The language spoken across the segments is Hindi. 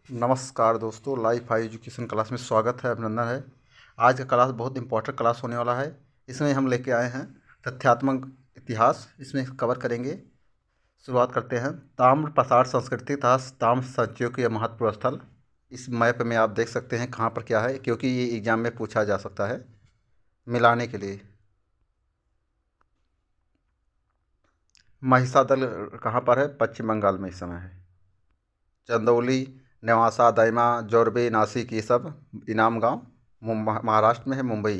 नमस्कार दोस्तों, लाइफ हाई एजुकेशन क्लास में स्वागत है, अभिनंदन है। आज का क्लास बहुत इंपॉर्टेंट क्लास होने वाला है। इसमें हम लेके आए हैं तथ्यात्मक इतिहास, इसमें कवर करेंगे। शुरुआत करते हैं। ताम्र प्रसार संस्कृति तथा ताम्र संचयों के महत्वपूर्ण स्थल। इस मैप में आप देख सकते हैं कहाँ पर क्या है, क्योंकि ये एग्जाम में पूछा जा सकता है मिलाने के लिए। महिषादल कहाँ पर है? पश्चिम बंगाल में इस समय है। चंदौली, नेवासा, दैमा, जोरबे, नासिक, ये सब इनाम गांव महाराष्ट्र में है, मुंबई।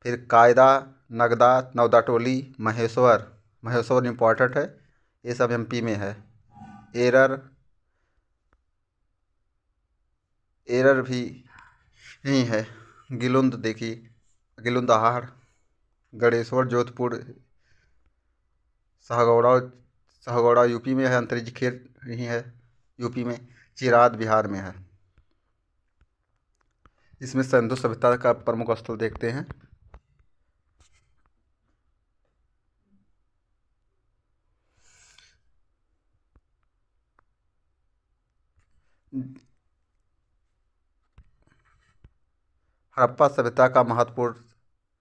फिर कायदा, नगदा, नवदाटोली, महेश्वर। महेश्वर इम्पॉर्टेंट है, ये सब एमपी में है। एरर, एरर भी यहीं है। गिलुंद देखिए, गिलुंदहाड़, गणेश्वर, जोधपुर, सहगौड़ा। सहगौड़ा यूपी में है। अंतरिक्ष खेत यहीं है, यूपी में। चिराद बिहार में है। इसमें सिंधु सभ्यता का प्रमुख स्थल देखते हैं। हड़प्पा सभ्यता का महत्वपूर्ण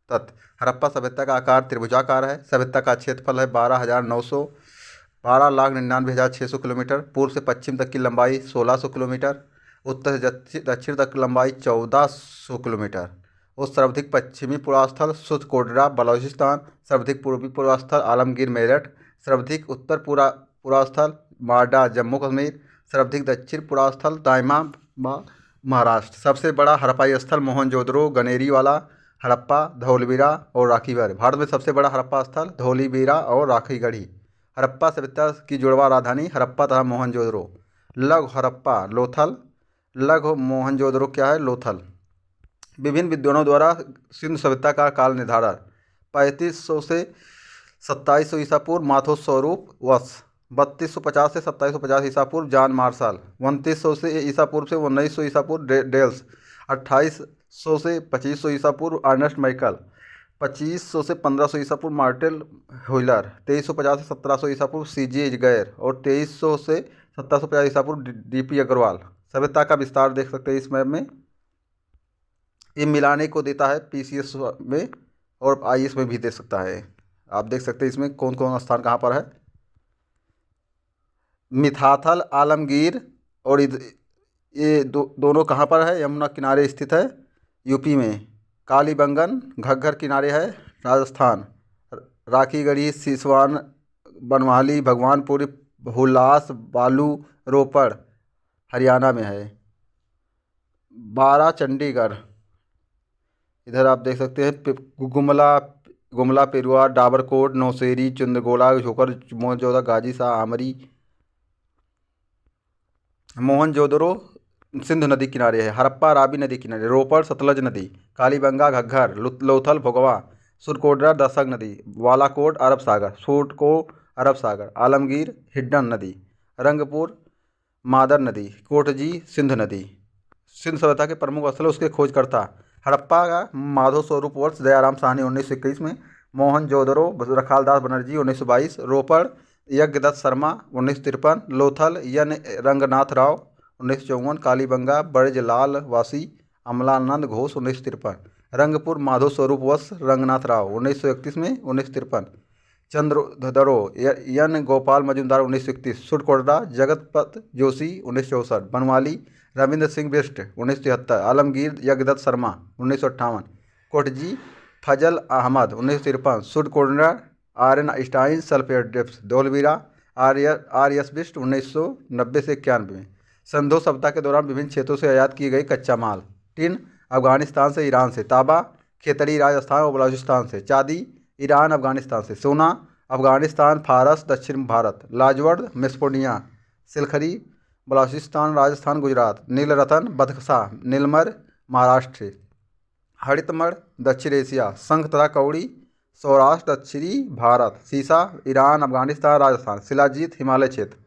तथ्य। हड़प्पा सभ्यता का आकार त्रिभुजाकार है। सभ्यता का क्षेत्रफल है 12,900 किलोमीटर। पूर्व से पश्चिम तक की लंबाई 1600 किलोमीटर। उत्तर से दक्षिण तक लंबाई 1400 किलोमीटर। और सर्वाधिक पश्चिमी पूर्वास्थल सुत कोडरा, बलूचिस्तान। सर्वाधिक पूर्वी पूर्वास्थल आलमगीर, मेरठ। सर्वाधिक उत्तर पूर्वास्थल माडा, जम्मू कश्मीर। सर्वाधिक दक्षिण पूर्वास्थल दाइमा, महाराष्ट्र। सबसे बड़ा हड़प्पाई स्थल मोहनजोदड़ो, गनेरीवाला, हड़प्पा, धौलवीरा और राखीगढ़। भारत में सबसे बड़ा हड़प्पा स्थल धौलीवीरा और राखीगढ़ी। हड़प्पा सभ्यता की जुड़वा राजधानी हड़प्पा तथा मोहनजोदड़ो। लघु हड़प्पा लोथल। लघु मोहनजोदड़ो क्या है? लोथल। विभिन्न विद्वानों द्वारा सिंधु सभ्यता का काल निर्धारण। 3500 से 2700 ईसा पूर्व माथो स्वरूप वश। 3250 से 2750 ईसा पूर्व जॉन मार्शल। 2900 से ईसा पूर्व से 1900 ईसा पूर्व डेल्स। 2800 से 2500 ईसा पूर्व अर्नेस्ट मैकल। 2500 से 1500 ईसा पूर्व मार्टेल हुइलर। 2350 से 1700 ईसा पूर्व सीजे गैर। और 2300 से 1750 ईसा पूर्व डीपी अग्रवाल। सभ्यता का विस्तार देख सकते हैं इस मैप में। ये मिलाने को देता है पीसीएस में और आईएएस में भी दे सकता है। आप देख सकते हैं इसमें कौन कौन स्थान कहाँ पर है। मिथाथल, आलमगीर और ये दोनों कहाँ पर है? यमुना किनारे स्थित है, यूपी में। कालीबंगन घग्गर किनारे है, राजस्थान। राखीगढ़ी, सिसवान, बनवाली, भगवानपुर, हुलास, बालू, रोपड़ हरियाणा में है। बारा, चंडीगढ़। इधर आप देख सकते हैं गुमला, गुमला पेरुआ, डाबरकोट, नौशेरी, चंदगोला, झोकर, मोहनजोदड़ो, गाजी शाह, आमरी। मोहनजोदड़ो सिंधु नदी किनारे है। हड़प्पा रावी नदी किनारे। रोपड़ सतलज नदी। कालीबंगा घग्गर, लोथल भोगवा। सुरकोडरा दशक नदी। बालाकोट अरब सागर। सोटको अरब सागर। आलमगीर हिड्डन नदी। रंगपुर मादर नदी। कोटजी सिंधु नदी। सिंधु सभ्यता के प्रमुख स्थल उसके खोजकर्ता। हड़प्पा का माधव स्वरूप वर्ष दयाराम साहनी 1921 में। मोहनजोदड़ो रखालदास बनर्जी 1922। रोपड़ यज्ञदत्त शर्मा 1953। लोथल यन रंगनाथ राव 1954। कालीबंगा ब्रजलाल वासी अमलानंद घोष 1953। रंगपुर माधव स्वरूप वत्स रंगनाथ राव 1931 में 1953। Chanhudaro N Gopal Majumdar 1931। Surkotada Jagatpati Joshi 1964। Banawali Ravindra Singh Bisht 1973। Alamgir Yagyadatta Sharma 1958। Kotdiji Fazal Ahmad 1953। Surkotada R N Stein सल्फेट डिप्स। धौलवीरा आर एस बिष्ट 1990 से 91 में। सिंधु सभ्यता के दौरान विभिन्न क्षेत्रों से आयात किए गए कच्चा माल। टिन अफगानिस्तान से, ईरान से। तांबा खेतड़ी राजस्थान और बलूचिस्तान से। चांदी ईरान अफगानिस्तान से। सोना अफगानिस्तान, फारस, दक्षिण भारत। लाजवर्द मेसोपोटामिया। सिलखरी बलूचिस्तान, राजस्थान, गुजरात। नीलरतन बदख्शां, नीलमर महाराष्ट्र से। हरितमर दक्षिण एशिया। शंख तथा कौड़ी सौराष्ट्र, दक्षिणी भारत। सीसा ईरान, अफगानिस्तान, राजस्थान। शिलाजीत हिमालय क्षेत्र।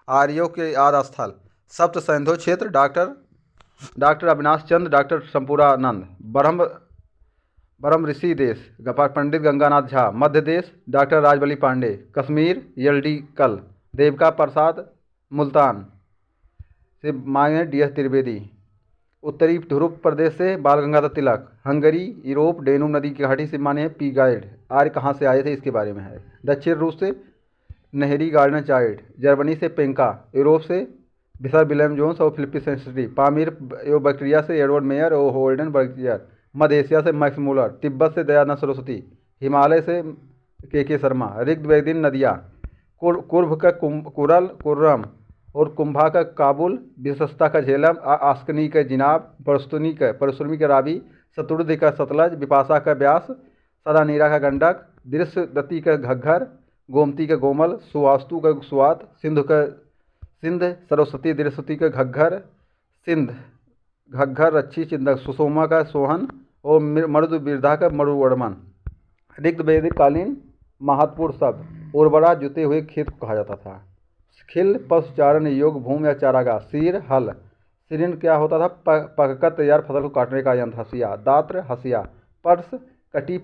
आर्यों के आदि स्थल सप्त सिंधु क्षेत्र। Doctor Avinash Chandra, doctor Sampurnanand. ब्रह्म ऋषि देश पंडित गंगानाथ झा। मध्य देश doctor Rajbali Pandey. Kashmir L D Kalla. Devika प्रसाद मुल्तान। से मांगे DS त्रिवेदी। उत्तरी ध्रुव प्रदेश से बाल गंगाधर तिलक। हंगरी, यूरोप, डेनूब नदी की घाटी से माने पी गाइड। आर्य कहाँ से आए थे इसके बारे में है। दक्षिण रूस से नहरी गार्डन चाइल्ड। जर्मनी से पेंका। यूरोप से विसर विलियम जोन्स और फिलिपिस सेंचुरी। पामीर एवं बैक्टीरिया से एडवर्ड मेयर और होल्डन बर्गियर। मध्य एशिया से मैक्स मूलर। तिब्बत से दयानंद सरस्वती। हिमालय से के शर्मा। ऋग्वेदीन नदियाँ कुर्भ का कुरल कुर्रम और कुंभा का काबुल। विशस्ता का झेलम। आस्कनी का जिनाब। परशुरमी का रावी। शत्रुद्धि का सतलज। विपाशा का व्यास। सदानीरा का गंडक। दृश्यदती का घग्घर। गोमती का गोमल। सुवास्तु का सुवात। सिंध सरस्वती दृश्यवती का घग्घर। सिंध घग्घर रच्छी चिंदक। सुषोमा का सोहन और मरुद बिरधा का मरुवर्मन। ऋग्वेदिक कालीन महत्वपूर्ण शब्द उर्वरा जुते हुए खेत को कहा जाता था। खिल पशुचारण योग भूमि या चारागाह। शीर हल। शीरीन क्या होता था, पककर तैयार फसल को काटने का यंत्र। हसिया दात्र हसिया। पर्स कटी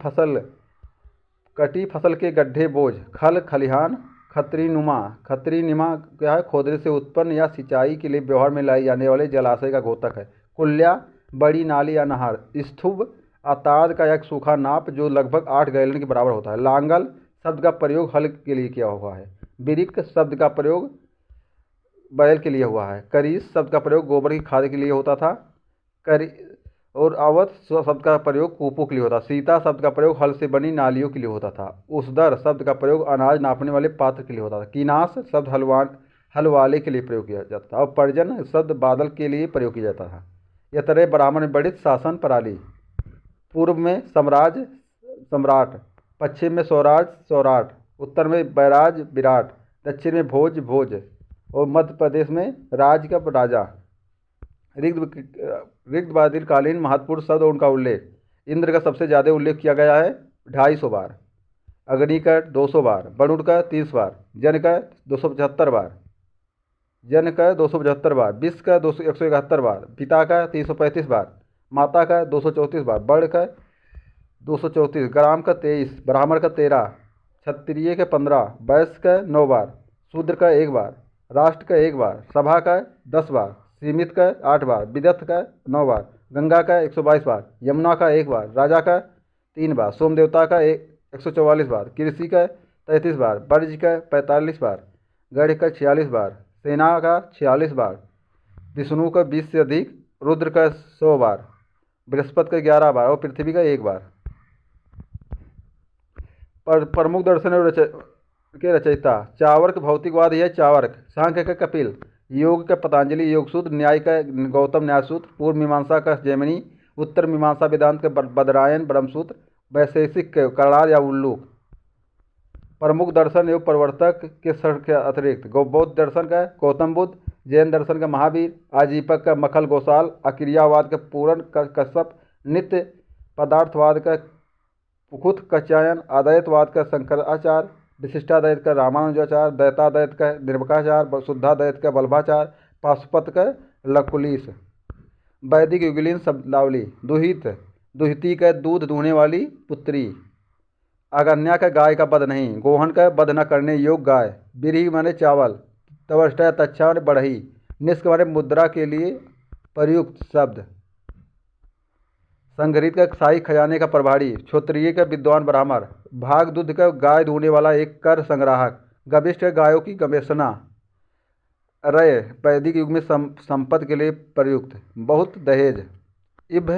फसल के गड्ढे बोझ। खल खलिहान। खतरी निमा क्या है, खोदने से उत्पन्न या सिंचाई के लिए व्यवहार में लाई जाने वाले जलाशय का घोतक है। कुल्या बड़ी नाली या नहर। स्तूभ आताद का एक सूखा नाप जो लगभग 8 गैलन के बराबर होता है। लांगल शब्द का प्रयोग हल के लिए किया हुआ है। बिरिक शब्द का प्रयोग बैल के लिए हुआ है। करीस शब्द का प्रयोग गोबर की खाद के लिए होता था। करी और अवध शब्द का प्रयोग कूपों के लिए होता। सीता शब्द का प्रयोग हल से बनी नालियों के लिए होता था। उसदर शब्द का प्रयोग अनाज नापने वाले पात्र के लिए होता था। कीनास शब्द हल वाले के लिए प्रयोग किया जाता था और पर्जन शब्द बादल के लिए प्रयोग किया जाता था। यह तरह ब्राह्मण में बढ़ित शासन प्रणाली। पूर्व में सम्राट। पश्चिम में स्वराज सौराट। उत्तर में बैराज विराट। दक्षिण में भोज और मध्य प्रदेश में राज का राजा। ऋग्वेदकालीन महत्वपूर्ण शब्द और उनका उल्लेख। इंद्र का सबसे ज़्यादा उल्लेख किया गया है 250 बार। अग्नि का 200 बार। वरुण का 30 बार। जन का 275 बार। विश्व का 171 बार। पिता का 335 बार। माता का 234 बार। वर्ण का 234। ग्राम का 23। ब्राह्मण का 13। क्षत्रिय का 15। वैश्य का 9 बार। शूद्र का 1 बार। राष्ट्र का 1 बार। सभा का 10 बार। सीमित का 8 बार। विदथ का 9 बार। गंगा का 122 बार। यमुना का 1 बार। राजा का 3 बार। सोम देवता का 144 बार। कृषि का 33 बार। वर्ज का 45 बार। गढ़ का 46 बार। सेना का 46 बार। विष्णु का 20 से अधिक। रुद्र का 100 बार। बृहस्पति का 11 बार और पृथ्वी का 1 बार। प्रमुख दर्शन के रचयिता। चावर्क भौतिकवाद है चावर्क। सांख्य का कपिल। योग का पतंजलि योगसूत्र। न्याय का गौतम न्यायसूत्र। पूर्व मीमांसा का जैमिनी। उत्तर मीमांसा वेदांत का बदरायन ब्रह्मसूत्र। वैशेषिक करणाद या उल्लूक। प्रमुख दर्शन एवं प्रवर्तक के शरण के अतिरिक्त बौद्ध दर्शन का गौतम बुद्ध। जैन दर्शन का महावीर। आजीवक का मखल गोसाल। अक्रियावाद का पूर्ण कश्यप। नित्य पदार्थवाद का पुखुत कचायन। अद्वैतवाद का शंकराचार्य। विशिष्टाद्वैत का रामानुजाचार्य। द्वैताद्वैत का निर्मकाचार्य। शुद्धाद्वैत का वल्लभाचार्य। पाशुपत का लकुलीस। वैदिक युगलीन शब्दावली। दुहिती का दूध दूहने वाली पुत्री। अगन्या का गाय का वध नहीं। गोहन का वध न करने योग्य गाय। बिरही माने चावल। तवष्टा तच्छा माने बढ़ई। निष्क माने मुद्रा के लिए प्रयुक्त शब्द। संग्रहित का शाही खजाने का प्रभारी। क्षत्रिय का विद्वान ब्राह्मण। भाग दुध का गाय धोने वाला एक कर संग्राहक। गविष्ठ का गायों की गवेषणा। रय वैदिक युग में संपत्ति के लिए प्रयुक्त। बहुत दहेज। इभ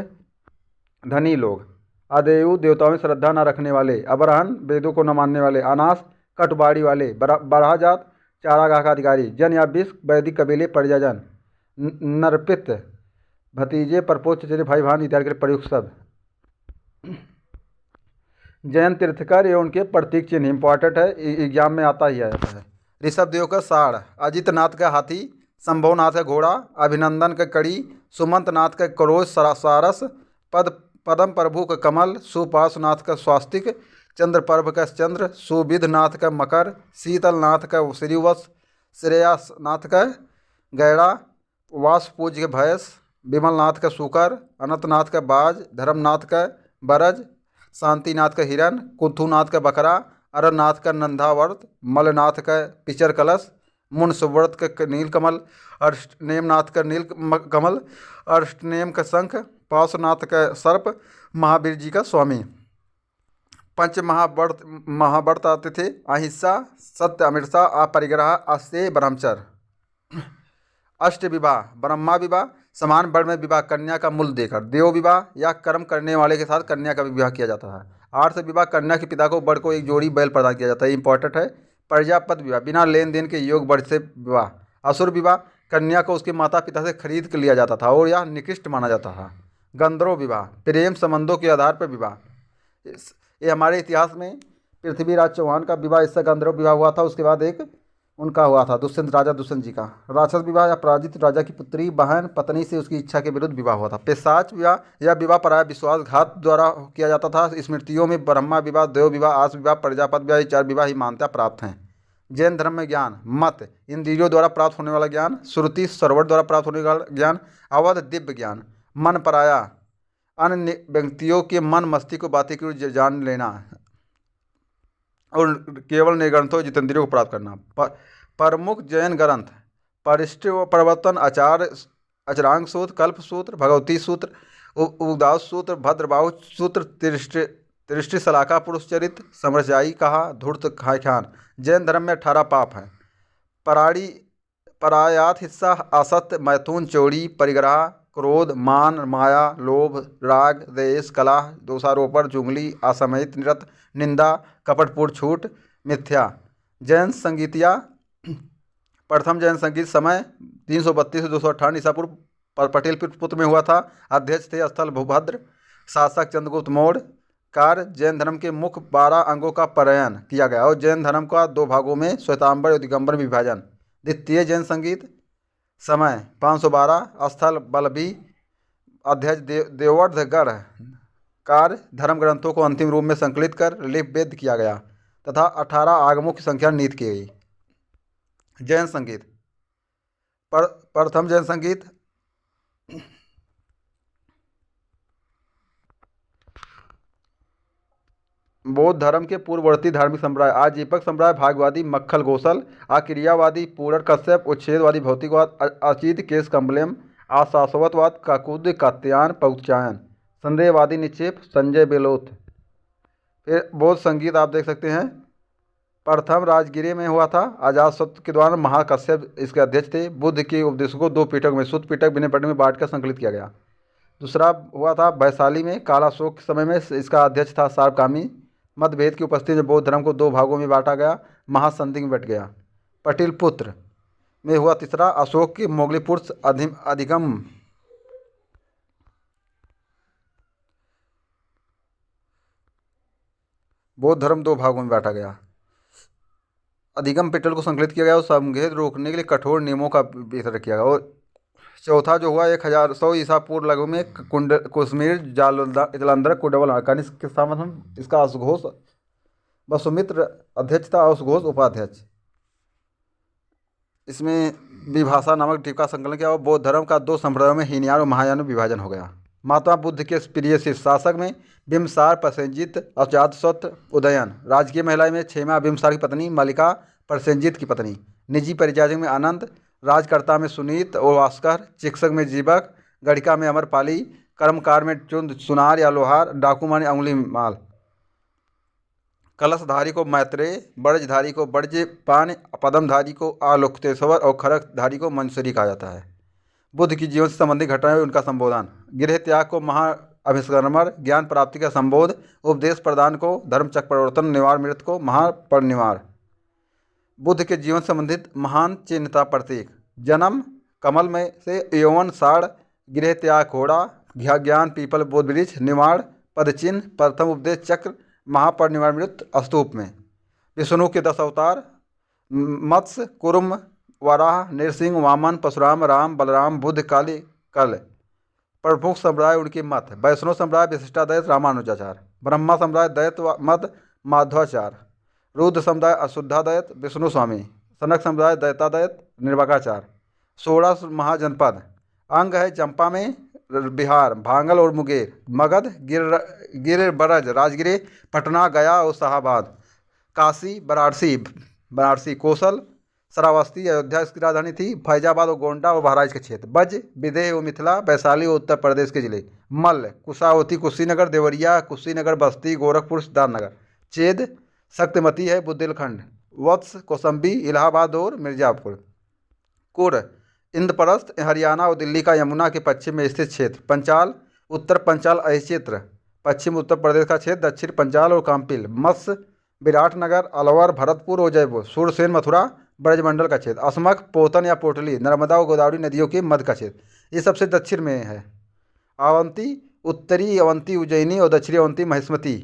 धनी लोग। आदेयु देवताओं में श्रद्धा न रखने वाले। अबरहन वेदों को न मानने वाले। अनास कटबाड़ी वाले। बराह जात चारागाह का अधिकारी। जन या विष वैदिक कबीले परिजन। नरपित भतीजे परपोष चचेरे भाई बहन इत्यादि के प्रयुक्त शब्द। जैन तीर्थकर ये उनके प्रतीक चिन्ह इंपॉर्टेंट है, एग्जाम में आता ही आता है। ऋषभ देव का साढ़। अजित नाथ का हाथी। शंभुनाथ का घोड़ा। अभिनंदन का कड़ी। सुमंत नाथ का करोज सारस। पदम प्रभु का कमल। सुपार्श्वनाथ का स्वास्तिक। चंद्र प्रभ का चंद्र। सुविध नाथ का मकर। शीतल नाथ का श्रीवत्स। श्रेयासनाथ का गैड़ा। वासपूज का भैंस। विमलनाथ का सूकर। अनंतनाथ का बाज। धर्मनाथ का बरज। शांतिनाथ का हिरण। कुंथुनाथ का बकरा। अरनाथ का नंदावर्त। मलनाथ का पिचर कलश। मुन सुव्रत का नीलकमल, अष्टनेमनाथ का कमल, अष्टनेम का शंख, पार्श्वनाथ का सर्प, महावीर जी का स्वामी। पंच महाव्रत आते थे: अहिंसा, सत्य, अहिंसा, अपरिग्रह, अस्तेय, ब्रह्मचर्य। अष्ट विवाह: ब्रह्मा विवाह, समान वर्ण में विवाह कन्या का मूल देकर। देव विवाह या कर्म करने वाले के साथ कन्या का विवाह किया जाता है। आर्ष विवाह: कन्या के पिता को वर को एक जोड़ी बैल प्रदान किया जाता है, इंपॉर्टेंट है। प्रजापति विवाह: बिना लेन देन के योग वर से विवाह। असुर विवाह: कन्या को उसके माता पिता से खरीद कर लिया जाता था और यह निकृष्ट माना जाता था। गंधर्व विवाह: प्रेम संबंधों के आधार पर विवाह। ये हमारे इतिहास में पृथ्वीराज चौहान का विवाह इससे गंधर्व विवाह हुआ था। उसके बाद एक उनका हुआ था दुष्यंत राजा दुष्यंत जी का। राक्षस विवाह या पराजित राजा की पुत्री बहन पत्नी से उसकी इच्छा के विरुद्ध विवाह हुआ था। पिशाच विवाह यह विवाह पराया विश्वासघात द्वारा किया जाता था। स्मृतियों में ब्रह्मा विवाह, देव विवाह, आस विवाह, प्रजापति विवाह, ये 4 विवाह ही मान्यता प्राप्त हैं। जैन धर्म में ज्ञान: मत इंद्रियों द्वारा प्राप्त होने वाला ज्ञान, श्रुति श्रवण द्वारा प्राप्त होने वाला ज्ञान, अवध दिव्य ज्ञान। मन पराया: अन्य व्यक्तियों के मन मस्तिष्क को बातें की जान लेना और केवल निर्ग्रंथों जितेंद्रियों को प्राप्त करना। प्रमुख जैन ग्रंथ: परिष्ट प्रवर्तन, अचरांग सूत्र, कल्प सूत्र, भगवती सूत्र, उदास सूत्र, भद्रबाहु सूत्र, त्रिष्टि सलाका पुरुष चरित्र, समरजाई कहा, धूर्त खाख्यान। जैन धर्म में 18 पाप हैं। परायात हिस्सा: असत्य, मैथुन, चोरी, परिग्रह, क्रोध, मान, माया, लोभ, राग, द्वेष, कलह, दोषारोपण, जुगली, असमयित नृत, निंदा, कपटपूर्ण झूठ, मिथ्या। जैन संगीतिया: प्रथम जैन संगीत समय 332 से 258 ईसा पूर्व पटेल पुत्र में हुआ था। अध्यक्ष थे स्थल भूभद्र। शासक चंद्रगुप्त मौर्य। कार्य: जैन धर्म के मुख्य 12 अंगों का पर्ययन किया गया और जैन धर्म का 2 भागों में श्वेतांबर और दिगंबर में विभाजन। द्वितीय जैन संगीत समय 512, स्थल बलभी। अध्यक्ष देवर्धगढ़। कार्य: धर्म ग्रंथों को अंतिम रूप में संकलित कर लिपिबद्ध किया गया तथा 18 आगमों की संख्या नियत की गई। जैन संगीत प्रथम जैन संगीत बौद्ध धर्म के पूर्ववर्ती धार्मिक संप्रदाय: आजीवक संप्रदाय, भागवादी मक्खल गोसल, अक्रियावादी पूरण कश्यप, उच्छेदवादी भौतिकवाद अचित केश कम्बलेम, आशाश्वतवाद काकुद कात्यायन पौचायन, संदेहवादी निक्षेप संजय बेलोत। फिर बौद्ध संगीत आप देख सकते हैं। प्रथम राजगिरे में हुआ था। अजातशत्रु के द्वारा महाकश्यप इसके अध्यक्ष थे। बुद्ध के उपदेशों को 2 पिटक में शुद्ध पिटक विनय पिटक में बांट कर संकलित किया गया। दूसरा हुआ था वैशाली में। कालाशोक के समय में इसका अध्यक्ष था सारकामी। मतभेद की उपस्थिति में बौद्ध धर्म को 2 भागों में बांटा गया, महासंधि में बट गया। पटिल पुत्र में हुआ तीसरा। अशोक के मोगलीपुरुष अधिगम बौद्ध धर्म 2 भागों में बांटा गया। अधिगम पिटल को संकलित किया गया और समभेद रोकने के लिए कठोर नियमों का विस्तार किया गया। और चौथा जो हुआ 1100 ईसा पूर्व लघु में कुश्मीर जालंधर कुंडवल के सामने हम इसका अशघोष वसुमित्र अध्यक्ष था, अशघोष उपाध्यक्ष। इसमें विभाषा नामक टीका संकलन किया और बौद्ध धर्म का 2 संप्रदायों में हीनयान और महायान में विभाजन हो गया। महात्मा बुद्ध के प्रिय शिष्य शासक में बिम्बसार, प्रसेनजित, अजातशत्रु, उदयन। राजकीय महिला में क्षेमा बिम्बसार की पत्नी, मल्लिका प्रसेनजित की पत्नी। निजी परिचारक में आनंद, राजकर्ता में सुनीत और भास्कर, चिकित्सक में जीवक, गणिका में अमरपाली, कर्मकार में चुंद सुनार या लोहार, डाकू माने अंगुली माल। कलशधारी को मैत्रेय, बड़जधारी को बड़जपान, पद्मधारी को आलोकेश्वर और खड़गधारी को मंसूरी कहा जाता है। बुद्ध की जीवन से संबंधित घटनाएं और उनका संबोधन: गृह त्याग को महाअभिष्कर्मण, ज्ञान प्राप्ति का संबोध, उपदेश प्रदान को धर्मचक्र परिवर्तन, निवार मृत को महापरिनिवार। बुद्ध के जीवन संबंधित महान चिन्हता प्रतीक: जन्म कमल में से, यौवन साड़, गृह त्याग घोड़ा, ज्ञान पीपल बोध वृक्ष, निवाड़ पदचिन्ह, प्रथम उपदेश चक्र, महापरिनिवार मृत स्तूप में। विष्णु के 10 अवतार: मत्स्य, कुर्म, वराह, नृसिंह, वामन, परशुराम, राम, बलराम, बुद्ध, काली, कल। प्रमुख संप्रदाय उनके मत: वैष्णव संप्रदाय विशिष्टाद्वैत रामानुजाचार, ब्रह्मा संप्रदाय द्वैत मत माध्वाचार, रुद्र समुदाय अशुद्धाद्वैत विष्णु स्वामी, सनक समुदाय द्वैताद्वैत निर्वाकाचार। 16 महाजनपद अंग है: चंपा में बिहार, भांगल और मुंगेर, मगध, गिरिब्रज, राजगिरे, पटना, गया और शाहाबाद, काशी, वाराणसी, कौशल, श्रावस्ती अयोध्या इसकी राजधानी थी। फैजाबाद और गोंडा और बहराइच के क्षेत्र। बज विदेह और मिथिला वैशाली और उत्तर प्रदेश के जिले। मल्ल कुशावती कुशीनगर, देवरिया कुशीनगर, बस्ती गोरखपुर, सिद्धार्थनगर। चेद शक्तिमती है बुंदेलखंड। वत्स कौसम्बी इलाहाबाद और मिर्जापुर। कुर इंद्रप्रस्थ हरियाणा और दिल्ली का यमुना के पश्चिम में स्थित क्षेत्र। पंचाल उत्तर पंचाल क्षेत्र, पश्चिम उत्तर प्रदेश का क्षेत्र। दक्षिण पंचाल और काम्पिल। मत्स्य विराटनगर, अलवर, भरतपुर और जयपुर। सूरसेन मथुरा ब्रजमंडल का क्षेत्र। असमक पोतन या पोटली नर्मदा और गोदावरी नदियों के मध्य का क्षेत्र। ये सबसे दक्षिण में है। अवंती उत्तरी अवंती उज्जैनी और दक्षिणी अवंती महिष्मती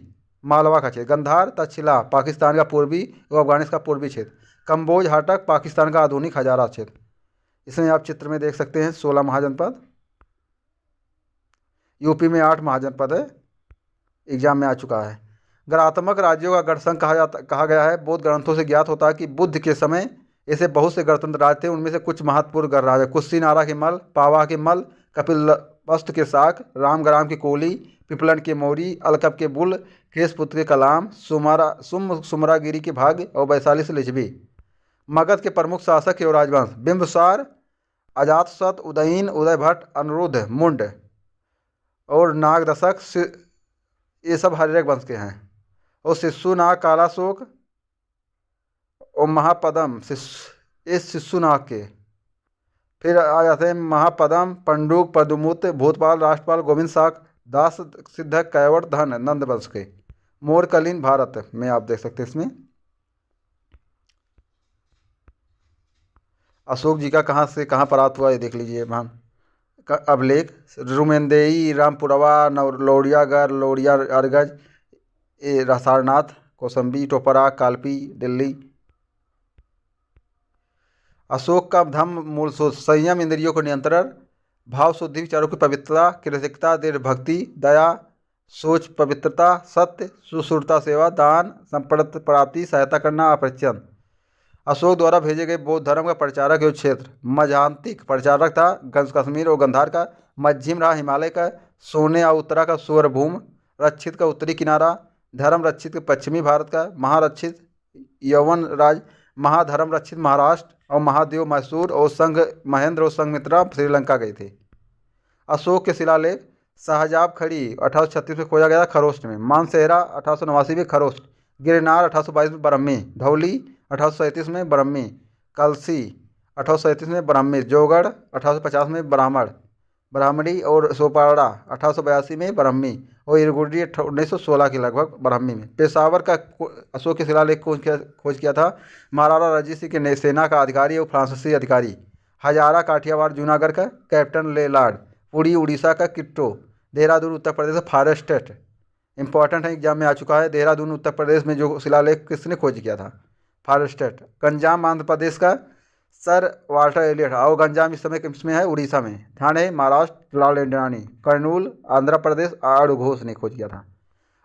मालवा का क्षेत्र। गंधार तक्षशिला पाकिस्तान का पूर्वी और अफगानिस्तान का पूर्वी क्षेत्र। कम्बोज हाटक पाकिस्तान का आधुनिक हजारा क्षेत्र। इसमें आप चित्र में देख सकते हैं 16 महाजनपद। यूपी में 8 महाजनपद है, एग्जाम में आ चुका है। गणात्मक राज्यों का गणसंघ कहा गया है। बौद्ध ग्रंथों से ज्ञात होता है कि बुद्ध के समय ऐसे बहुत से गणतंत्र राज थे। उनमें से कुछ महत्वपूर्ण गणराज है। कुशीनारा के मल, पावा के मल, कपिलवस्तु के शाक, रामग्राम के कोली, पिपलन के मौरी, अलकप के बुल, केशपुत्र के कलाम, सुमरागिरी के भाग्य और वैशाली से लिच्छवी। मगध के प्रमुख शासक और राजवंश। बिंबिसार, अजातशत्रु, उदयीन, उदयभट्ट, अनिरुद्ध, मुंड और नागदशक, ये सब हर्यक वंश के हैं। और शिशुनाग कालाशोक और महापद्म इस शिशुनाग के। फिर आ जाते हैं महापद्म, पंडुक, पदुमुत, भूतपाल, राष्ट्रपाल, गोविंद शाक, दास, सिद्धक, कैवट, धन नंद वंश के। मोरकलीन भारत में आप देख सकते हैं। इसमें अशोक जी का कहाँ से कहाँ परात हुआ ये देख लीजिए महान अभिलेख। रुमेंदेई, रामपुरवा, लौड़ियागढ़, लोरिया अरगज, ये सारनाथ, कौसम्बी, टोपरा, कालपी, दिल्ली। अशोक का धम्म मूल सूत्र संयम, इंद्रियों को नियंत्रण, भाव शुद्धि, विचारों की पवित्रता, कृतज्ञता, दृढ़ भक्ति, दया, सोच पवित्रता, सत्य, सुश्रुता, सेवा, दान, संपत्ति प्राप्ति, सहायता करना, अपरिचन। अशोक द्वारा भेजे गए बौद्ध धर्म का प्रचारक एवं क्षेत्र। मजांतिक प्रचारक था कश्मीर और गंधार का। मध्यम रहा हिमालय का। सोने और उत्तरा का सुवर्णभूमि। रक्षित का उत्तरी किनारा। धर्म रक्षित के पश्चिमी भारत का। महारक्षित यौवन राज। महाधर्म रक्षित महाराष्ट्र और महादेव मैसूर और संघ महेंद्र और संघमित्रा श्रीलंका गए थे। अशोक के शिलालेख शाहजाब खड़ी 1836 में खोजा गया खरोस्ट में। मानसेहरा 1889 में खरोस्ट। गिरनार 1822 में ब्रह्मी। धौली 1837 में ब्रह्मी। कलसी 1837 में ब्राह्मी। जोगढ़ 1850 में ब्राह्मणी और सोपाड़ा 1882 में ब्राह्मी और इरगुडी 1916 के लगभग ब्राह्मी में। पेशावर का अशोक के शिलालेख खोज किया था महाराणा रंजीत सिंह के सेना का अधिकारी और फ्रांसीसी अधिकारी। हजारा काठियावाड़ जूनागढ़ का कैप्टन लेलार्ड। पुरी उड़ीसा का किट्टो। देहरादून उत्तर प्रदेश का फॉरेस्टेट इंपॉर्टेंट है, एग्जाम में आ चुका है। देहरादून उत्तर प्रदेश में जो शिलालेख किसने खोज किया था? फॉरेस्टेट। गंजाम आंध्र प्रदेश का सर वाल्टर एलियट और गंजाम इस समय किसमें है? उड़ीसा में। ठाणे महाराष्ट्र लाल इंद्राणी। कर्नूल आंध्र प्रदेश आड़ घोष ने खोज किया था।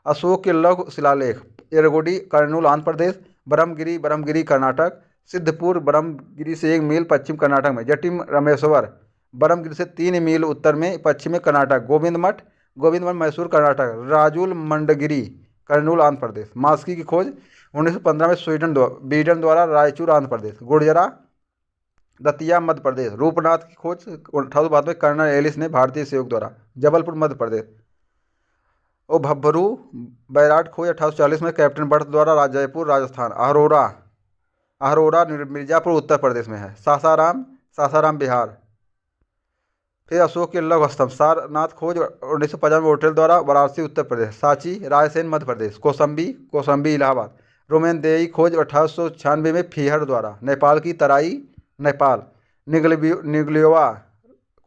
अशोक के लघु शिलालेख एरगोडी कर्नूल आंध्र प्रदेश। ब्रह्मगिरी कर्नाटक। सिद्धपुर ब्रह्मगिरी से 1 मील पश्चिम कर्नाटक में। जटिम रमेश्वर ब्रह्मगिरी से 3 मील उत्तर में पश्चिम में कर्नाटक। गोविंद मठ मैसूर कर्नाटक। राजुल मंडगिरी कर्नूल आंध्र प्रदेश। मास्की की खोज 1915 में स्वीडन द्वारा रायचूर आंध्र प्रदेश। गुर्जरा दतिया मध्य प्रदेश। रूपनाथ की खोज 1872 में कर्नल एलिस ने भारतीय सहयोग द्वारा। जबलपुर मध्य प्रदेश। और भब्बरू बैराट खोज 1840 में कैप्टन भट्ट द्वारा जयपुर राजस्थान। अहरोरा मिर्जापुर उत्तर प्रदेश में है। सासाराम बिहार। फिर अशोक के लघु स्तंभ सारनाथ खोज 1950 में होटल द्वारा वाराणसी उत्तर प्रदेश। सांची रायसेन मध्य प्रदेश। कौसम्बी इलाहाबाद। रोमेनदेई खोज 1896 में फीहर द्वारा। नेपाल की तराई नेपाल। निगलियोवा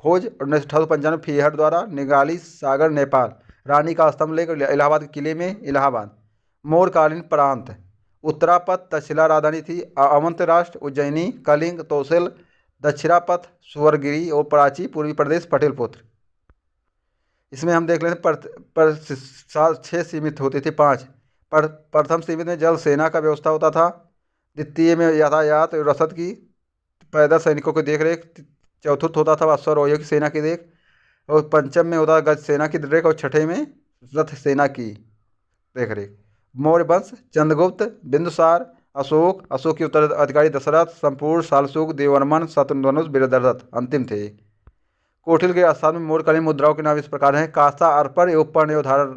खोज 1895 फीहर द्वारा। निगाली सागर नेपाल। रानी का स्तंभ लेक इलाहाबाद के किले में इलाहाबाद। मोरकालीन प्रांत उत्तरापथ तक्षशिला राजधानी थी। अवंत राष्ट्र उज्जैनी। कलिंग तोसेल। दक्षिणापथ सुवर्गिरी और प्राची पूर्वी प्रदेश पटेल पुत्र। इसमें हम देख लेते पर 6 सीमित होते थे 5। प्रथम सीमित में जल सेना का व्यवस्था होता था। द्वितीय में यातायात और रसद की पैदल सैनिकों की देखरेख। चौथुर्थ होता था अश्वारोहियों की सेना की देख। और पंचम में होता गज सेना की देखरेख। और छठे में रथ सेना की देखरेख। मौर्य वंश चंद्रगुप्त बिंदुसार अशोक, अशोक के उत्तराधिकारी दशरथ, संपूर्ण, शालसूक, देवर्मन, शतधनुष, वीरदर्थ अंतिम थे। कोठिल के स्थान में मौर्यकालीन मुद्राओं के नाम इस प्रकार हैं। कांसा अर्पण एवं पर्ण एवं धारण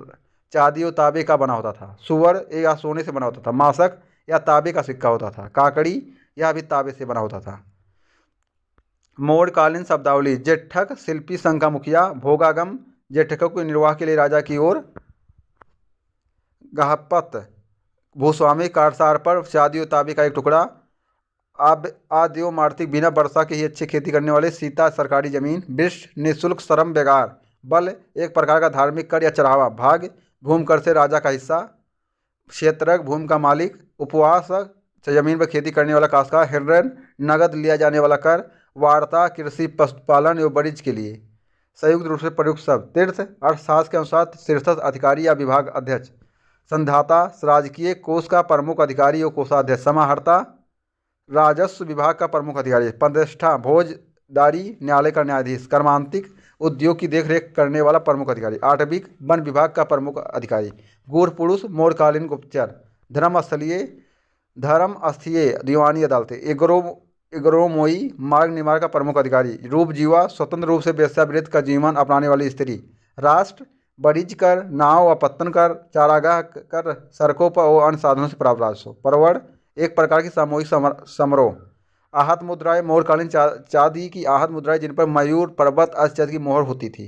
चांदी और तांबे का बना होता था। सुवर या सोने से बना होता था। मासक या तांबे का सिक्का होता था। काकड़ी यह भी तांबे से बना होता था। मौर्यकालीन शब्दावली: जेठक शिल्पी संघ का मुखिया। भोगागम जेठकों के निर्वाह के लिए राजा की ओर। गहपत भूस्वामी। कारसार्पण चांदी और तांबे का एक टुकड़ा। अब आद्यो मार्तिक बिना वर्षा के ही अच्छी खेती करने वाले। सीता सरकारी जमीन। विष निःशुल्क श्रम बेगार। बल एक प्रकार का धार्मिक कर या चढ़ावा। भाग भूमि कर से राजा का हिस्सा। क्षेत्रक भूमि का मालिक। उपवास जमीन पर खेती करने वाला काश्तकार। हिरण नगद लिया जाने वाला कर। वार्ता कृषि पशुपालन एवं वाणिज्य के लिए। संयुक्त रूप से प्रयुक्त शब्द: तीर्थ अर्थशास्त्र के अनुसार तीर्थस्थ अधिकारी या विभाग अध्यक्ष। संधाता राजकीय कोष का प्रमुख अधिकारी और कोषाध्यक्ष। समाहर्ता राजस्व विभाग का प्रमुख अधिकारी। प्रतिष्ठा भोजदारी न्यायालय का न्यायाधीश। कर्मांतिक उद्योग की देखरेख करने वाला प्रमुख अधिकारी। आटविक वन विभाग का प्रमुख अधिकारी। गूढ़ पुरुष मौर्यकालीन गुप्तचर। धर्मस्थीय दीवानी अदालतें। एग्रोमोई मार्ग निर्माण का प्रमुख अधिकारी। रूप जीवा स्वतंत्र रूप से वेश्यावृत्ति का जीवन अपनाने वाली स्त्री। राष्ट्र वाणिज्य कर, नाव व पत्तन कर, चारागाह कर, सड़कों पर और अन्य साधनों से प्राप्त राजस्व। परवड़ एक प्रकार की सामूहिक समारोह। आहत मुद्राएं मौर्यकालीन चांदी की आहत मुद्राएं जिन पर मयूर पर्वत आश्चर्य की मोहर होती थी।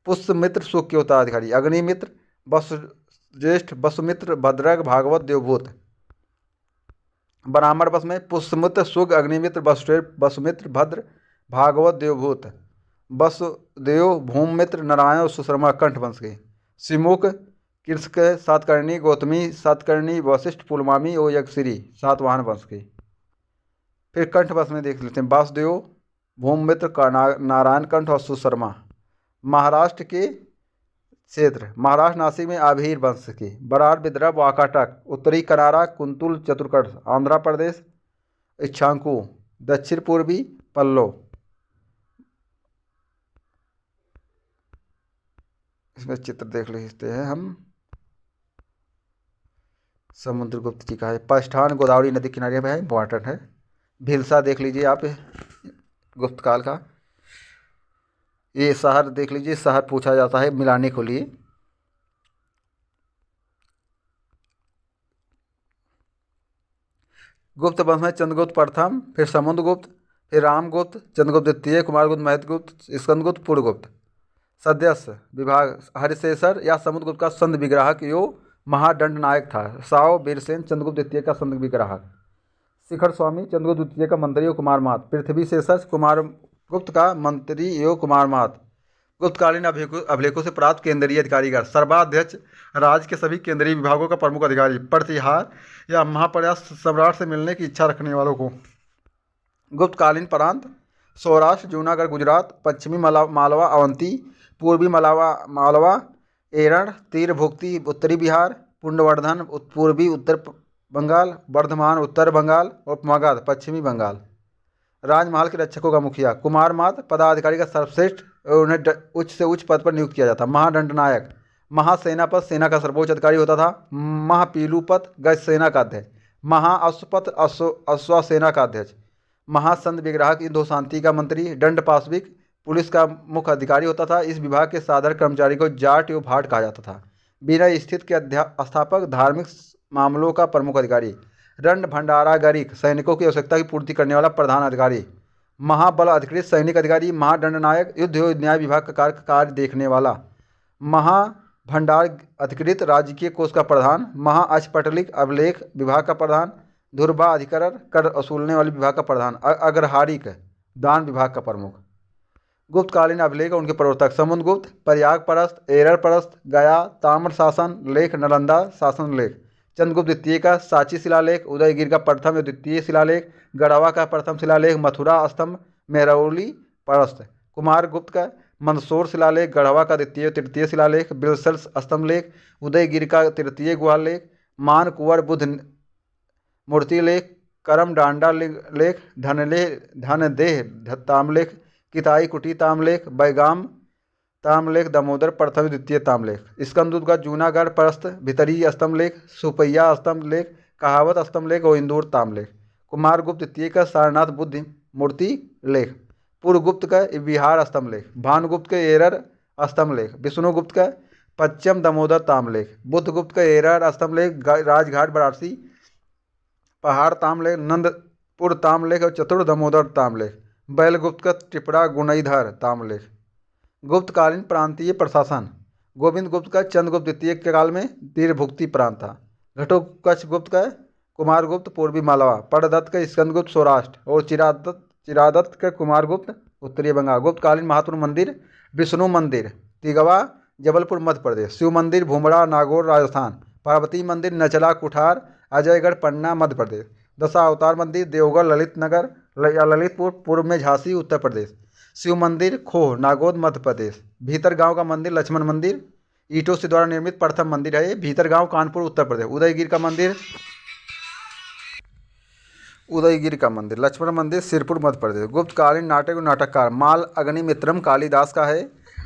पुष्यमित्र सुख के उत्तराधिकारी। अग्निमित्र वसुज्येष्ठ वसुमित्र भद्रक भागवत देवभूत। ब्राह्मण वंश में पुष्यमित्र सुग अग्निमित्र वसुमित्र भद्र भागवत देवभूत। वसुदेव भूमिमित्र नारायण और सुशर्मा कंठ वंश के। सिमुख कृष्क सातकर्णी गौतमी सातकर्णी वशिष्ठ पुलमामी और यज्ञश्री सातवाहन वंश के। फिर कंठ वंश में देख लेते हैं। वासुदेव भूमिमित्र नारायण कंठ और सुशर्मा। महाराष्ट्र के क्षेत्र: महाराष्ट्र नासिक में आभीर वंश के। बराड़ विद्रव वाकाटक। उत्तरी कनारा कुंतुल चतुर्कठ। आंध्र प्रदेश इच्छांकु। दक्षिण पूर्वी पल्लव। इसमें चित्र देख लेते हैं हम। समुद्रगुप्त जी का है। पष्ठान गोदावरी नदी किनारे में है, इंपॉर्टेंट है। भिलसा देख लीजिए आप गुप्त काल का। ये शहर देख लीजिए, शहर पूछा जाता है मिलाने के लिए। गुप्त वंश में चंद्रगुप्त प्रथम, फिर समुद्रगुप्त, फिर रामगुप्त, चंद्रगुप्त द्वितीय, कुमारगुप्त, महतगुप्त, स्कंदगुप्त, पूर्वगुप्त। सदस्य विभाग: हरिशेषर या समुद्रगुप्त का संत विग्राहक यो महादंड नायक था। साव बीरसेन चंद्रगुप्त द्वितीय का संत विग्राहक। शिखर स्वामी चंद्रगुप्त द्वितीय का मंत्री और कुमारमात। पृथ्वी शेषर कुमारगुप्त का मंत्री एवं कुमारमात। गुप्तकालीन अभिलेखों से प्राप्त केंद्रीय अधिकारीगण। सर्वाध्यक्ष राज्य के सभी केंद्रीय विभागों का प्रमुख अधिकारी। प्रतिहार या महाप्रयास सम्राट से मिलने की इच्छा रखने वालों को। गुप्तकालीन प्रांत: सौराष्ट्र जूनागढ़ गुजरात, पश्चिमी मालवा अवंती, पूर्वी मालवा एरण, तीर भुक्ति उत्तरी बिहार, पुंडवर्धन पूर्वी उत्तर बंगाल, वर्धमान उत्तर बंगाल और मगध पश्चिमी बंगाल। राजमहल के रक्षकों का मुखिया। कुमारमात पदाधिकारी का सर्वश्रेष्ठ और उन्हें उच्च से उच्च पद पर नियुक्त किया जाता। महादंडनायक महासेनापत सेना का सर्वोच्च अधिकारी होता था। महापीलूपत गज सेना का अध्यक्ष। महाअश्वपत अश्वसेना का अध्यक्ष। महासंत विग्राहक इंदो शांति का मंत्री। दंड पाशविक पुलिस का मुख्य अधिकारी होता था। इस विभाग के साधारण कर्मचारी को जाट एवं भाट कहा जाता था। विनय स्थित के स्थापक। धार्मिक मामलों का प्रमुख अधिकारी। रण भंडारागारिक सैनिकों की आवश्यकता की पूर्ति करने वाला प्रधान अधिकारी। महाबल अधिकृत सैनिक अधिकारी। महादंडनायक युद्ध एवं न्याय विभाग का कार्य देखने वाला। महाभंडार अधिकृत राजकीय कोष का प्रधान। महाअष्टपटलिक अभिलेख विभाग का प्रधान। धुर्भा अधिकरण कर वसूलने वाले विभाग का प्रधान। अग्रहारिक दान विभाग का प्रमुख। गुप्तकालीन अभिलेख और उनके प्रवर्तक। समुद्रगुप्त प्रयाग परस्त, एरर परस्त, गया, ताम्र शासन लेख, नालंदा शासन लेख। चंद्रगुप्त द्वितीय का सांची शिलालेख, उदयगिरि का प्रथम और द्वितीय शिलालेख, गढ़वा का प्रथम शिलालेख, मथुरा स्तंभ, मेहरौली परस्त। कुमारगुप्त का मंदसौर शिलालेख, गढ़वा का द्वितीय और तृतीय शिलालेख, बिलसल स्तंभ लेख, उदयगिरि का तृतीय गुहा लेख, मान कुंवर बुद्ध मूर्ति लेख, करम डांडा लेख, धनदेह ताम्रलेख, किताई कुटी ताम्रलेख, बैगाम ताम्रलेख, दामोदर प्रथम द्वितीय ताम्रलेख। स्कंदगुप्त का जूनागढ़ परस्त भीतरी स्तंभ लेख, सुपैया स्तंभ लेख, कहावत स्तंभलेख और इंदौर ताम्रलेख। कुमारगुप्त द्वितीय का सारनाथ बुद्ध मूर्ति लेख। पूर्वगुप्त का विहार स्तंभलेख। भानुगुप्त के एरर स्तंभलेख। विष्णुगुप्त का पश्चिम दामोदर ताम्रलेख। बुद्धगुप्त का एरर स्तंभलेख राजघाट वाराणसी पहाड़ ताम्रलेख नंदपुर ताम्रलेख और चतुर दामोदर ताम्रलेख। बैलगुप्त का टिपरा गुणईधर ताम्रलेख। गुप्तकालीन प्रांतीय प्रशासन। गोविंद गुप्त का चंद्रगुप्त द्वितीय के काल में तीरभुक्ति प्रांत था। घटोत्कच गुप्त का कुमारगुप्त पूर्वी मालवा। परदत्त का स्कंदगुप्त सौराष्ट्र और चिरादत्त का कुमारगुप्त उत्तरी बंगाल। गुप्तकालीन महत्वपूर्ण मंदिर विष्णु मंदिर तिगवा जबलपुर मध्य प्रदेश। शिव मंदिर भूमड़ा नागौर राजस्थान। पार्वती मंदिर नचला कुठार अजयगढ़ पन्ना मध्य प्रदेश। दशा अवतार मंदिर देवगढ़ ललित नगर या ललितपुर पूर्व में झांसी उत्तर प्रदेश। शिव मंदिर खोह नागौद मध्य प्रदेश। भीतर गांव का मंदिर लक्ष्मण मंदिर ईंटों से द्वारा निर्मित प्रथम मंदिर है ये। भीतर गांव कानपुर उत्तर प्रदेश। उदयगिरि का मंदिर लक्ष्मण मंदिर सिरपुर मध्य प्रदेश। गुप्तकालीन नाटक और नाटककार माल अग्निमित्रम कालिदास का है।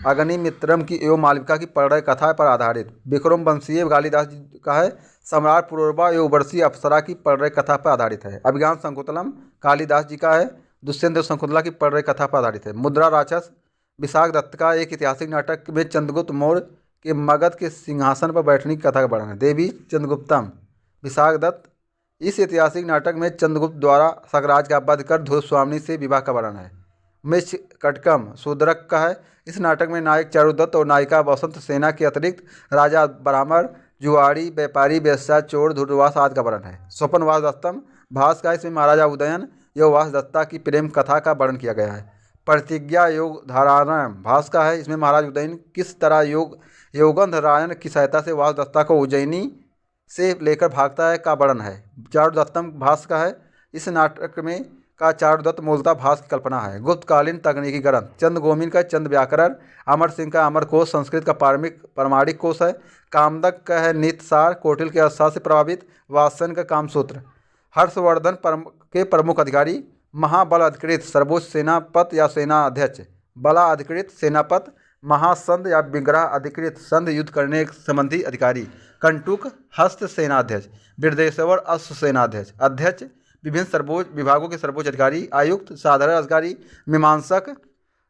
अग्निमित्रम की एवं मालविका की प्रणय कथा पर आधारित। विक्रम वंशीय कालिदास जी का है। सम्राट पुरूरवा एवं वर्षीय अप्सरा की प्रणय कथा पर आधारित है। अभिज्ञान शकुंतलम कालिदास जी का है। दुष्यंत शकुंतला की प्रणय कथा पर आधारित है। मुद्रा राक्षस विशाख दत्त का एक ऐतिहासिक नाटक में चंद्रगुप्त मौर्य के मगध के सिंहासन पर बैठने की कथा का वर्णन है। देवी चंद्रगुप्तम विशाख दत्त इस ऐतिहासिक नाटक में चंद्रगुप्त द्वारा सकराज का वध कर धूर्वामिनी से विवाह का वर्णन है। मिश कटकम शूद्रक का है। इस नाटक में नायक चारुदत्त और नायिका वसंत सेना के अतिरिक्त राजा ब्राह्मण जुआड़ी व्यापारी वेश्या चोर धूर्वास आदि का वर्णन है। स्वपन वासदत्तम भास का इसमें महाराजा उदयन एवं वासदत्ता की प्रेम कथा का वर्णन किया गया है। प्रतिज्ञा योग धारायण भास का है। इसमें महाराज उदयन किस तरह योगंधरायण की सहायता से वासदत्ता को उज्जैनी से लेकर भागता है का वर्णन है। चारुदत्तम भास का है। इस नाटक में का चारुदत्त मूलतः भास की कल्पना है। गुप्तकालीन तकनीकी ग्रंथ चंद गोमिन का चंद व्याकरण अमर सिंह का अमर कोश संस्कृत का पारमाणिक कोश है। कामदक का है नीतसार कौटिल्य के अर्थशास्त्र से प्रभावित। वात्स्यन का कामसूत्र। हर्षवर्धन के प्रमुख अधिकारी महाबल अधिकृत सर्वोच्च सेनापत या सेना अध्यक्ष। बला अधिकृत सेनापत महासंध या विग्रह अधिकृत संध युद्ध करने संबंधी अधिकारी। कंटुक हस्त सेनाध्यक्ष। वृद्धेश्वर अश्व सेनाध्यक्ष। अध्यक्ष विभिन्न सर्वोच्च विभागों के सर्वोच्च अधिकारी। आयुक्त साधारण अधिकारी। मीमांसक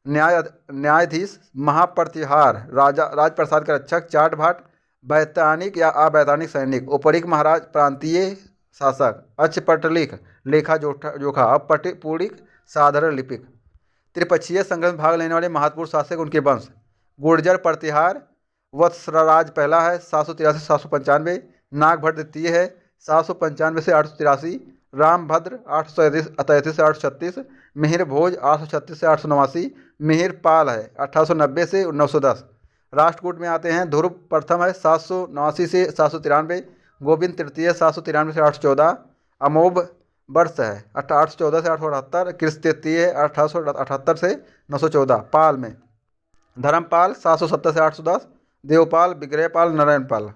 न्यायाधीश। महाप्रतिहार राजप्रसाद का रक्षक। चाट भाट वैधानिक या अवैधानिक सैनिक। उपरिक महाराज प्रांतीय शासक। अक्षपटलिक लेखा जोखा। अपटिपूर्णिक साधारण लिपिक। त्रिपक्षीय संघर्ष में भाग लेने वाले महत्वपूर्ण शासक उनके वंश। गुर्जर प्रतिहार वत्सराज पहला है 783 से 795। नागभट्ट द्वितीय है 795 से 883। रामभद्र 833 से 836। मिहिर भोज 836 से 889। मिहिर पाल है 1890 से 910। राष्ट्रकूट में आते हैं ध्रुव प्रथम है 789 से 793। गोविंद तृतीय 793 से 814। अमोघ वर्ष है 814 से 878। कृष्ण तृतीय है 1878 से 914। पाल में धर्मपाल 770 से 810। देवपाल विग्रहपाल नारायणपाल।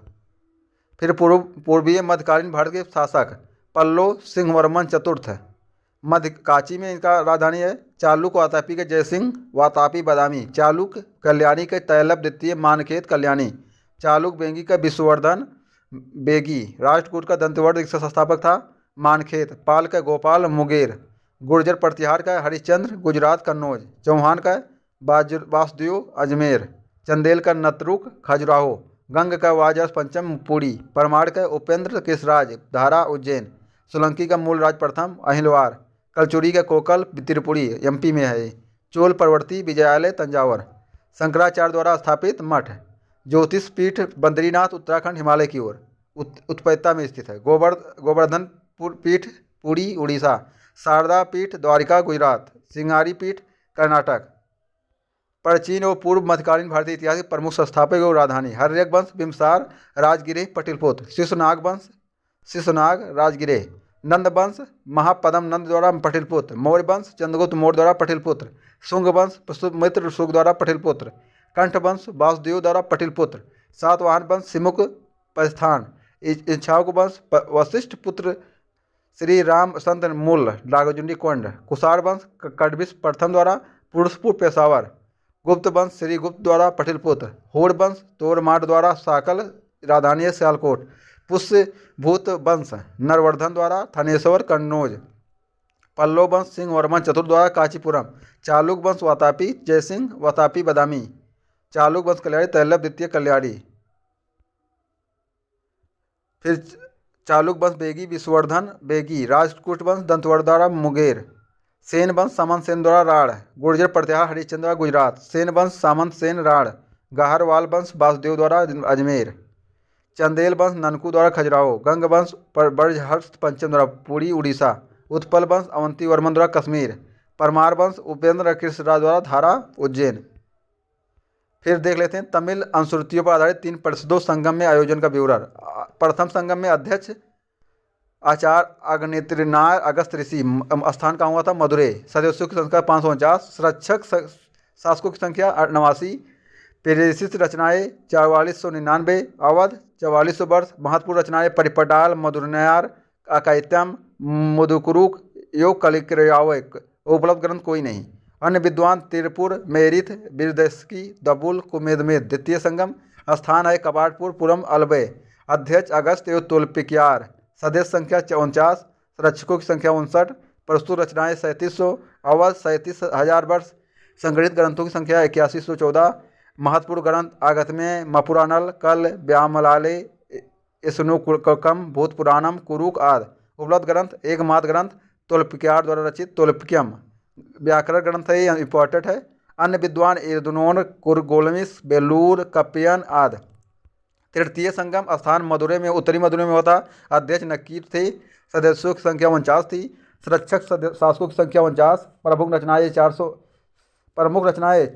फिर पूर्वीय मध्यकालीन भारत के शासक पल्लो सिंहवर्मन चतुर्थ है। मध्य काची में इनका राजधानी है। चालुक वातापी के जयसिंह वातापी बादामी। चालुक कल्याणी के तैलप द्वितीय मानखेत कल्याणी। चालुक बेंगी का विष्णुवर्धन बेगी। राष्ट्रकूट का दंतवर्ध इसका संस्थापक था। मानखेत पाल का गोपाल मुंगेर। गुर्जर प्रतिहार का हरिश्चंद्र गुजरात कन्नौज। चौहान का वासुदेव अजमेर। चंदेल का नतरुक खजुराहो। गंग का वाजस पंचम पुरी। परमार का उपेंद्र केसराज धारा उज्जैन। सोलंकी का मूलराज प्रथम अहिलवार। कलचुरी का कोकल त्रिपुरी एमपी में है। चोल प्रवर्ती विजयालय तंजावर। शंकराचार्य द्वारा स्थापित मठ। ज्योतिष पीठ बद्रीनाथ उत्तराखंड हिमालय की ओर उत्पैता में स्थित है। गोवर्धन पीठ पुरी उड़ीसा। शारदा पीठ द्वारिका गुजरात। सिंगारी पीठ कर्नाटक। प्राचीन और पूर्व मध्यकालीन भारतीय इतिहास के प्रमुख संस्थापक और राजधानी। हर्यक वंश बिम्सार राजगिरे पटिलपुत्र। शिशुनाग वंश शिशुनाग राजगिरे। नंद वंश महापदम नंद द्वारा पटिलपुत्र। मौर्य वंश चंद्रगुप्त मौर्य द्वारा पटिलपुत्र। शुंग वंश पुष्यमित्र शुंग द्वारा पटिलपुत्र। कंठ वंश वासुदेव द्वारा पटिलपुत्र। सातवाहन वंश सिमुक परिस्थान। इच्छाक वंश वशिष्ठ पुत्र श्री राम संत मूल नागजुंडी कोंड। कुषाण वंश कड़बिस प्रथम द्वारा पुरुषपुर पेशावर। गुप्त वंश श्री गुप्त द्वारा पटिलपुत्र। होड़ वंश तोरमार द्वारा साकल राजधानी सियालकोट। पुष्यभूत वंश नरवर्धन द्वारा थानेश्वर कन्नौज, पल्लव वंश सिंह वर्मन चतुर्थ द्वारा कांचीपुरम, चालुक वंश वातापी जयसिंह वातापी बदामी, चालुक वंश कल्याणी तैलभ द्वितीय कल्याणी, फिर चालुक वंश बेगी विष्णुवर्धन बेगी, राजपूत वंश दंतवड़ द्वारा मुंगेर, सेन वंश सामंत सेन द्वारा राढ़, गुर्जर प्रत्याहार हरिश्चंद्र द्वारा गुजरात, सेन वंश सामंत सेन राढ़, गाहरवाल वंश वासुदेव द्वारा अजमेर, चंदेल वंश ननकू द्वारा खजुराहो, गंग वंश ब्रजहर्ष पंचम द्वारा पुरी उड़ीसा, उत्पल वंश अवंती वर्मन द्वारा कश्मीर, परमार वंश उपेंद्र कृष्ण राज द्वारा धारा उज्जैन। फिर देख लेते हैं तमिल अनुश्रुतियों पर आधारित 3 परिषदों संगम में आयोजन का विवरण। प्रथम संगम में अध्यक्ष आचार्य अग्नित्रिनाय अगस्त ऋषि, स्थान कहाँ हुआ था? मदुरै। सदस्यों की संख्या 549, संरक्षक शासकों की संख्या 89, प्रेषित रचनाएं 4499, अवध 4400 वर्ष, महत्वपूर्ण रचनाएं परिपटाल मधुरनायर अकायत्यम मुदुकुरुक योग कलिक्रियावक, उपलब्ध ग्रंथ कोई नहीं। अन्य विद्वान तिरपुर मेरिथ बिरदस्की दबुल कुमेदमेद। द्वितीय संगम स्थान है कपाटपुर पुरम अलबे, अध्यक्ष अगस्त एवं तोल्पिक्यार, सदस्य संख्या 49, संरक्षकों की संख्या 59, प्रस्तुत रचनाएं 3700, अवध 37,000 वर्ष, संग्रहित ग्रंथों की संख्या 8114, महत्वपूर्ण ग्रंथ आगतमे मपुरानल कल व्यामलाले स्नुकम भूत पुराणम कुरुक आदि। उपलब्ध ग्रंथ एकमात्र ग्रंथ तोल्पिक्यार द्वारा रचित तोल्पिक्यम व्याकरण ग्रंथ है, ये इंपॉर्टेंट है। अन्य विद्वान इर्दुनोन कुरगोलमिस बेलूर कपियन आदि। तृतीय संगम स्थान मदुरै में उत्तरी मदुरै में होता। अध्यक्ष नकीर थे, सदस्यों की संख्या 49 थी, संरक्षक शासकों की संख्या 49, प्रमुख रचनाएं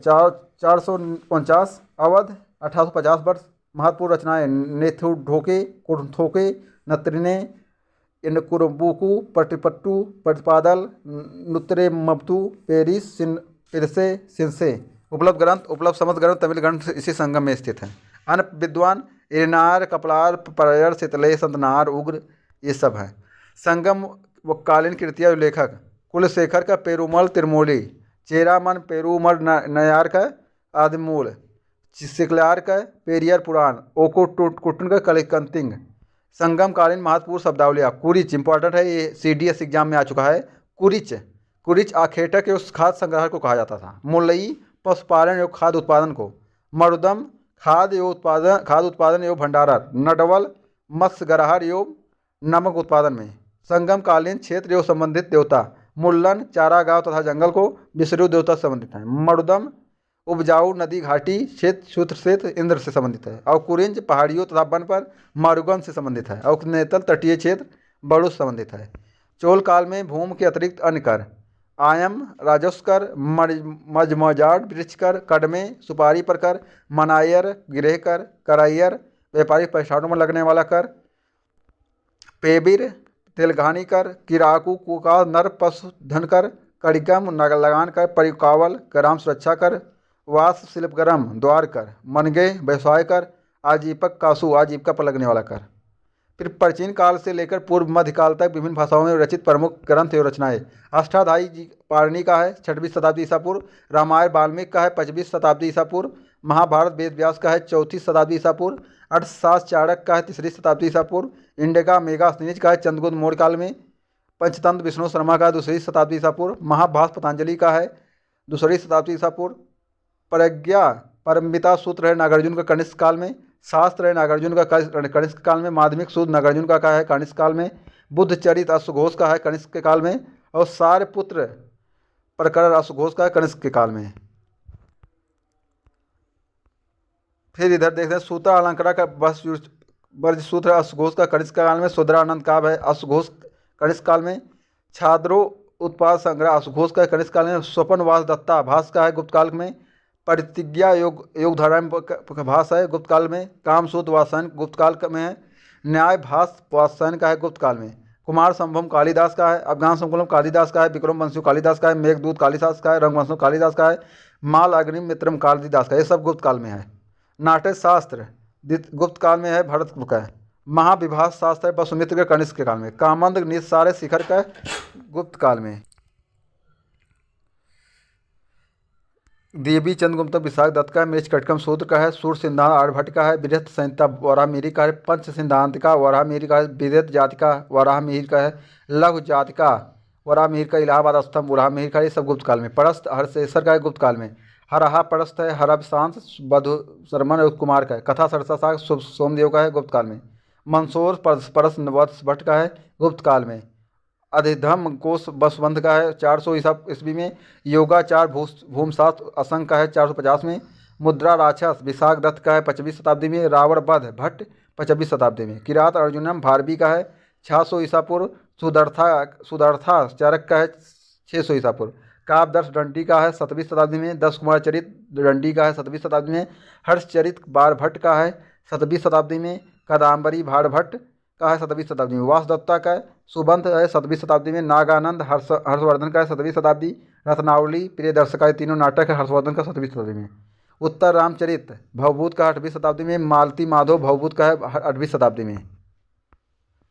449, अवध 1850 वर्ष, महत्वपूर्ण रचनाएं नेथु ढोके कुर्थोके नत्रिने इनकुरबुकु पटिपट्टू प्रतिपादल नुत्रे मबतू पेरिस पिरसे सिंसे। उपलब्ध ग्रंथ उपलब्ध समस्त ग्रंथ तमिल ग्रंथ इसी संगम में स्थित हैं। अन्य विद्वान इरनार कपलार परयर सितले संतनार उग्र ये सब हैं। संगम व कालीन कृतियाँ लेखक कुलशेखर का पेरुमल तिरमोली, चेरामन पेरुमल नयार का आदिमूल, सिकलार का पेरियर पुराण, ओको कुटन का कलिकंतिंग। संगम कालीन महत्वपूर्ण शब्दावलियाँ। कुरिच इंपॉर्टेंट है, ये CDS एग्जाम में आ चुका है। कुरिच आखेटक के उस खाद्य संग्रह को कहा जाता था। मुलई पशुपालन एवं खाद्य उत्पादन को। मरुदम खाद्य उत्पादन एवं भंडारण। नडवल मत्स्य गरहर एवं नमक उत्पादन में। संगम कालीन क्षेत्र एवं संबंधित देवता। मुल्लन चारागांव तथा जंगल को विष्णु देवता से संबंधित है। मरुदम उपजाऊ नदी घाटी क्षेत्र से इंद्र से संबंधित है। और कुरिंज पहाड़ियों तथा वन पर मारुगन से संबंधित है। और नेतल तटीय क्षेत्र बड़ू से संबंधित है। चोल काल में भूमि के अतिरिक्त अन्य कर आयम राजस्व कर, मजमजाट वृक्ष कर, कदमे सुपारी पर कर, मनायर गृह कर, कराइयर व्यापारिक प्रतिष्ठानों में लगने वाला कर, पेबिर तेलघानी कर, किराकू कुका नर पशुधन कर, कड़िगम लगान कर, परिकावल ग्राम सुरक्षा कर, वास शिल्पगरम द्वार कर, मनगे व्यवसाय कर, आजीविक कासु आजीविका पर लगने वाला कर। फिर प्राचीन काल से लेकर पूर्व मध्यकाल तक विभिन्न भाषाओं में रचित प्रमुख ग्रंथ एवं रचनाएं। अष्टाध्यायी जी पाणिनि का है 6वीं शताब्दी ईसा पूर्व, रामायण वाल्मीकि का है 25वीं शताब्दी ईसा पूर्व, महाभारत वेद व्यास का है 34वीं शताब्दी ईसा पूर्व, अर्थशास्त्र चाणक्य का है 3री शताब्दी ईसा पूर्व, इंडिका मेगास्थनीज का है चंद्रगुप्त मौर्य काल में, पंचतंत्र विष्णु शर्मा का है 2री शताब्दी ईसा पूर्व, महाभाष पतंजलि का है 2री शताब्दी ईसा पूर्व, प्रज्ञा परमिता सूत्र है नागार्जुन का कनिष्क काल में, शास्त्र है नागार्जुन का कनिष्क काल में, माध्यमिक सूत्र नागार्जुन का है कनिष्क काल में, बुद्ध चरित अश्वघोष का है कनिष्क के काल में, और सारपुत्र प्रकरण अश्वघोष का है कनिष्क के काल में। फिर इधर देखते हैं सूत्र अलंकारा का वर्ज सूत्र अश्वघोष का कनिष्क काल में, शूद्रानंद काव्य है अश्वघोष कनिष्क काल में, छात्रो उत्पाद संग्रह अश्वघोष का कनिष्क काल में, स्वपनवास दत्ता भास का है गुप्त काल में, प्रतिज्ञा योग धारा भाष है गुप्त काल में, कामसूत्र वासन गुप्त काल में है, न्याय भाष वासन का है गुप्त काल में, कुमार संभव कालिदास का है, अफगान संकुलम कालिदास का है, विक्रम वंशु कालिदास का है, मेघदूत कालिदास का है, रंगवंशु कालिदास का है, माल अग्निम मित्रम कालिदास का, ये सब गुप्त काल में है। नाट्य शास्त्र गुप्त काल में है भरत का है, महाविभाष शास्त्र है वसुमित्र के कनिष्क के काल में, कामंद निस्सारे शिखर का गुप्त काल में। देवी चंद्रगुप्त विशाख दत्त का है, मृच कटकम सूत्र का है, सूर सिद्धांत आर्यभट्ट का है, बृहत संहिता वराहमिहिर का है, पंच सिद्धांत का वराहमिहिर का है, बृहत जाति का वराहमिहिर का है, लघु जाति का वराहमिहिर का, इलाहाबाद स्तंभ वराहमिहिर का, ये सब गुप्त काल में। परस्त हर्षेश्वर का है गुप्त काल में। हरहा परस्त है, हरभ शांत बधु शर्मन कुमार का है। कथा सरसा साग सोमदेव का है गुप्त काल में। मंदसौर परस वत्स भट्ट का है गुप्त काल में। अधिधम कोश बसवंत का है 400 ईस्वी में। योगाचार भूमशास्त्र असंग का है 450 में। मुद्रा राक्षस विशाख दत्त का है 5वीं शताब्दी में। रावण वध भट्ट 5वीं शताब्दी में। किरात अर्जुनम भारवी का है 600 ईसा पूर्व। सुदर्था चरक का है 600 ईसा पूर्व। काव्यदर्श दंडी का है 7वीं शताब्दी में। 10 कुमार चरित दंडी का है 7वीं शताब्दी में। हर्षचरित बारभट्ट का है 7वीं शताब्दी में। कादम्बरी भाड़भट्ट का है 7वीं शताब्दी में। वासुदत्ता का है सुबंत है 7वीं शताब्दी में। नागानंद हर्षवर्धन का है 7वीं शताब्दी। रत्नावली प्रियदर्शक का तीनों नाटक है हर्षवर्धन का 7वीं शताब्दी में। उत्तर रामचरित भवभूत का 8वीं शताब्दी में। मालती माधव भवभूत का है 8वीं शताब्दी में।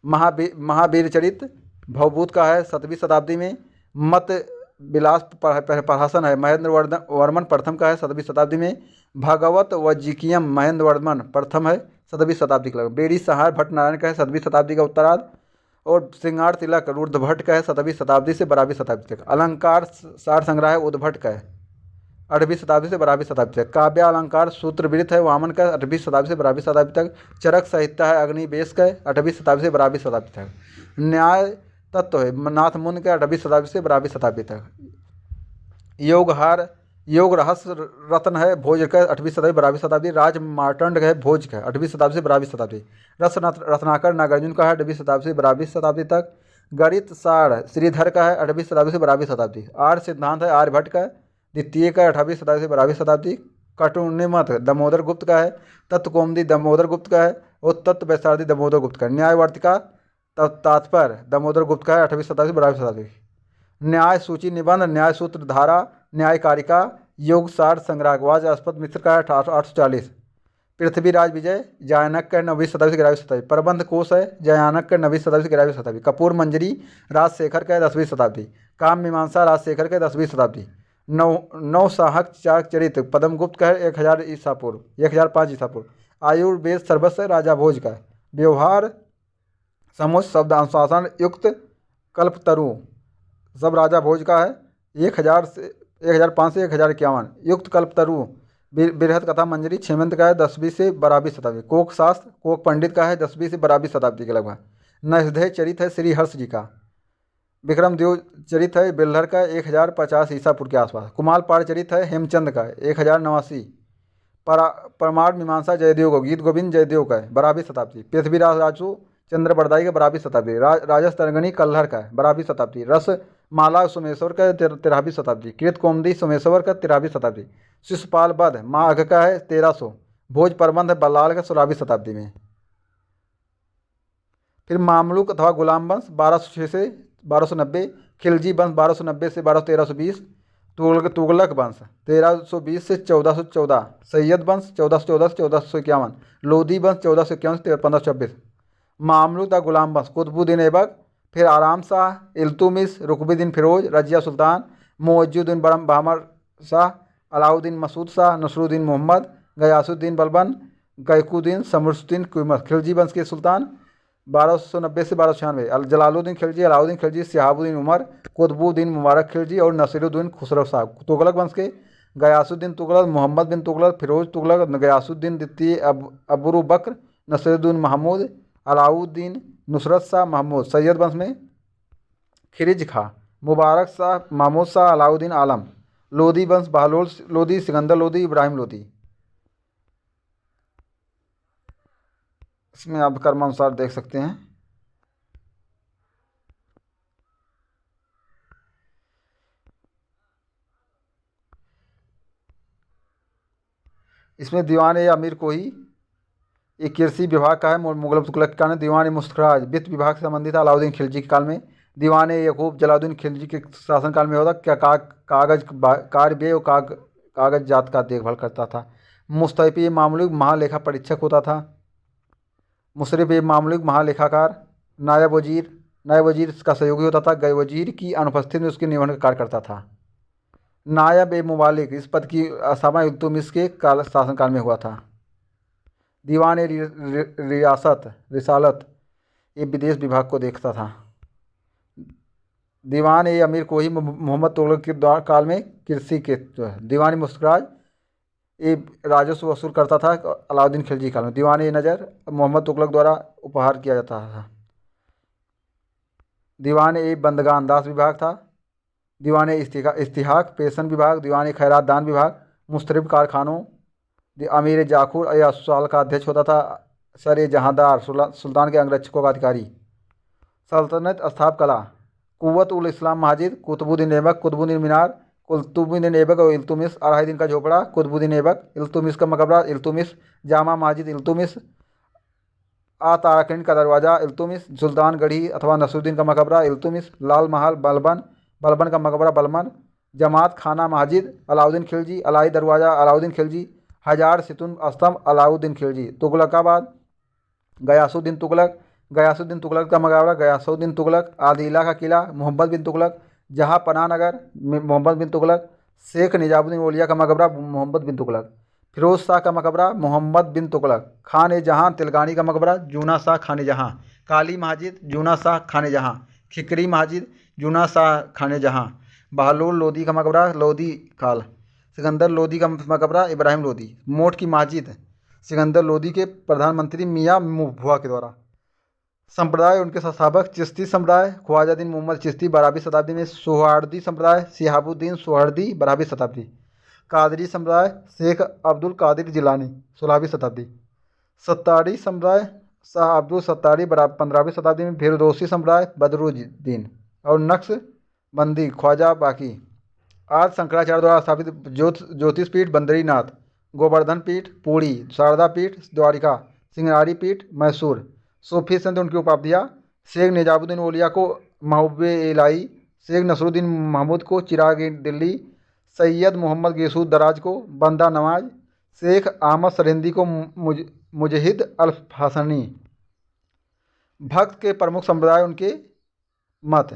महावीर चरित भवभूत का है 7वीं शताब्दी में। मत विलास प्रहसन है महेंद्र वर्मन प्रथम का है 7वीं शताब्दी में। भगवत वज्जिकियम महेंद्र वर्मन प्रथम है 7वीं शताब्दी का। बेड़ी सहार भट्ट नारायण का है 7वीं शताब्दी का उत्तरार्ध। और श्रृंगार तिलक रुद्र भट्ट का है 7वीं शताब्दी से 12वीं शताब्दी तक। अलंकार सार संग्रह है उद्भट का है 8वीं शताब्दी से 12वीं शताब्दी तक। काव्य अलंकार सूत्रवृत्त है वामन का 8वीं शताब्दी से 12वीं शताब्दी तक। चरक साहित्य है अग्निवेश का 8वीं शताब्दी से 12वीं शताब्दी तक। न्याय तत्व है नाथ मुनि का 8वीं शताब्दी से 12वीं शताब्दी तक। योग रहस्य रत्न है भोज का 8वीं शताब्दी 12वीं शताब्दी। राज मार्तंड है भोज का 8वीं शताब्दी से 12वीं शताब्दी। रस रत्नाकर नागार्जुन का है 8वीं शताब्दी से 12वीं शताब्दी तक। गणित सार श्रीधर का है 8वीं शताब्दी से 12वीं शताब्दी। आर्य सिद्धांत है आर्यभट्ट का द्वितीय का 8वीं शताब्दी से 12वीं शताब्दी। कटुनिमत दामोदर गुप्त का है। तत्वकौमुदी दामोदर गुप्त का है। और तत्व वैशारदी दामोदर गुप्त का। न्यायवर्तिका तात्पर्य दामोदर गुप्त का है 8वीं शताब्दी से 12वीं शताब्दी। न्याय सूची निबंध न्याय सूत्र धारा न्यायकारिका योग सार संग्रहवाज अस्पत मिश्र का है 840। पृथ्वीराज विजय जयानक का 9वीं शताब्दी से 11वीं शताब्दी। प्रबंध कोश है जयानक का 9वीं शताब्दी से 11वीं शताब्दी। कपूर मंजरी राजशेखर का 10वीं शताब्दी। काम मीमांसा राजशेखर का 10वीं शताब्दी। नौ साहक चाक चरित्र पद्मगुप्त का है 1000 ईसा पूर्व 1005 ईसा पूर्व। आयुर्वेद सर्वस्व राजा भोज का। व्यवहार समुच शब्द अनुशासन युक्त कल्पतरु सब राजा भोज का है 1000 से 1005 से 1051। युक्त कल्पतरु बृहत कथा मंजरी छेमंत का है 10वीं से 12वीं शताब्दी। कोक शास्त्र कोक पंडित का है 10वीं से 12वीं शताब्दी के लगभग। नैषधेय चरित है श्री हर्ष जी का। विक्रम देव चरित है बेल्हर का 1050 ईसा पूर्व के आसपास। कुमाल पाड़ चरित है हेमचंद का 1089। परमार मीमांसा जयदेव का गीत गोविंद जयदेव का है 12वीं शताब्दी। पृथ्वीराज राजू चंद्र बरदाई का 12वीं शताब्दी। राजस तरंगनी कल्हर का है 12वीं शताब्दी। रस माला सोमेश्वर का 13वीं शताब्दी। कृत कोमदी सोमेश्वर का 13वीं शताब्दी। शिशुपाल बध माँ अघ का है 1300। भोज प्रबंध बल्लाल का 16वीं शताब्दी में। फिर मामलुक अथवा गुलाम वंश 1206 से 1290। खिलजी वंश 1290 से 1320। तुगलक वंश 1320 से 1414। सैयद वंश 1414 से 1451। लोधी वंश 1451 से 1526। मामलुक द गुलाम वंश कुतुबुद्दीन ऐबक। फिर आराम शाह इल्तुमिश रुकबुद्दीन फिरोज रजिया सुल्तान मुइजुद्दीन बहमर शाह अलाउद्दीन मसूद शाह नसरुद्दीन मोहम्मद गयासुद्दीन बलबन गैकुद्दीन शमसुद्दीन कुमर। खिलजी वंश के सुल्तान 1290 से 1296। जलालुद्दीन खिलजी अलाउद्दीन खिलजी सिहाबुद्दीन उमर कुतुबुद्दीन मुबारक खिलजी और नसीरुद्दीन खुसरो शाह। तुगलक वंश के गयासुद्दीन तुगलक मोहम्मद बिन तुगलक फिरोज तुगलक गयासुद्दीन द्वितीय अबू बकर नसीरुद्दीन महमूद अलाउद्दीन नुसरत शाह महमूद। सैयद वंश में खिरिज खां मुबारक शाह महमूद शाह अलाउद्दीन आलम। लोधी वंश बहलोल लोधी सिकंदर लोधी इब्राहिम लोधी। इसमें आप कर्मानुसार देख सकते हैं। इसमें दीवान ए अमीर कोही एक कृषि विभाग का है मुगल तुगलक के काल में। दीवान ए मुस्तखराज वित्त विभाग से संबंधित अलाउद्दीन खिलजी के काल में। दीवान ए यकूब जलालुद्दीन खिलजी के शासनकाल में होता क्या कागज कार्य व्यय और कागज जात का देखभाल करता था। मुस्तैफी मामलुक महालेखा परीक्षक होता था। मुशरफ मामलुक महालेखाकार। नायब वजीर का सहयोगी होता था। गए वजीर की अनुपस्थिति में उसके नियमन का कार्य करता था। नायब ए मुबालिक इस पद की स्थापना इल्तुतमिश के काल शासनकाल में हुआ था। दीवान ए रियासत रिसालत ये विदेश विभाग को देखता था। दीवान ए अमीर कोही मोहम्मद तुगलक के द्वार काल में कृषि के जो है। दीवान मुस्कराज ये राजस्व वसूल करता था अलाउद्दीन खिलजी काल में। दीवान ए नज़र मोहम्मद तुगलक द्वारा उपहार किया जाता था। दीवान ए बंदगान दास विभाग था। दीवान ए इस्तिहाक पेशन विभाग। दीवान ए खैरात दान विभाग। मुस्तरिब कारखानों। अमीर जाखुर या साल का अध्यक्ष होता था। सर ए जहांदार सुल्तान के अंगरक्षकों का अधिकारी। सल्तनत स्थाप कला कुव्वत उल इस्लाम मस्जिद कुतुबुद्दीन ऐबक कुतुबुद्दीन मीनार कुतुबुद्दीन ऐबक और इल्तुतमिश अढ़ाई दिन का झोपड़ा कुतुबुद्दीन ऐबक इल्तुतमिश का मकबरा इल्तुतमिश जामा मस्जिद इल्तुतमिश ताराकंड का दरवाज़ा इल्तुतमिश सुल्तान गढ़ी अथवा नसरुद्दीन का मकबरा इल्तुतमिश लाल महल बलबन बलबन का मकबरा बलबन जमात खाना मस्जिद अलाउद्दीन खिलजी अलाई दरवाज़ा अलाउद्दीन खिलजी हजार सितुन स्तंभ अलाउद्दीन खिलजी तुगलकाबाद गयासुद्दीन तुगलक गयासुद्दीन तुगलक का मकबरा गयासुद्दीन तुगलक आदिला का किला मोहम्मद बिन तुगलक जहाँ पनाह नगर मोहम्मद बिन तुगलक शेख निजामुद्दीन औलिया का मकबरा मोहम्मद बिन तुगलक फिरोज शाह का मकबरा मोहम्मद बिन तुगलक खान ए जहाँ तिलगानी का मकबरा जूना शाह खान जहाँ काली मस्जिद जूना शाह खान जहाँ खिकरी मस्जिद जूना शाह खान जहाँ बहलोल लोदी का मकबरा लोदी काल सिकंदर लोदी का मकबरा इब्राहिम लोदी मोट की मस्जिद सिकंदर लोदी के प्रधानमंत्री मियाँ भुआ के द्वारा संप्रदाय उनके संस्थापक चिश्ती संप्रदाय ख्वाजादीन मोहम्मद चिश्ती 12वीं शताब्दी में सोहरावर्दी संप्रदाय सिहाबुद्दीन सोहरावर्दी 12वीं शताब्दी कादरी संप्रदाय शेख अब्दुल कादिर जिलानी 16वीं शताब्दी सत्तारी संप्रदाय शाह अब्दुल सत्तारी 15वीं शताब्दी में फिरदौसी संप्रदाय बदरुद्दीन और नक्शबंदी ख्वाजा बाकी आज शंकराचार्य द्वारा स्थापित ज्योतिष पीठ बद्रीनाथ गोवर्धन पीठ पूरी शारदा पीठ द्वारिका सिंगारी पीठ मैसूर सूफी संत उनकी उपाधियाँ शेख निजामुद्दीन औलिया को महबूब इलाही शेख नसरुद्दीन महमूद को चिराग दिल्ली सैयद मोहम्मद गेसूद दराज को बंदा नवाज शेख अहमद सरिंदी को मुजहिद अल हसनी भक्त के प्रमुख संप्रदाय उनके मत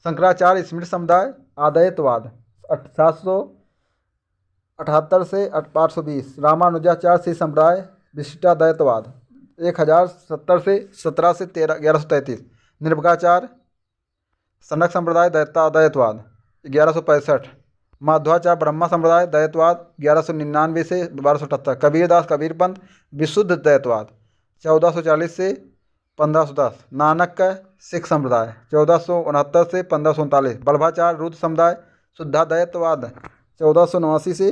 शंकराचार्य स्मृत समुदाय आदयतवाद 778 से 820 रामानुजाचार्य श्री संप्रदाय विशिष्टाद्वैतवाद 1070 से 17 से 1133 निर्भकाचार्य सनक संप्रदाय दैताद्वैतवाद 1165 माध्वाचार्य ब्रह्मा संप्रदाय दैतवाद 1199 से 1278 कबीरदास कबीरपंथ विशुद्ध दैतवाद 1440 से 1510 नानक का सिख संप्रदाय 1469 से 1539 बल्भाचार्य रुद्र समुदाय शुद्धाद्वैतवाद 1489 से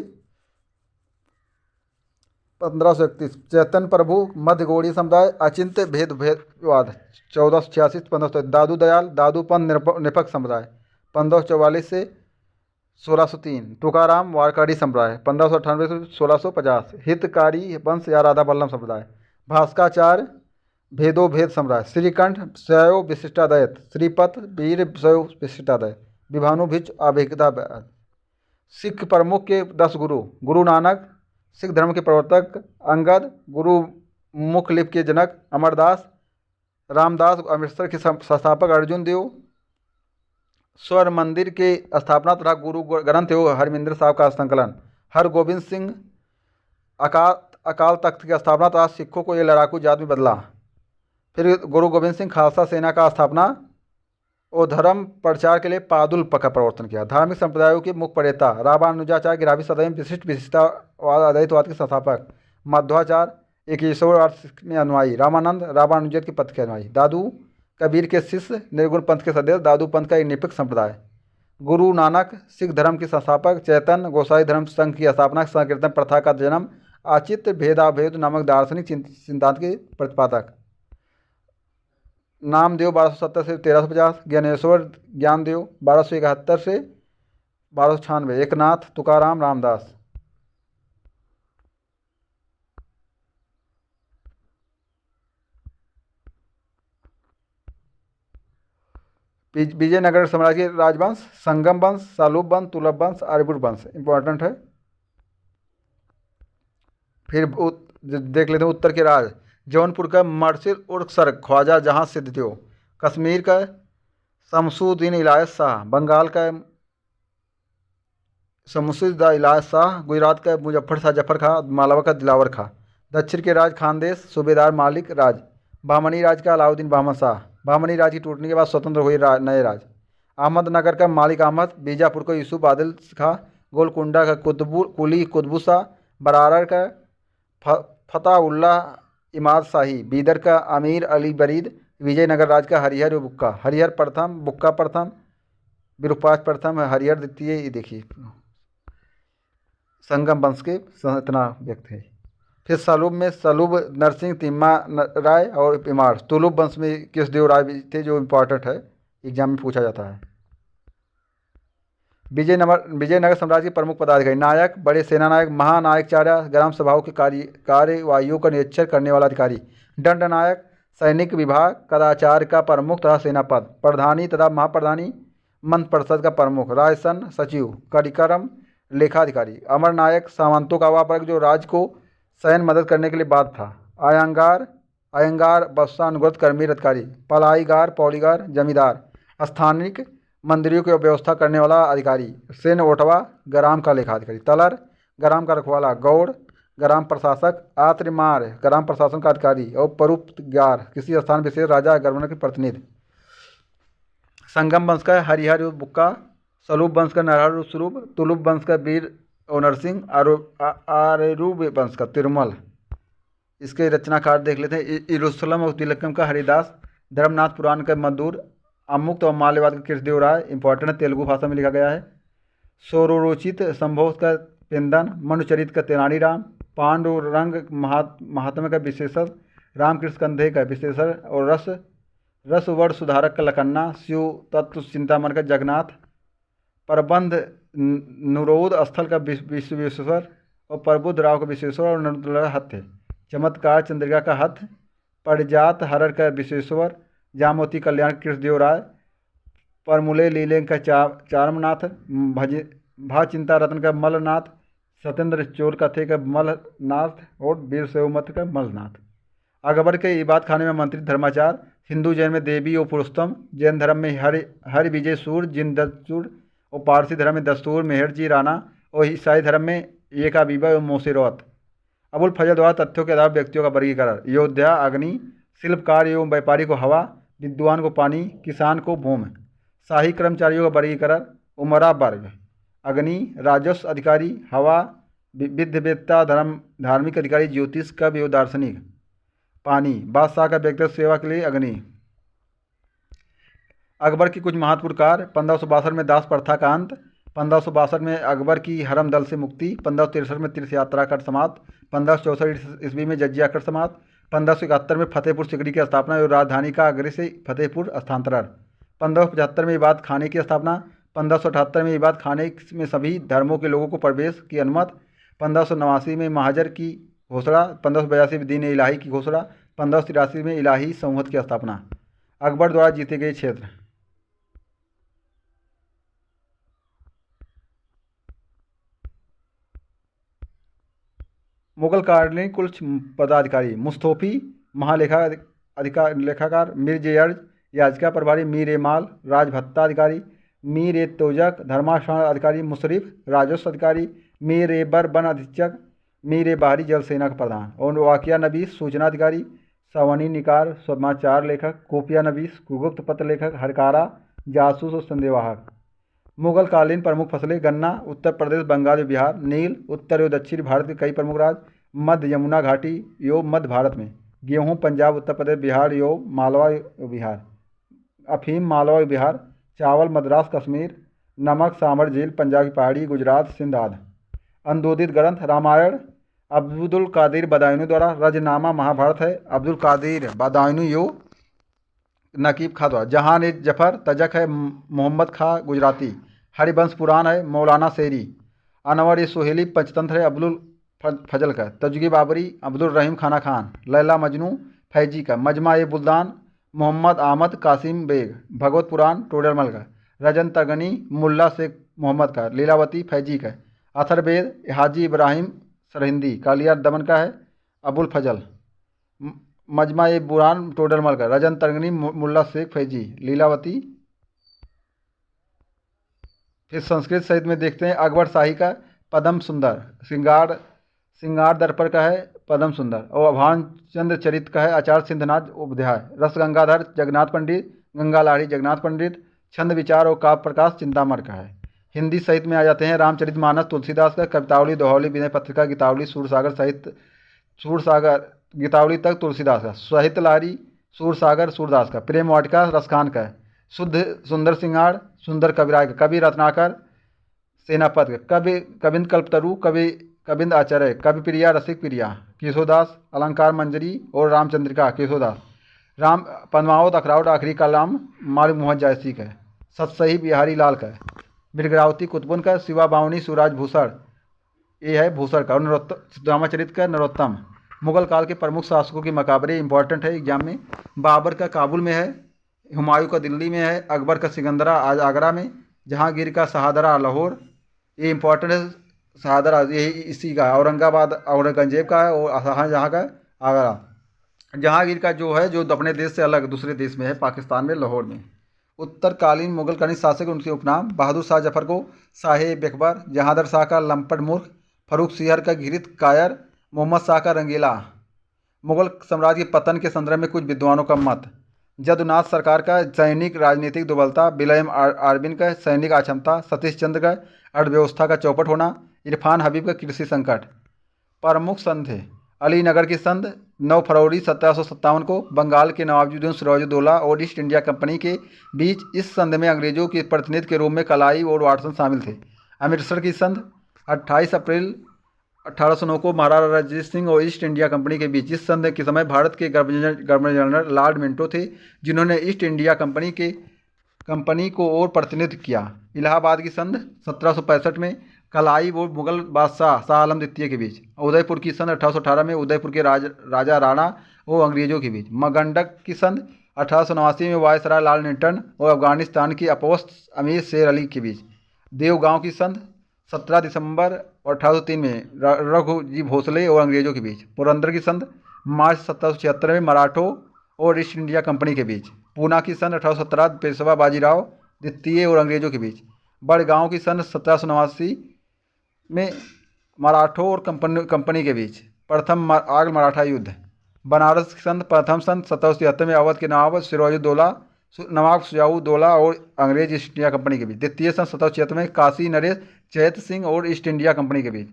1531 चैतन्य प्रभु मध्य गौड़ी समुदाय अचिंत्य भेदवाद 1486 से 1500 दादू दयाल दादूपंथ निपक समुदाय 1544 से 1603 तुकाराम वारकरी संप्रदाय 1598 से 1650 हितकारी वंश या राधा वल्लभ संप्रदाय भास्काचार्य भेदो भेद संप्रदाय श्रीकंठ शैव विशिष्टाद्वैत श्रीपत वीर शैव विशिष्टाद्वैत विभानुभिच अभेदाद्वैत सिख प्रमुख के 10 गुरु गुरु नानक सिख धर्म के प्रवर्तक अंगद गुरु मुखलिफ के जनक अमरदास रामदास अमृतसर के संस्थापक अर्जुन देव स्वर मंदिर के स्थापना तथा गुरु ग्रंथ एवं हरमिंदर साहब का संकलन हरगोबिंद सिंह अकाल तख्त की स्थापना तथा सिखों को ये लड़ाकू जात में बदला। फिर गुरु गोविंद सिंह खालसा सेना का स्थापना और धर्म प्रचार के लिए पादुल का प्रवर्तन किया। धार्मिक संप्रदायों के मुख्य प्रणेता रामानुजाचार्य 11वीं शताब्दी में विशिष्ट विशिष्टवाद अद्वैतवाद के संस्थापक मध्वाचार्य 21 में अनुयायी रामानंद रामानुजन के पथ के अनुयायी दादू कबीर के शिष्य निर्गुण पंथ के सदस्य दादू पंथ का एक निपक संप्रदाय गुरु नानक सिख धर्म के संस्थापक चैतन्य गोसाई धर्म संघ की स्थापना संकीर्तन प्रथा का जन्म आचित्य भेदाभेद नामक दार्शनिक सिद्धांत के प्रतिपादक नामदेव 1270 से 1350 ज्ञानेश्वर ज्ञानदेव 1271 से 1296 एकनाथ तुकाराम रामदास विजयनगर साम्राज्य के राजवंश संगम वंश सालूब वंश तुलभ वंश आर्यभट्ट वंश इंपॉर्टेंट है। फिर देख लेते हैं उत्तर के राज जौनपुर का मर्सिल उर्क सर ख्वाजा जहाँ सिद्धदेव कश्मीर का शमसुद्दीन इलायत शाह बंगाल का शमसुद द इलाज शाह, गुजरात का मुजफ्फर शाह जफर खां, मालवा का दिलावर खां। दक्षिण के राज खानदेश, सूबेदार मालिक राज। बहमनी राज का अलाउद्दीन बहमद शाह। बहमनी राज की टूटने के बाद स्वतंत्र हुए नए राज। अहमदनगर का मालिक अहमद। बीजापुर का यूसुफ आदिल खां। गोलकुंडा का कुली कुतबू शाह। बरार का फताउल्लाह इमाद शाही। बीदर का अमीर अली बरीद। विजयनगर राज का हरिहर बुक्का, हरिहर प्रथम, बुक्का प्रथम, विरूपाक्ष प्रथम, हरिहर द्वितीय। ये देखिए संगम वंश के इतना व्यक्ति है। फिर सलूब में सलूब नरसिंह तिम्मा राय और इमार। तुलुब वंश में कृष्णदेव राय भी थे जो इम्पोर्टेंट है, एग्जाम में पूछा जाता है। विजयनगर साम्राज्य के प्रमुख पदाधिकारी। नायक, बड़े सेना नायक, महानायकचार्य, ग्राम सभाओं के कार्यवाहियों का निरीक्षण करने वाला अधिकारी। दंड नायक, सैनिक विभाग, कदाचार का प्रमुख तथा सेनापद। प्रधानी तथा महाप्रधानी, मंत्र परिषद का प्रमुख। राजसन सचिव, कार्यक्रम लेखाधिकारी। अमर नायक, सामंतों का वह वर्ग जो राज्य को सैन्य मदद करने के लिए बाध्य था। अयंगार वंशानुगत कर्मी अधिकारी। पलाईगार, पौलीगार, जमींदार। स्थानिक मंदिरों की व्यवस्था करने वाला अधिकारी। सेन ओटवा, ग्राम का लेखाधिकारी। तलर, ग्राम का रखवाला। गौड़, ग्राम प्रशासक। आत्रिमार, ग्राम प्रशासन का अधिकारी। और परोपकार, किसी स्थान विशेष राजा गवर्नर के प्रतिनिधि। संगम वंश का हरिहर बुक्का। सलूब वंश का नरहर स्वरूप। तुलुब वंश का वीर और नरसिंह। आरूब वंश का तिरुमल। इसके रचनाकार देख लेते हैं। इरुसलम और तिलकम का हरिदास। धर्मनाथ पुराण का मधुर। अमुक्त और माल्यवाद का कृष्णदेव राय, इंपॉर्टेंट है, तेलुगु भाषा में लिखा गया है। सौरोचित संभव का पेंदन। मनुचरित का तेनाली राम। पांडुरंग महात्मा का विशेषण। रामकृष्ण कंधे का विशेषण और रसवर्ण सुधारक का लकन्ना। शिव तत्व चिंतामण का जगन्नाथ। प्रबंध नुरोध स्थल का विश्वेश्वर और प्रबुद्ध राव का विश्वेश्वर और नरुला हथ है। चमत्कार चंद्रिका का हथ। परिजात हरर का विश्वेश्वर। जामोती कल्याण कृष्णदेव राय। परमुले लीले का चारमनाथ। भा चिंता रत्न का मलनाथ। सत्येंद्र चोर कथे का मलनाथ और वीर सेवमत का मलनाथ। अकबर के इबादत खाने में मंत्री धर्माचार। हिंदू जैन में देवी और पुरुषोत्तम। जैन धर्म में हरि विजय सूर, जिंदसूर। और पारसी धर्म में दस्तूर, मेहरजी राणा। और ईसाई धर्म में एका बीबा और मोसेरोत। अबुल फजल द्वारा तथ्यों के आधार व्यक्तियों का वर्गीकरण। योद्धा अग्नि। शिल्पकार एवं व्यापारी को हवा। विद्वान को पानी, किसान को भूमि। शाही कर्मचारियों का वर्गीकरण। उमरा वर्ग। अग्नि, राजस्व अधिकारी, हवा, विद्ववेत्ता, धार्मिक अधिकारी, ज्योतिष, कवि एवं दार्शनिक। पानी, बादशाह का व्यक्तिगत सेवा के लिए अग्नि। अकबर की कुछ महत्वपूर्ण कार्य। 1562 में दास प्रथा का अंत। 1562 में अकबर की हरम दल से मुक्ति। 1563 में तीर्थ यात्रा कर समाप्त। 1564 ईस्वी में जजिया कर समाप्त। 1571 में फतेहपुर सिकरी की स्थापना और राजधानी का आगरे से फतेहपुर स्थानांतरण। 1575 में इबादत खाने की स्थापना। 1578 में इबादत खाने में सभी धर्मों के लोगों को प्रवेश की अनुमति। 1589 में महाजर की घोषणा। 1582 में दीन इलाही की घोषणा। 1583 में इलाही संवत की स्थापना। अकबर द्वारा जीते गए क्षेत्र। मुगल कालीन कुल पदाधिकारी। मुस्तोफी, महालेखा लेखाकार। मीर जयर्ज, याचिका प्रभारी। मीर ए माल, राजभत्ता अधिकारी। मीर ए तोजक, धर्माश्रम अधिकारी। मुशरिफ, राजस्व अधिकारी। मीर ए बर, वन अधीक्षक। मीर ए बाहरी, जल सेना का प्रधान। और वाकिया नवीस, सूचना अधिकारी। सवानी निकार, समाचार लेखक। कोपिया नवीस, गुप्त पत्र लेखक। हरकारा, जासूस और संदेहवाहक। मुगल कालीन प्रमुख फसलें। गन्ना, उत्तर प्रदेश, बंगाल और बिहार। नील, उत्तर और दक्षिण भारत के कई प्रमुख राज्य। मध्य यमुना घाटी यो मध्य भारत में। गेहूँ, पंजाब, उत्तर प्रदेश, बिहार यो मालवा और बिहार। अफीम, मालवा और बिहार। चावल, मद्रास, कश्मीर। नमक, सांभर झील, पंजाब की पहाड़ी, गुजरात, सिंध आदि। अनुदित ग्रंथ। रामायण अब्दुल कादिर बदायूनी द्वारा। रजनामा महाभारत है अब्दुल कादिर बदायूनी यो नकीब खां द्वारा। जहान ए जफर तजक है मोहम्मद खां गुजराती। हरिवंश पुराण है मौलाना शेरी। अनवर ए सोहेली पंचतंत्र है अब्दुल फजल का। तजुगी बाबरी अब्दुल रहीम खाना खान। लैला मजनू फैजी का। मजमा ए बुल्दान मोहम्मद आमद कासिम बेग। भगवत पुराण टोडरमल का। रजन तगनी मुल्ला शेख मोहम्मद का। लीलावती फैजी का। अथर्वेद हाजी इब्राहिम सरहिंदी। कालिया दमन का है अबुल फजल। मजमा ए बुरान टोडरमल का। रजन तगनी मुल्ला शेख फैजी। लीलावती फिर संस्कृत साहित्य में देखते हैं अकबर शाही का पद्म सुंदर, श्रृंगार दर्पण का है पद्म सुंदर, और भानचंद्र चरित का है आचार्य सिद्धनाथ उपाध्याय, रस गंगाधर जगन्नाथ पंडित, गंगा लाहड़ी जगन्नाथ पंडित, छंद विचार और काव्य प्रकाश चिंतामर का है। हिंदी साहित्य में आ जाते हैं रामचरितमानस तुलसीदास का, कवितावली दोहावली विनय पत्रिका गीतावली सूरसागर गीतावली तक तुलसीदास का, साहित्य लहरी सूरसागर सूरदास का, प्रेम वाटिका रसखान का है, शुद्ध सुंदर सिंगार सुंदर कविराय का, कवि रत्नाकर सेनापत का, कविंद कल्पतरु कविंद आचार्य, कवि प्रिया रसिक प्रिया केशोदास, अलंकार मंजरी और रामचंद्रिका केशोदास, राम पद्मावत अखरावट आखिरी कलाम मालिक मोहम्मद जायसी का, सतसही बिहारी लाल का, मृगरावती कुतुबन का, शिवा बावनी सूरज भूषण ये है भूषण का, और रामाचरित का नरोत्तम। मुगल काल के प्रमुख शासकों की मकाबरे इंपॉर्टेंट है एग्जाम में। बाबर का काबुल में है, हुमायूं का दिल्ली में है, अकबर का सिकंदरा आज आगरा में, जहांगीर का शहादरा लाहौर, ये इंपॉर्टेंट है शहादरा यही इसी का, औरंगाबाद औरंगजेब का है, और शाहजहाँ का आगरा। जहांगीर का जो है जो अपने देश से अलग दूसरे देश में है, पाकिस्तान में लाहौर में। उत्तरकालीन मुगल कनिष्ठ शासक उनके उपनाम बहादुर शाह जफर को शाहे बेकबर, जहांदर शाह का लंपट मूर्ख, फरूख सिहर का घृत कायर, मोहम्मद शाह का रंगीला। मुगल साम्राज्य के पतन के संदर्भ में कुछ विद्वानों का मत। जदुनाथ सरकार का सैनिक राजनीतिक दुर्बलता, विलियम आर्बिन का सैनिक अक्षमता, सतीश चंद्र का अर्थव्यवस्था का चौपट होना, इरफान हबीब का कृषि संकट। प्रमुख संघ थे अलीनगर की संध 9 फरवरी 1757 को बंगाल के नवाबुद्दीन सिराजुद्दौला और ईस्ट इंडिया कंपनी के बीच। इस संध में अंग्रेजों के प्रतिनिधि के रूप में कलाई और वाटसन शामिल थे। अमृतसर की संध 28 अप्रैल 1809 को महाराजा रणजीत सिंह और ईस्ट इंडिया कंपनी के बीच। इस संध के समय भारत के गवर्नर जनरल लॉर्ड मिंटो थे, जिन्होंने ईस्ट इंडिया कंपनी को और प्रतिनिधित्व किया। इलाहाबाद की संध 1765 में कलाई और मुगल बादशाह शाह आलम द्वितीय के बीच। उदयपुर की संध 1818 में उदयपुर के राजा राणा और अंग्रेजों के बीच। मगंडक की संध 1889 में वायसराय लॉर्ड लिंटन और अफगानिस्तान की अपोस्त अमीर शेर अली के बीच। देवगांव की संध 17 दिसंबर 1803 में रघुजी भोसले और अंग्रेजों के बीच। पुरंदर की संध मार्च 1776 में मराठों और ईस्ट इंडिया कंपनी के बीच। पूना की संध 1817 पेशवा बाजीराव द्वितीय और अंग्रेजों के बीच। बड़गांव की संध 1789 में मराठों और कंपनी के बीच। प्रथम आग मराठा युद्ध। बनारस की संध प्रथम संध 1773 में अवध के नवाब सुजाउद्दौला और अंग्रेज ईस्ट इंडिया कंपनी के बीच। द्वितीय संध 1776 में काशी नरेश चैत सिंह और ईस्ट इंडिया कंपनी के बीच।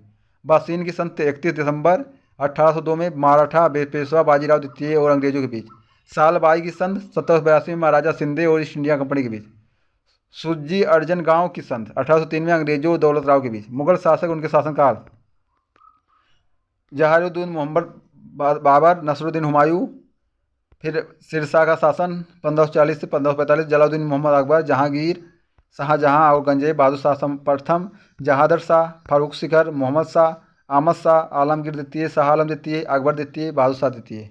बासीन की संध 31 दिसंबर 1802 में मराठा पेशवा बाजीराव द्वितीय और अंग्रेजों के बीच। सालबाई की संध 1782 में महाराजा शिंदे और ईस्ट इंडिया कंपनी के बीच। सुज्जी अर्जन गांव की संध 1803 में अंग्रेजों और दौलत राव के बीच। मुगल शासक उनके शासनकाल। जहारुद्दीन मोहम्मद बाबर, नसरुद्दीन हुमायूं, फिर सिरसा का शासन 1540 से 1545। जलालुद्दीन मोहम्मद अकबर, जहांगीर, शाहजहां और गंजेब, बहादुर शाह प्रथम, जहादर शाह, फारूक शिखर, मोहम्मद शाह, अहमद शाह, आलमगीर द्वितीय, शाह आलम द्वितीय, अकबर द्वितीय, बहादुर शाह द्वितीय।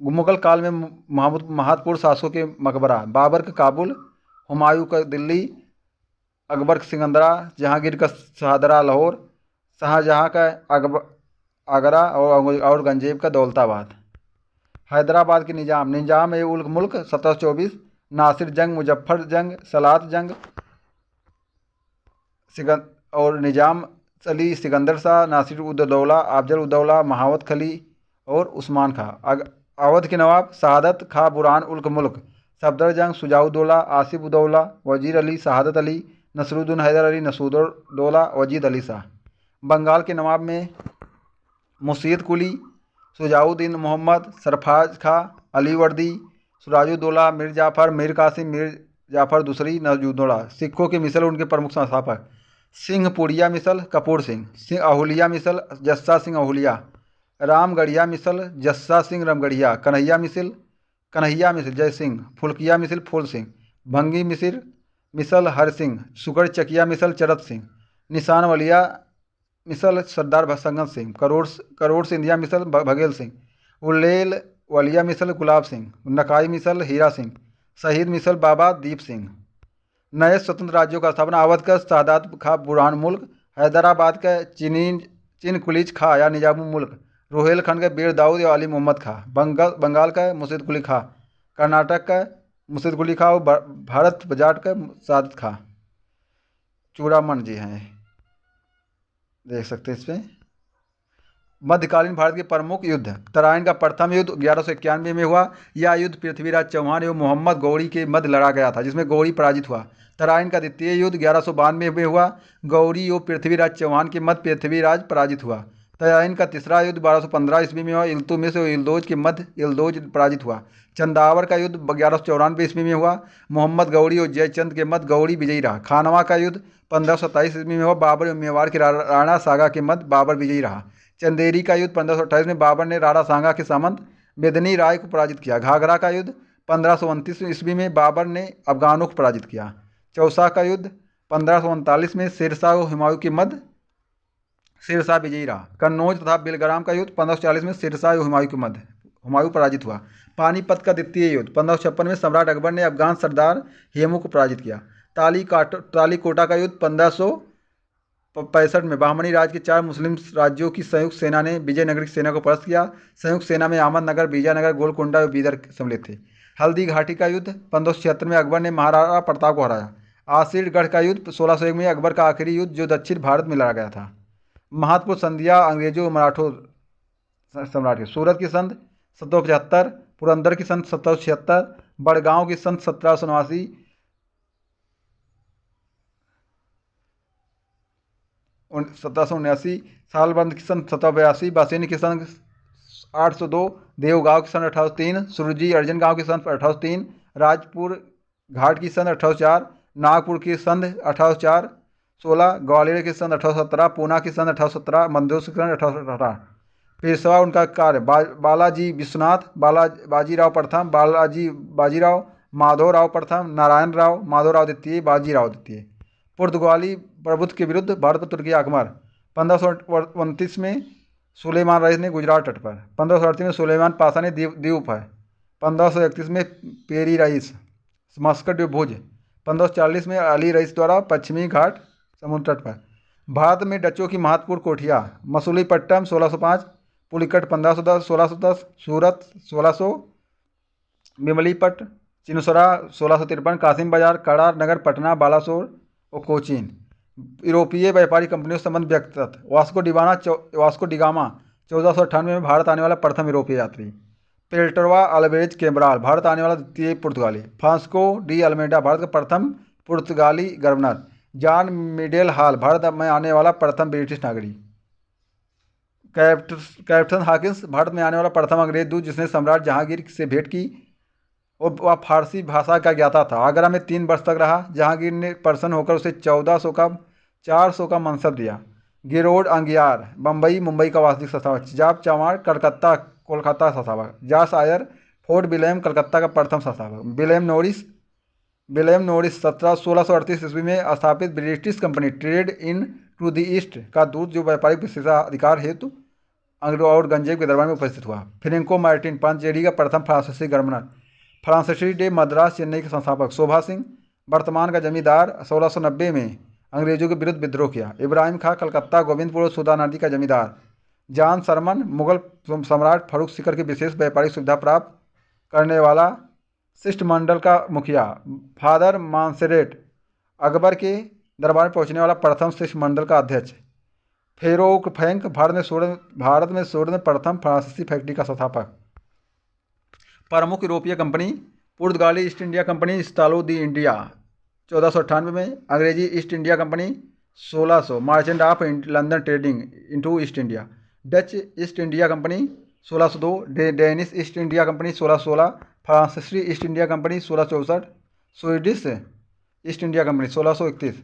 मुगल काल में महत्वपूर्ण शासकों के मकबरा। बाबर का काबुल, हुमायूं का दिल्ली, अकबर का सिकंदरा, जहांगीर का शहादरा लाहौर, शाहजहां का आगरा और गंजेब का दौलताबाद। हैदराबाद के निजाम ए उल मुल्क 1724, नासिर जंग, मुजफ्फर जंग, सलात जंग और निजाम अली, सिकंदर शाह, नासिर उद्दौला, अफजल उद्दौला, महावत खली और उस्मान खां। अवध के नवाब शहादत खां, बुरहान उल मुल्क, सफदर जंग, शुजाउद्दौला, आसिफ उद्दौला, वजीर अली, शहादत अली, नसरुद्दीन हैदर अली, नसूरुद्दौला, वजीद अली शाह। बंगाल के नवाब में मुर्शीद कुली, शुजाउद्दीन मोहम्मद, सरफराज खां, अली वर्दी, सिराजुद्दौला, मीर जाफ़र, मीर कासिम, मीर जाफ़र दूसरी, नजरुद्दौला। सिखों के मिसल उनके प्रमुख संस्थापक। सिंहपुरिया मिसल कपूर सिंह, अहुलिया मिसल जस्सा सिंह अहुलिया, रामगढ़िया मिसल जस्सा सिंह रामगढ़िया, कन्हैया मिसल जय सिंह, फुलकिया मिसल फूल सिंह, भंगी मिसल हर सिंह, सुगढ़ चकिया मिसल चरत सिंह, निशान वलिया मिसल सरदार संगत सिंह, करोड़ सिंधिया मिसल बघेल सिंह, उल्लेल वलिया मिसल गुलाब सिंह, नकाई मिसल हीरा सिंह, शहीद मिसल बाबा दीप सिंह। नए स्वतंत्र राज्यों का स्थापना। अवध का सादात खां बुरहान मुल्क, हैदराबाद का चिन कुलीज खां या निजाम मुल्क, रोहेलखंड का बीर दाऊद या अली मोहम्मद खां, बंगाल का मुर्शीद कुली खां, कर्नाटक का मुर्शीद कुली खां और भारत बजाट का सादत खां। चूड़ामण जी हैं, देख सकते हैं इसमें। मध्यकालीन भारत के प्रमुख युद्ध। तराइन का प्रथम युद्ध 1191 में हुआ। यह युद्ध पृथ्वीराज चौहान एवं मोहम्मद गौरी के मध्य लड़ा गया था, जिसमें गौरी पराजित हुआ। तराइन का द्वितीय युद्ध 1192 में हुआ। गौरी एवं पृथ्वीराज चौहान के मध्य पृथ्वीराज पराजित हुआ। तराइन का तीसरा युद्ध 1215 ईस्वी में हुआ। इल्तुतमिश और यिल्दोज के मध्य यिल्दोज पराजित हुआ। चंदावर का युद्ध 1194 ईस्वी में हुआ। मोहम्मद गौरी और जयचंद के मध्य गौरी विजयी रहा। खानवा का युद्ध 1527 ईस्वी में हुआ। बाबर और मेवाड़ के राणा सागा के मध्य बाबर विजयी रहा। चंदेरी का युद्ध 1528 में बाबर ने राणा सांगा के सामंत बेदनी राय को पराजित किया। घाघरा का युद्ध 1529 ईस्वी में बाबर ने अफगानों को पराजित किया। चौसा का युद्ध 1539 में शेरशाह और हुमायूं के मध्य शेरशाह विजयी रहा। कन्नौज तथा बेलग्राम का युद्ध 1540 में शेरशाह और हुमायूं के मध्य हुमायूं पराजित हुआ। पानीपत का द्वितीय युद्ध 1556 में सम्राट अकबर ने अफगान सरदार हेमू को पराजित किया। तालीकोटा का युद्ध 1565 में बहमनी राज के 4 मुस्लिम राज्यों की संयुक्त सेना ने विजयनगर की सेना को परास्त किया। संयुक्त सेना में अहमदनगर, विजयनगर, गोलकोंडा और बीदर सम्मिलित थे। हल्दी घाटी का युद्ध 1576 में अकबर ने महाराणा प्रताप को हराया। आसिरगढ़ का युद्ध 1601 में अकबर का आखिरी युद्ध जो दक्षिण भारत में लड़ा गया था। महत्वपूर्ण संधियाँ अंग्रेजों और मराठों सम्राट के। सूरत की संधि 1775, पुरंदर की संधि 1776, बड़गांव की संधि 1789, 1779, सालबंद की सन 1782, बासेनी की सन 802, देवगांव की सन 1803, सुरजी अर्जन गांव की सन 1803, राजपुर घाट की सन 1804, नागपुर की सन 1804, 16, ग्वालियर की सन 1817, पूना की सन 1817, मंदसौर की सन 1818। पेशवा उनका कार्य बालाजी विश्वनाथ, बाजीराव प्रथम, बालाजी बाजीराव, माधवराव प्रथम, नारायण राव, माधवराव द्वितीय, बाजीराव द्वितीय। पुर्तगाली प्रभुत्व के विरुद्ध भारत पर तुर्की आक्रमण 1529 में सुलेमान रईस ने गुजरात तट पर। 1538 में सुलेमान पाशा ने दीव पर। 1531 में पेरी रईस मस्कट भुज। 1540 में अली रईस द्वारा पश्चिमी घाट समुद्र तट पर। भारत में डचों की महत्वपूर्ण कोठियाँ मसूलीपट्टनम 1605, पुलिकट 1510, 1610, सूरत 1600, बिमलीपट, चिनसरा 1653, कासिम बाजार, कड़ा नगर, पटना, बालासोर और कोचीन। यूरोपीय व्यापारी कंपनियों से संबंध व्यक्तिगत। वास्को डिगामा 1498 में भारत आने वाला प्रथम यूरोपीय यात्री। पेल्टरवा अल्वेज कैब्राल भारत आने वाला द्वितीय पुर्तगाली। फांस्को डी अल्मेडा भारत का प्रथम पुर्तगाली governor. John middle hall Bharat में आने वाला प्रथम ब्रिटिश नागरिक। कैप्टन हॉकिंस भारत में आने वाला प्रथम अंग्रेज दूत जिसने सम्राट जहांगीर से भेंट की और वह फारसी भाषा का ज्ञाता था। आगरा में 3 वर्ष तक रहा। जहांगीर ने प्रसन्न होकर उसे 400 का मनसब दिया। गिरोड अंगियार बम्बई मुंबई का वास्तविक संस्थापक। जाप चौहान कोलकाता संस्थापक। जास आयर फोर्ट विलियम कलकत्ता का प्रथम संस्थापक। विलियम नोरिस 1638 ईस्वी में स्थापित British company trade in to the east का दूत जो व्यापारिक विशेषाधिकार हेतु और गंजेब के दरबार में उपस्थित हुआ। फ्रेंको मार्टिन पांचेरी का प्रथम फ्रांसीसी गवर्नर। फ्रांसिसी डे मद्रास चेन्नई के संस्थापक। शोभा सिंह वर्तमान का जमींदार 1690 में अंग्रेजों के विरुद्ध विद्रोह किया। इब्राहिम खां कलकत्ता गोविंदपुर और सुधा नदी का जमींदार। जॉन शरमन मुगल सम्राट फारूक सीकर की विशेष व्यापारिक सुविधा प्राप्त करने वाला शिष्टमंडल का मुखिया। फादर मांसेरेट अकबर के दरबार में पहुंचने वाला प्रथम शिष्टमंडल का अध्यक्ष। फेरोक फैंक भारत में स्वर्ण प्रथम फ्रांसीसी फैक्ट्री का संस्थापक। प्रमुख यूरोपीय कंपनी पुर्तगाली ईस्ट इंडिया कंपनी इस्तालो दी इंडिया 1498 में, अंग्रेजी east India company 1600, merchant of London trading into east India. Dutch east India company 1602, Danish east India company 1616, फ्रांसीसी east India company 1664, Swedish east India company 1631।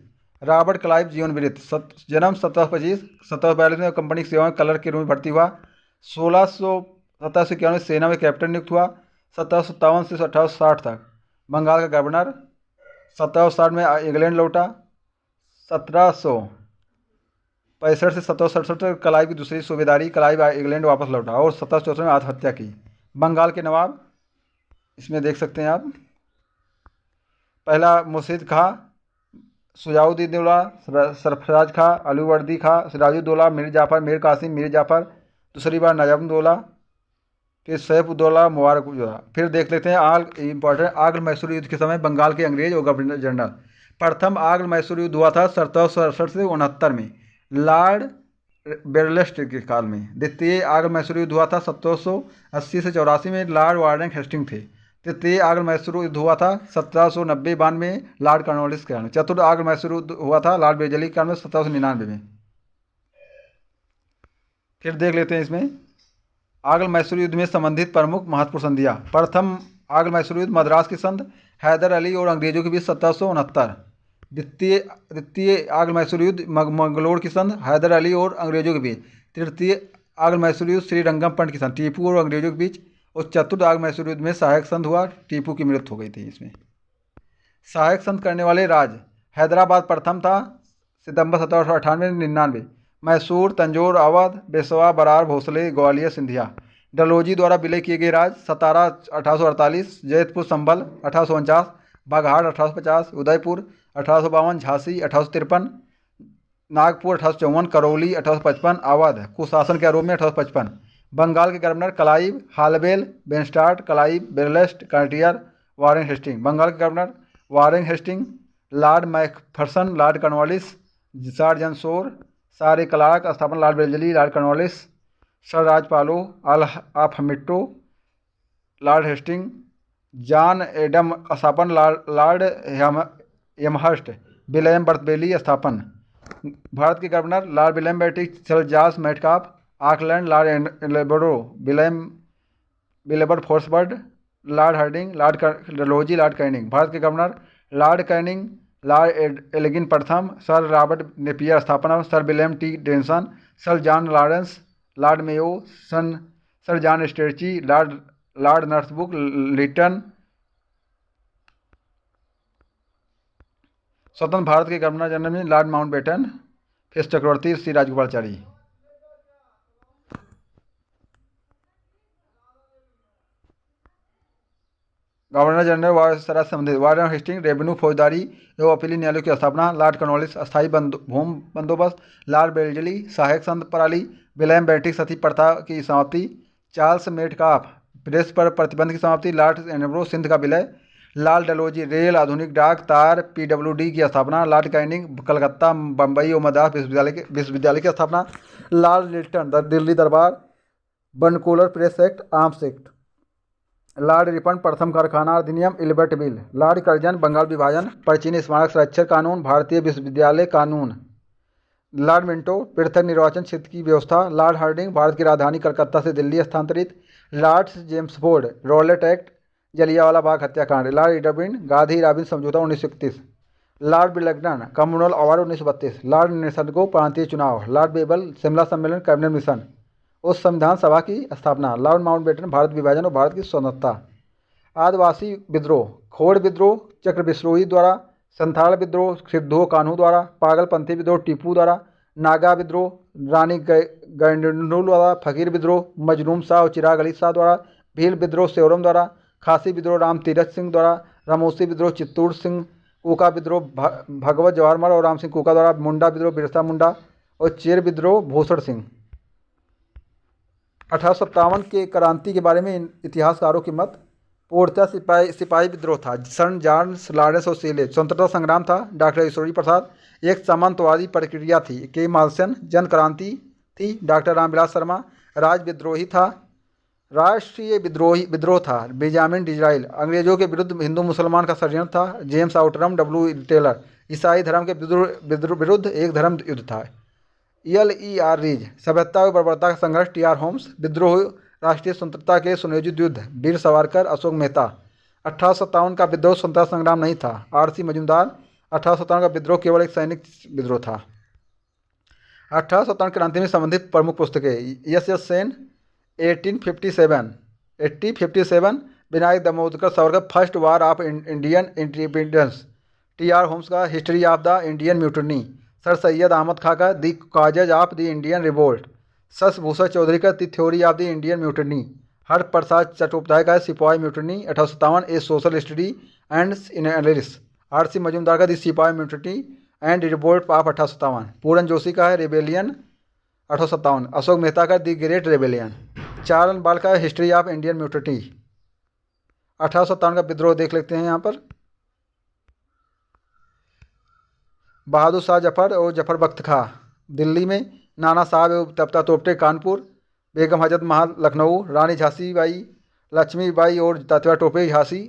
Robert Clive जीवन वृत्त जन्म 1725, 1742 में कंपनी की सेवाएं कलर के रूप में भर्ती हुआ। 1697 सेना में कैप्टन नियुक्त हुआ। 1757 से 1860 तक बंगाल का गवर्नर। 1760 में इंग्लैंड लौटा। 1765 से 1767 तक क्लाइव की दूसरी सूबेदारी। क्लाइव इंग्लैंड वापस लौटा और 1764 में आत्महत्या की। बंगाल के नवाब इसमें देख सकते हैं आप। पहला मुर्शिद खां, सुजाउद्दीन दौला, सरफराज खां, अलीवर्दी खां, सिराजुद्दौला, मीर जाफ़र, मीर कासिम, मीर जाफ़र। दूसरी बार नजमुद्दौला, फिर सैफुद्दौला, मुबारकुद्दौला। फिर देख लेते हैं इंपॉर्टेंट आगरा मैसूर युद्ध के समय बंगाल के अंग्रेज और गवर्नर जनरल। प्रथम आंग्ल मैसूर युद्ध हुआ था 1767 से 69 में, लॉर्ड बेरलेस्ट के काल में। द्वितीय आंग्ल मैसूर युद्ध हुआ था 1780 से 84 में, लॉर्ड वार्डन हेस्टिंग थे। तृतीय आंग्ल मैसूर युद्ध हुआ था 1790-92 में, लॉर्ड कॉर्नवालिस के काल में। चतुर्थ आंग्ल मैसूर युद्ध हुआ था लॉर्ड बेरजेली के काल में 1799 में। फिर देख लेते हैं इसमें आंग्ल मैसूर युद्ध में संबंधित प्रमुख महत्वपूर्ण संधियां। प्रथम आंग्ल मैसूर युद्ध मद्रास की संधि हैदर अली और अंग्रेजों के बीच 1769। द्वितीय आंग्ल मैसूर युद्ध मंगलोर की संधि हैदर अली और अंग्रेजों के बीच। तृतीय आंग्ल मैसूर युद्ध श्रीरंगपट्टनम की संधि टीपू और अंग्रेजों के बीच। और चतुर्थ आंग्ल मैसूर युद्ध में सहायक संधि हुआ, टीपू की मृत्यु हो गई थी इसमें। सहायक संधि करने वाले राज्य हैदराबाद प्रथम था सितंबर 1798-99, मैसूर, तंजौर, अवध, पेशवा, बरार, भोसले, ग्वालियर, सिंधिया। डलहौजी द्वारा विलय किए गए राज्य सतारा 1848, जैतपुर, संभल 1849, बाघाट 1850, उदयपुर 1852, झांसी 1853, नागपुर 1854, करौली 1855, अवध कुशासन के आरोप में 1855। बंगाल के गवर्नर क्लाइव, हालबेल, Vansittart, Clive, Verelst, Cartier, Warren Hasting. Bengal के governor Warren Hasting, lord Macpherson, lord Cornwallis, sir John Shore, sir A Clarke, स्थापना lord Wellesley, lord Cornwallis, sir राजपालो, earl of Minto, lord Hasting, John Adam, स्थापन लॉर्ड यमहर्स्ट, विलियम बर्थबेली, स्थापन। भारत के governor lord William Bentinck, sir George Metcalfe, Auckland, lord Ellenborough, विलेबर फोर्सबर्ड, lord Hardinge, lord Dalhousie, lord Canning. Bharat के governor lord Canning, lord Elgin प्रथम, सर रॉबर्ट नेपियर, स्थापना sir William T Denison, sir John Lawrence, lord Mayo, sir John Strachey, lord Northbrook, Lytton. स्वतंत्र भारत के गवर्नर जनरल में लॉर्ड माउंटबेटन, फिर Chakravarti Shri Rajagopalachari. Governor general viceroy से संबंधित वार्डन हेस्टिंग, रेवेन्यू, फौजदारी एवं अपीली न्यायालयों की स्थापना, लॉर्ड कॉर्नवालिस, अस्थायी भूमि बंदोबस्त, लॉर्ड बेरजेली, सहायक संघ प्रणाली, विलियम बेंटिक, सती प्रथा की समाप्ति, चार्ल्स मेटकाफ, प्रेस पर प्रतिबंध की समाप्ति, लॉर्ड एनब्रो, सिंध का विलय, लॉर्ड डलहौजी, रेल, आधुनिक डाक, तार, PWD की स्थापना, लॉर्ड कैनिंग, कलकत्ता, बम्बई और मद्रास विश्वविद्यालय की स्थापना, Lord Lytton, Delhi Durbar, vernacular press act, arms act, lord Ripon, प्रथम कारखाना अधिनियम, Ilbert bill, lord Curzon, Bengal विभाजन, प्राचीन स्मारक संरक्षण कानून, भारतीय विश्वविद्यालय कानून, लॉर्ड मिंटो, पृथक निर्वाचन क्षेत्र की व्यवस्था, लॉर्ड हार्डिंग, भारत की राजधानी कलकत्ता से दिल्ली स्थानांतरित, lord Chelmsford, Rowlatt act, Jallianwala Bagh हत्याकांड, लॉर्ड इडबिन, गांधी राबिन समझौता 1931, lord Willingdon, commonwealth award 1932, lord निसर्गो, प्रांतीय चुनाव, लॉर्ड बेबल, शिमला सम्मेलन, कैबिनेट मिशन, उस संविधान सभा की स्थापना, लॉर्ड माउंटबेटन, भारत विभाजन और भारत की स्वतंत्रता। आदिवासी विद्रोह, खोड़ विद्रोह चक्र बिश्नोई द्वारा, संथाल विद्रोह सिद्धो कान्हू द्वारा, पागलपंथी विद्रोह टीपू द्वारा, नागा विद्रोह रानी गैंडनुल द्वारा, फकीर विद्रोह मजनूम शाह और चिराग अली शाह द्वारा, भील विद्रोह सेवरम द्वारा, खासी विद्रोह राम तीरथ सिंह द्वारा, रामोसी विद्रोह चित्तूर सिंह, कूका विद्रोह भगवत जवाहरमल और राम सिंह कूका द्वारा, मुंडा विद्रोह बिरसा मुंडा और चेर विद्रोह भूषण सिंह। 1857 के क्रांति के बारे में इतिहासकारों की मत। पूर्णतः सिपाही विद्रोह था, सन जॉर्ज लॉरेंस और सीले। स्वतंत्रता संग्राम था, डॉक्टर ईश्वरी प्रसाद। एक सामंतवादी प्रक्रिया थी, के मालसन। जन क्रांति थी, डॉक्टर रामविलास शर्मा। राज विद्रोही था, राष्ट्रीय विद्रोह था, बेंजामिन डिज़राइल। अंग्रेजों के विरुद्ध हिंदू मुसलमान का षड्यंत्र था, जेम्स आउटरम, W. टेलर। ईसाई धर्म के विरुद्ध एक धर्म युद्ध था, L.E.R. रीज। सभ्यता और बर्बरता का संघर्ष, T.R. होम्स। विद्रोह, राष्ट्रीय स्वतंत्रता के सुनियोजित युद्ध, वीर सावरकर, अशोक मेहता। 1857 का विद्रोह स्वतंत्रता संग्राम नहीं था, R.C. मजूमदार। 1857 का विद्रोह केवल एक सैनिक विद्रोह था। 1857 क्रांति में संबंधित प्रमुख पुस्तकें, S.S. Sen, 1857, Vinayak Damodar Savarkar, first war of Indian independence. T.R. Holmes का history of the Indian mutiny. Sir Syed Ahmad Khan का the causes of the Indian revolt. Sashi Bhushan Chaudhuri का the theory of the Indian mutiny. Hari Prasad Chattopadhyay का sipahi mutiny 1857, a social study and analysis. R.C. Majumdar का the sipahi mutiny and revolt of 1857। Puran Joshi का है रेबेलियन 1857। अशोक मेहता का द ग्रेट रेबेलियन। चारण बाल का हिस्ट्री ऑफ इंडियन म्यूटनी। 1857 का विद्रोह देख लेते हैं यहाँ पर। बहादुर शाह जफ़र और जफ़र बख्त खां दिल्ली में, नाना साहब एवं तप्ता तोपटे कानपुर, बेगम हजरत महल लखनऊ, रानी झांसी बाई लक्ष्मीबाई और तात्या टोपे झांसी,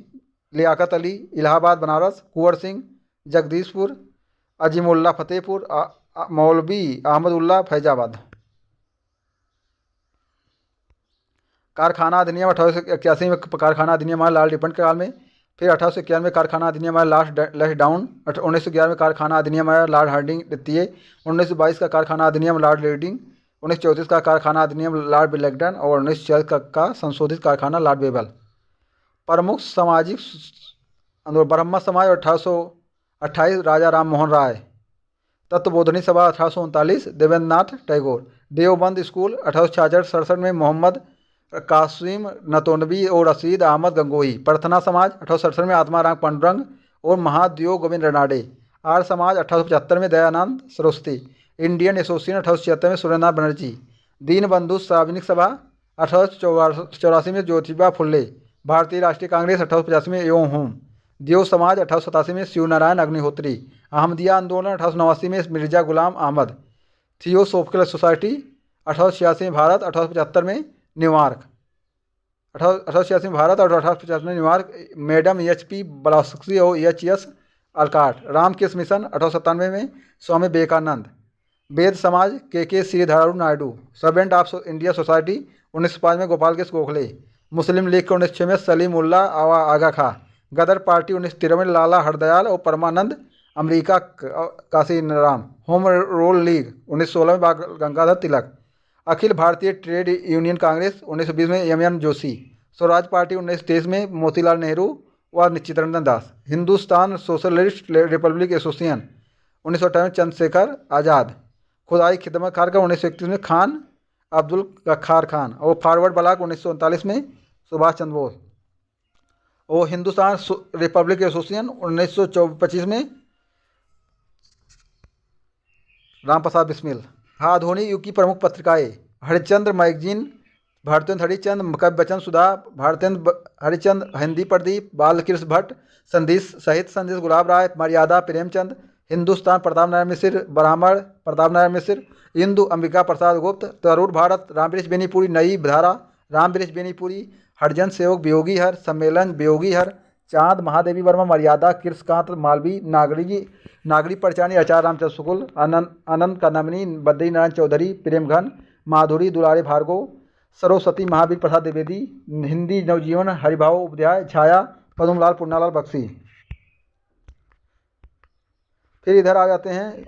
लियाकत अली इलाहाबाद बनारस, कुंवर सिंह जगदीशपुर, अजीमुल्ला फतेहपुर, मौलवी अहमदुल्ला फैजाबाद। कारखाना अधिनियम 1881 में कारखाना अधिनियम आया लाल रिपन के काल में। फिर 1891 में कारखाना अधिनियम आया लैश डाउन। 1911 में कारखाना अधिनियम आया लॉर्ड हार्डिंग द्वितीय। 1922 का कारखाना अधिनियम लॉर्ड रीडिंग। 1934 का कारखाना अधिनियम लॉर्ड बिलेगडन और 1940 का संशोधित कारखाना लॉर्ड बेबल। प्रमुख सामाजिक ब्रह्म समाज 1828 राजा राम मोहन राय। तत्वबोधनी सभा 1839 देवेंद्रनाथ टैगोर। देवबंद स्कूल 1866 में मोहम्मद कासिम नतोनवी और रशीद अहमद गंगोही। प्रार्थना समाज 1867 में आत्माराम पांडुरंग और महादेव गोविंद रनाडे। आर्य समाज 1875 में दयानंद सरस्वती। इंडियन एसोसिएशन 1876 में सुरेंद्रनाथ बनर्जी। दीनबंधु सार्वजनिक सभा 1884 में ज्योतिबा फुल्ले। भारतीय राष्ट्रीय कांग्रेस 1885 में एवं होम। देव समाज 1887 में शिवनारायण अग्निहोत्री। अहमदिया आंदोलन 1889 में मिर्जा गुलाम अहमद। थियोसोफिकल सोसाइटी 1886 में भारत, 1875 में न्यूयॉर्क। 1886 में भारत और 1850 में न्यूयॉर्क। Madam HP. ब्लास्की और एच.एस. अलकाट। रामकृष्ण मिशन 1897 में स्वामी विवेकानंद। वेद समाज के Sridhar Naidu. Servant of India society 1905 में गोपाल कृष्ण गोखले। मुस्लिम लीग के 1906 में सलीम उल्लाह आगा खां। गदर पार्टी 1913 में लाला हरदयाल और Parmanand America Kashi Ram. Home rule league 1916 में बाल गंगाधर तिलक। अखिल भारतीय ट्रेड यूनियन कांग्रेस 1920 में एम.एन. जोशी। स्वराज पार्टी 1923 में मोतीलाल नेहरू व Chittaranjan Das. Hindustan socialist republic association 1958 में चंद्रशेखर आज़ाद। खुदाई खिदमत खारका 1931 में खान अब्दुल गफ्फार खान और फॉरवर्ड ब्लॉक 1939 में सुभाष चंद्र बोस। और हिंदुस्तान रिपब्लिक एसोसिएशन 1925 में राम प्रसाद बिस्मिल। आधुनिक युग की प्रमुख पत्रिकाएं हरिश्चंद्र मैगजीन, भारतेंद्र हरिश्चंद्र, कवि वचन सुधा, भारतेंद्र हरिश्चंद्र, हिंदी प्रदीप, बालकृष्ण भट्ट, संदेश साहित्य, संदेश गुलाब राय, मर्यादा प्रेमचंद, हिंदुस्तान प्रताप नारायण मिश्र, ब्राह्मण प्रताप नारायण मिश्र, इंदु अंबिका प्रसाद गुप्त, तरूण भारत रामवृक्ष बेनीपुरी, नई धारा रामवृक्ष बेनीपुरी, हरिजन सेवक वियोगी हर, सम्मेलन वियोगी हर, चांद महादेवी वर्मा, मर्यादा कृष्णकांत मालवी, नागरी परिचानी आचार्य रामचंद्र शुक्ल, आनंद कानमनी, बद्री नारायण चौधरी, प्रेमघन, माधुरी दुलारे भार्गव, सरस्वती महावीर प्रसाद द्विवेदी, हिंदी नवजीवन हरिभाव उपाध्याय, छाया पद्मलाल पुन्नालाल बख्शी। फिर इधर आ जाते हैं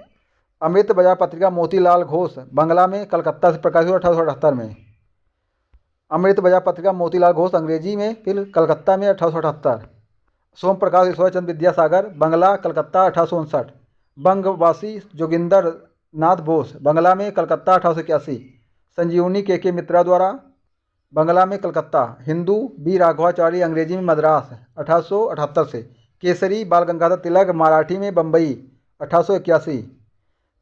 अमृत बाजार पत्रिका मोतीलाल घोष, बंगला में कलकत्ता से प्रकाशित 1878 में। अमृत बाजार पत्रिका मोतीलाल घोष अंग्रेजी में, फिर कलकत्ता में 1878। सोम प्रकाश ईश्वरचंद्र विद्यासागर, बंगला कलकत्ता 1859। बंगवासी जोगिंदर नाथ बोस, बंगला में कलकत्ता 1881। संजीवनी के मित्रा द्वारा, बंगला में कलकत्ता। हिंदू बी राघवाचार्य, अंग्रेजी में मद्रास 1878 से। केसरी बाल गंगाधर तिलक, मराठी में बम्बई 1881।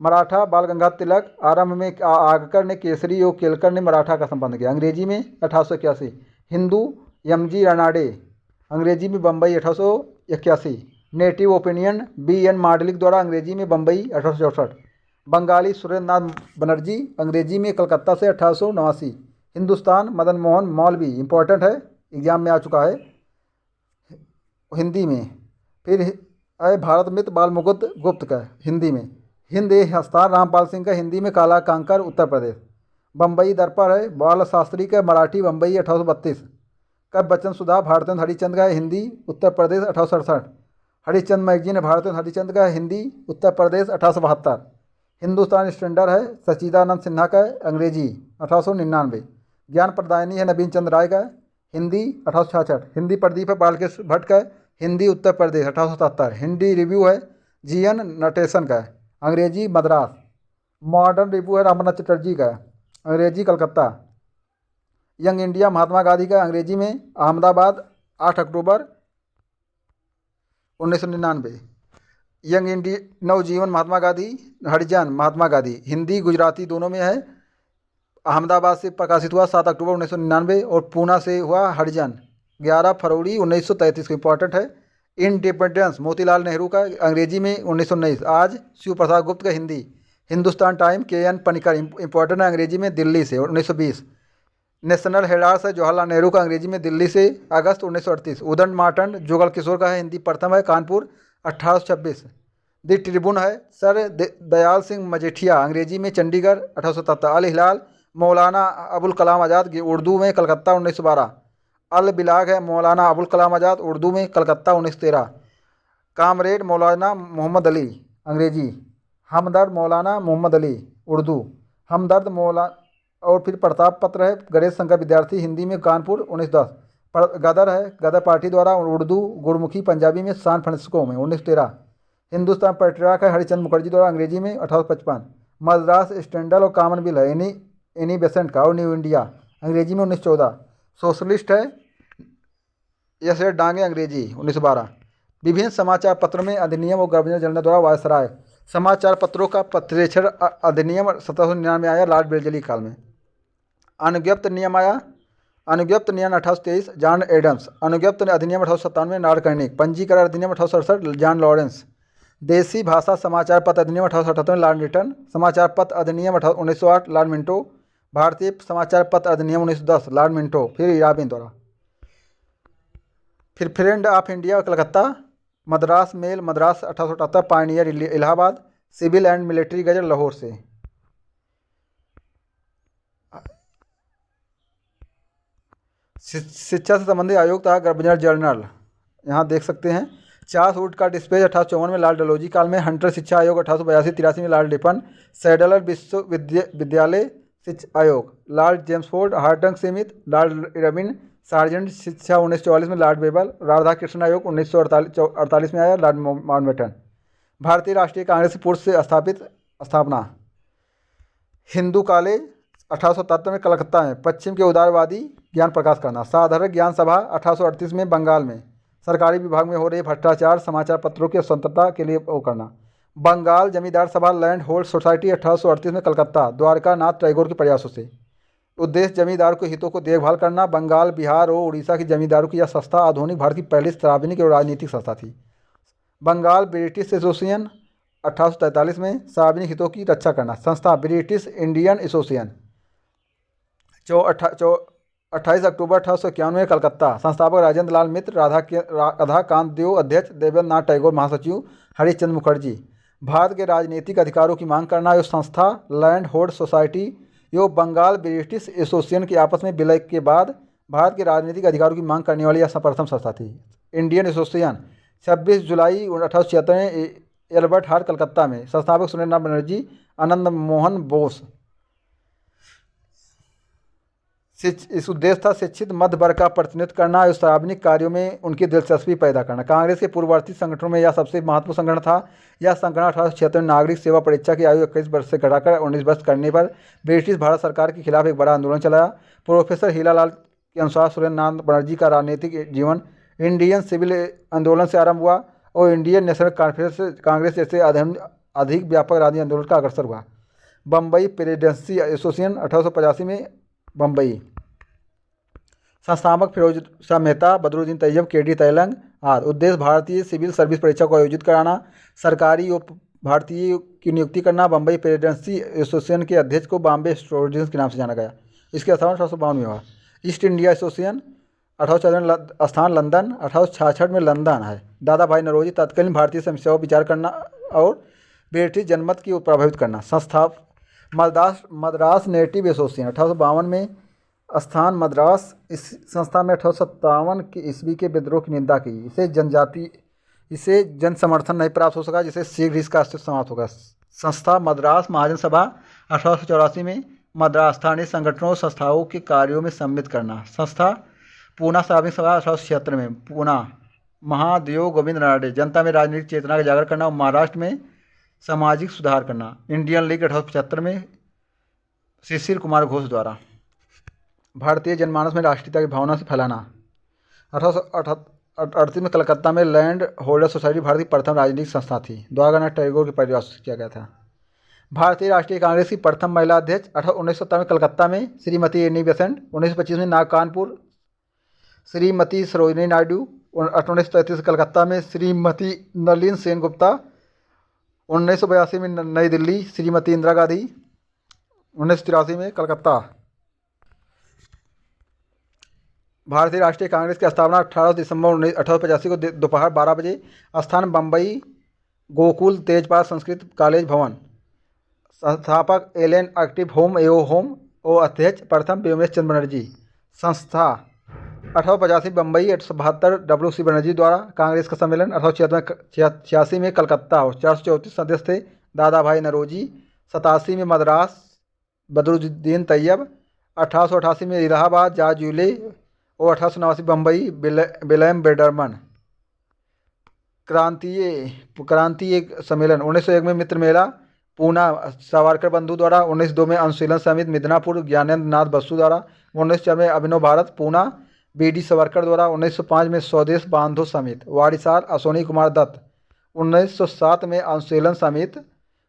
मराठा बाल गंगाधर तिलक, आरंभ में आगकर ने केसरी और केलकर ने मराठा का संबंध किया, अंग्रेजी में 1881। हिंदू एम.जी. रानाडे, अंग्रेजी में Bombay 1881। Native opinion BN. Mandlik द्वारा, अंग्रेजी में बम्बई 1864। बंगाली सुरेंद्रनाथ बनर्जी, अंग्रेजी में कलकत्ता से 1889। हिंदुस्तान मदन मोहन मौलवी, इंपॉर्टेंट है, एग्जाम में आ चुका है हिंदी में। फिर है भारत मित्र बाल मुकुंद गुप्त का हिंदी में। हिंद ए हस्तार रामपाल सिंह का हिंदी में, काला कांकर उत्तर प्रदेश। बम्बई दर्पण है बाल शास्त्री का, मराठी बम्बई 1832। कवि वचन सुधा भारतेंद्र हरिश्चंद्र का हिंदी, उत्तर प्रदेश 1867। हरिश्चंद्र मैगजीन है भारतेंद्र हरिश्चंद्र का हिंदी, उत्तर प्रदेश 1872। हिंदुस्तान स्टैंडर्ड है सच्चिदानंद सिन्हा का, अंग्रेजी 1899। ज्ञान प्रदायनी है नवीन चंद्र राय का, हिंदी 1866। हिंदी प्रदीप है बालकृष्ण भट्ट का, हिंदी उत्तर प्रदेश 1877। हिंदी रिव्यू है जी.एन. नटेशन का, अंग्रेजी मद्रास। मॉडर्न रिव्यू है रामनाथ चटर्जी का, अंग्रेजी कलकत्ता। यंग इंडिया महात्मा गांधी का, अंग्रेजी में अहमदाबाद 8 अक्टूबर 1999। यंग इंडिया नवजीवन महात्मा गांधी, हरिजन महात्मा गांधी, हिंदी गुजराती दोनों में है। अहमदाबाद से प्रकाशित हुआ 7 अक्टूबर 1999 और पूना से हुआ हरिजन 11 फरवरी 1933 को, इंपॉर्टेंट है। इंडिपेंडेंस मोतीलाल नेहरू का अंग्रेजी में 1919। आज शिव प्रसाद गुप्त का Hindi. Hindustan time KN Panikkar important अंग्रेजी में दिल्ली से 1920। नेशनल हेराल्ड है जवाहरलाल नेहरू का अंग्रेजी में दिल्ली से अगस्त 1938। उदंड मार्टंड जुगल किशोर का है हिंदी प्रथम है कानपुर 1826। द ट्रिब्यून है सर दयाल सिंह मजीठिया अंग्रेजी में चंडीगढ़ 1877। अल हिलाल मौलाना अबुल कलाम आज़ाद उर्दू में कलकत्ता 1912। अल बिलाग है मौलाना अबुल कलाम आज़ाद उर्दू में कलकत्ता 1913। कामरेड मौलाना मोहम्मद अली अंग्रेजी। हमदर्द मौलाना मोहम्मद अली उर्दू। हमदर्द मौलाना और फिर प्रताप पत्र है गणेश शंकर विद्यार्थी हिंदी में कानपुर 1910। गदर है गदर पार्टी द्वारा उर्दू गुरमुखी पंजाबी में सैन फ्रांसिस्को में 1913। हिंदुस्तान पेट्रियार्क है हरिचंद मुखर्जी द्वारा अंग्रेजी में 1855। मद्रास स्टैंडर्ड और कॉमनवेल्थ है एनी बेसेंट का और न्यू इंडिया अंग्रेजी में 1914। सोशलिस्ट है एस डांगे अंग्रेजी 1912। विभिन्न समाचार पत्रों में अधिनियम और गवर्नर जनरल द्वारा वायसराय। समाचार पत्रों का पत्रेक्षण अधिनियम 1799 आया लॉर्ड बेरजेली काल में। अनुज्ञप्त नियम आया। अनुज्ञप्त नियम 1823 जॉन एडम्स। अनुज्ञप्त अधिनियम 1857 में लॉर्ड कर्निक। पंजीकरण अधिनियम 1867 जॉन लॉरेंस। देसी भाषा समाचार पत्र अधिनियम 1878 में लॉर्ड रिटन। समाचार पत्र अधिनियम 1908 लॉर्ड मिंटो। भारतीय समाचार पत्र अधिनियम 1910 लॉर्ड मिंटो। फिर इराबिन द्वारा। फिर friend of India Calcutta. Madras mail Madras 1878। Pioneer Allahabad. Civil and military gazette Lahore से। शिक्षा से संबंधित आयोग था गवर्नर जनरल यहाँ देख सकते हैं। चार्ल्स वुड का डिस्पेच 1854 में लॉर्ड डलहौजी काल में। हंटर शिक्षा आयोग 1882-83 में लॉर्ड रिपन। सैडलर विश्वविद्यालय शिक्षा आयोग लॉर्ड जेम्सफोर्ड। हार्टंग सीमित लॉर्ड इरविन। सार्जेंट शिक्षा 1944 में लॉर्ड बेबल। राधा कृष्ण आयोग 1948 में आया लॉर्ड माउंटबेटन। भारतीय राष्ट्रीय कांग्रेस की पूर्व से स्थापना। हिंदू कॉलेज 1877 में कलकत्ता में। पश्चिम के उदारवादी ज्ञान प्रकाश करना। साधारण ज्ञान सभा 1838 में बंगाल में। सरकारी विभाग में हो रहे भ्रष्टाचार समाचार पत्रों की स्वतंत्रता के लिए वो करना। बंगाल जमींदार सभा लैंड होल्ड सोसाइटी 1838 में कलकत्ता द्वारका नाथ टैगोर के प्रयासों से। उद्देश्य जमींदारों के हितों को देखभाल करना। बंगाल बिहार और उड़ीसा की जमींदारों की यह संस्था आधुनिक भारत की पहली सार्वजनिक और राजनीतिक संस्था थी। बंगाल ब्रिटिश एसोसिएशन 1843 में सार्वजनिक हितों की रक्षा करना। संस्था ब्रिटिश इंडियन एसोसिएशन 28 अक्टूबर 1851 में कलकत्ता। संस्थापक राजेंद्र लाल मित्र राधा कांत देव अध्यक्ष देवेंद्र नाथ टैगोर महासचिव हरिश्चंद्र मुखर्जी। भारत के राजनीतिक अधिकारों की मांग करना। यह संस्था लैंड होल्ड सोसाइटी यो बंगाल ब्रिटिश एसोसिएशन के आपस में विलय के बाद भारत के राजनीतिक अधिकारों की मांग करने वाली यह प्रथम संस्था थी। इंडियन एसोसिएशन 26 जुलाई 1876 में एल्बर्ट हाल कलकत्ता में। संस्थापक सुरेंद्र बनर्जी आनंद मोहन बोस। इस उद्देश्य था शिक्षित मध्य वर्ग का प्रतिनिधित्व करना और सार्वजनिक कार्यों में उनकी दिलचस्पी पैदा करना। कांग्रेस के पूर्ववर्ती संगठनों में यह सबसे महत्वपूर्ण संगठन था। यह संगठन 1876 में नागरिक सेवा परीक्षा की आयु 21 वर्ष से घटाकर 19 वर्ष करने पर ब्रिटिश भारत सरकार के खिलाफ एक बड़ा आंदोलन चलाया। प्रोफेसर हीरालाल के अनुसार सुरेंद्र नाथ बनर्जी का राजनीतिक जीवन इंडियन सिविल आंदोलन से आरंभ हुआ और इंडियन नेशनल कांग्रेस जैसे अधिक व्यापक राजनीतिक आंदोलन का अग्रसर हुआ। बम्बई प्रेसिडेंसी एसोसिएशन 1885 में बम्बई। संस्थापक फिरोज शाह मेहता बदरुद्दीन तैयब KD तैलंग आदि। उद्देश्य भारतीय सिविल सर्विस परीक्षा को आयोजित कराना। सरकारी और भारतीय की नियुक्ति करना। बम्बई प्रेसिडेंसी एसोसिएशन के अध्यक्ष को बॉम्बे स्टूडेंट्स के नाम से जाना गया। इसके स्थापना 1852 में हुआ। ईस्ट इंडिया एसोसिएशन 1854 में स्थान लंदन 1866 में लंदन है। दादा भाई नौरोजी तत्कालीन भारतीय समस्याओं पर विचार करना और ब्रिटिश जनमत की प्रभावित करना। संस्था मद्रास नेटिव एसोसिएशन 1852 में स्थान मद्रास। इस संस्था में 1857 की ईस्वी के विद्रोह की निंदा की। इसे जन समर्थन नहीं प्राप्त हो सका जिसे शीघ्र इसका अस्तित्व समाप्त होगा। संस्था मद्रास महाजन सभा 1884 में मद्रास स्थानीय संगठनों और संस्थाओं के कार्यों में सम्मिलित करना। संस्था पूना सार्वजनिक सभा 1876 में पूना। महादेव गोविंद रानडे जनता में राजनीतिक चेतना का जागरण करना और महाराष्ट्र में सामाजिक सुधार करना। इंडियन लीग 1875 में शिशिर कुमार घोष द्वारा। भारतीय जनमानस में राष्ट्रीयता की भावना से फैलाना। 1838 में कलकत्ता में लैंड होल्डर सोसाइटी भारत की प्रथम राजनीतिक संस्था थी। द्वारकानाथ टैगोर के प्रयास से किया गया था। भारतीय राष्ट्रीय कांग्रेस की प्रथम महिला अध्यक्ष 1970 में कलकत्ता में श्रीमती एनी बेसेंट। 1925 में कानपुर श्रीमती सरोजिनी नायडू। 1933 कलकत्ता में श्रीमती नलिनी सेनगुप्ता। 1982 में नई दिल्ली श्रीमती इंदिरा गांधी। 1983 में कलकत्ता। भारतीय राष्ट्रीय कांग्रेस की स्थापना 18 दिसंबर 1885 को दोपहर 12 बजे। स्थान बम्बई गोकुल तेजपाल संस्कृत कॉलेज भवन। संस्थापक एलन एक्टिव होम एओ होम और अध्यक्ष प्रथम व्योमेश चंद्र बनर्जी। संस्था 1885 बम्बई। 1872 WC बनर्जी द्वारा कांग्रेस का सम्मेलन। 1886 में कलकत्ता। 434 सदस्य थे। दादा भाई नरोजी। 87 में मद्रास बदरुद्दीन तैयब। 1888 में इलाहाबाद जॉर्ज यूले और 1889 बम्बई विलियम बेडरमन। क्रांतीय सम्मेलन 1901 में मित्र मेला पूना सावरकर बंधु द्वारा। 1902 में अनुशीलन समिति मिदनापुर ज्ञानेंद्र नाथ बसु द्वारा। 1904 में अभिनव भारत पूना BD सावरकर द्वारा। 1905 में स्वदेश बांधो समिति वाड़ीसाल अश्वनी कुमार दत्त। 1907 में अनुशीलन समिति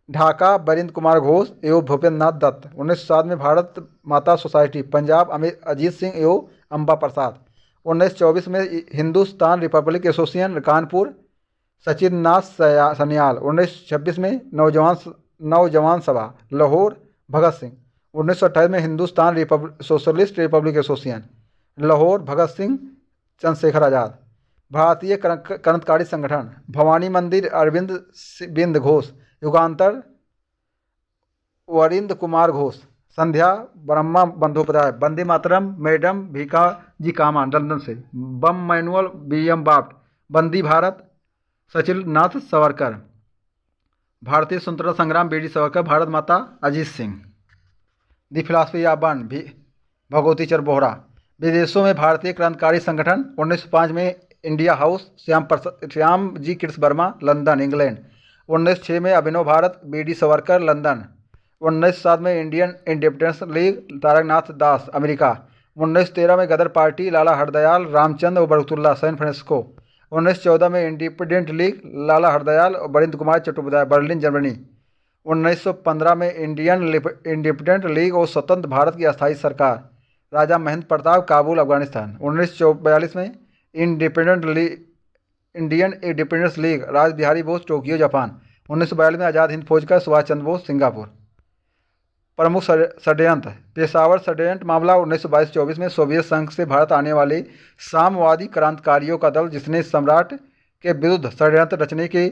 ढाका बरिंद कुमार घोष एवं भूपेंद्र नाथ दत्त। 1907 में भारत माता सोसाइटी पंजाब अजीत सिंह एवं अम्बा प्रसाद। 1924 में हिंदुस्तान रिपब्लिक एसोसिएशन कानपुर सचिन नाथ सन्याल। 1926 में नौजवान सभा लाहौर भगत सिंह। 1928 में Hindustan socialist republic association Lahore Bhagat Singh Chandrashekhar Azad. भारतीय क्रांतिकारी संगठन भवानी मंदिर अरविंद बिंद घोष। युगांतर वरिंद कुमार घोष। संध्या ब्रह्मा बंदोपाध्याय। वंदे मातरम मैडम भीका जी कामा लंदन से। Bomb manual BM Bapat. Bandi Bharat Sachil नाथ सावरकर। भारतीय स्वतंत्रता संग्राम BD सावरकर। भारत माता अजीत सिंह। दी फिलासफी ऑफ वन भगवती चर बोहरा। विदेशों में भारतीय क्रांतिकारी संगठन 1905 में India house Shyam ji Krishna Verma London England. 1906 में अभिनव भारत BD सावरकर लंदन। 1907 में इंडियन इंडिपेंडेंस लीग तारकनाथ दास अमेरिका। 1913 में गदर पार्टी लाला हरदयाल रामचंद्र और बरकतुल्लाह सैन फ्रांसिस्को। 1914 में इंडिपेंडेंट लीग लाला हरदयाल और बरिंद कुमार चट्टोपाध्याय बर्लिन जर्मनी। 1915 में इंडियन इंडिपेंडेंट लीग और स्वतंत्र भारत की अस्थायी सरकार राजा महेंद्र प्रताप काबुल अफगानिस्तान। 1942 में इंडियन इंडिपेंडेंस लीग राज बिहारी बोस टोक्यो जापान। 1942 में आज़ाद हिंद फौज का सुभाष चंद्र बोस सिंगापुर। प्रमुख षड्यंत्र पेशावर षड्यंत्र मामला 1922-24 में सोवियत संघ से भारत आने वाले साम्यवादी क्रांतिकारियों का दल जिसने सम्राट के विरुद्ध षड्यंत्र रचने के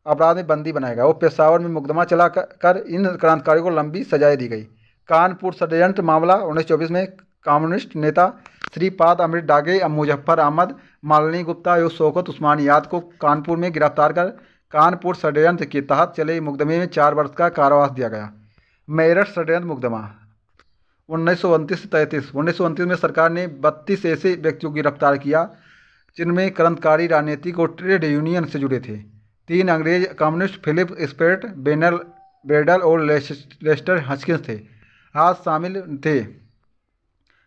अपराध में बंदी बनाएगा वो पेशावर में मुकदमा चला कर इन क्रांतिकारियों को लंबी सजाएं दी गई। कानपुर षड्यंत्र मामला 1924 में कम्युनिस्ट नेता श्रीपाद अमृत डागे मुजफ्फर अहमद मालिनी गुप्ता एवं शौकत उस्मानियात को कानपुर में गिरफ्तार कर कानपुर षड्यंत्र के तहत चले मुकदमे में 4 वर्ष का कारावास दिया गया। मेरठ षड्यंत्र मुकदमा 1929 से 33। 1929 में सरकार ने 32 ऐसे व्यक्तियों को गिरफ्तार किया जिनमें क्रांतिकारी राजनीतिक और ट्रेड यूनियन से जुड़े थे। 3 अंग्रेज कम्युनिस्ट फिलिप स्पेट बेडल और लेस्टर हचकिंस थे आज शामिल थे।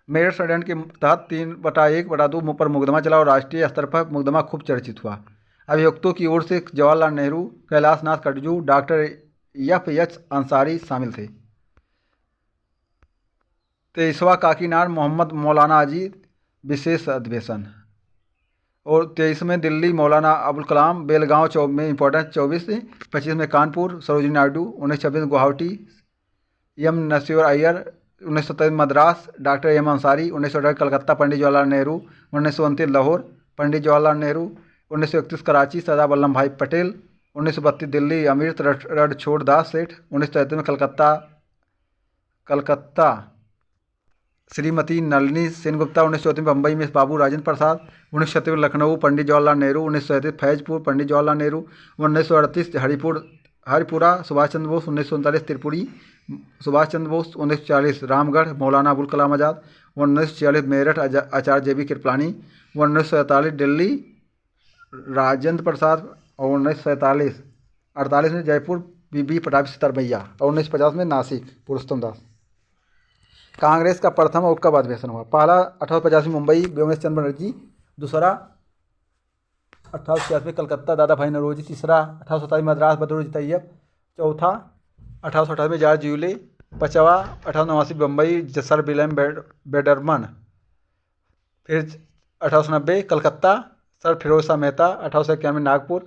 मेरठ षड्यंत्र के तहत 3/1/2 पर मुकदमा चला और राष्ट्रीय स्तर पर मुकदमा खूब चर्चित हुआ। अभियुक्तों की ओर से जवाहरलाल नेहरू कैलाश नाथ कटजू डॉक्टर FH अंसारी शामिल थे। 23वां काकीनाड मोहम्मद मौलाना आजीज विशेष अधिवेशन और 23 में दिल्ली मौलाना अबुल कलाम बेलगांव में इंपॉर्टेंस 24 से 25 में Kanpur Sarojini Naidu 1926 Guwahati M Narasimha Iyer 1927 Madras doctor M Ansari 1928 Calcutta Pandit Jawaharlal Nehru 1929 Lahore Pandit Jawaharlal Nehru 1931 Karachi Sardar Vallabh Bhai Patel 1932 Delhi अमृत रणछोड़ दास सेठ 1933 में कलकत्ता श्रीमती नलिनी सेनगुप्ता 1934 में बम्बई में बाबू राजेंद्र प्रसाद 1936 में लखनऊ पंडित जवाहरलाल नेहरू 1937 फैजपुर पंडित जवाहरलाल नेहरू 1938 हरिपुरा सुभाष चंद्र बोस 1939 त्रिपुरी सुभाष चंद्र बोस 1940 रामगढ़ मौलाना अबुल कलाम आज़ाद 1946 मेरठ आचार्य JB कृपलानी 1947 दिल्ली राजेंद्र प्रसाद और 1948 में जयपुर BB पटाभी तरमैया और 1950 में नासिक पुरुषोत्तम दास। कांग्रेस का प्रथम और कब अधिवेशन हुआ? पहला 1885 मुंबई व्योमेश चंद्र बनर्जी। दूसरा 1886 में कलकत्ता दादा भाई नौरोजी। तीसरा 1827 मद्रास बदरुद्दीन तैयब। चौथा 1828 में जॉर्ज यूले। पांचवा 1889 बम्बई सर विलियम बेडरमन। फिर 1890 कलकत्ता सर फिरोज शाह मेहता 1891 नागपुर,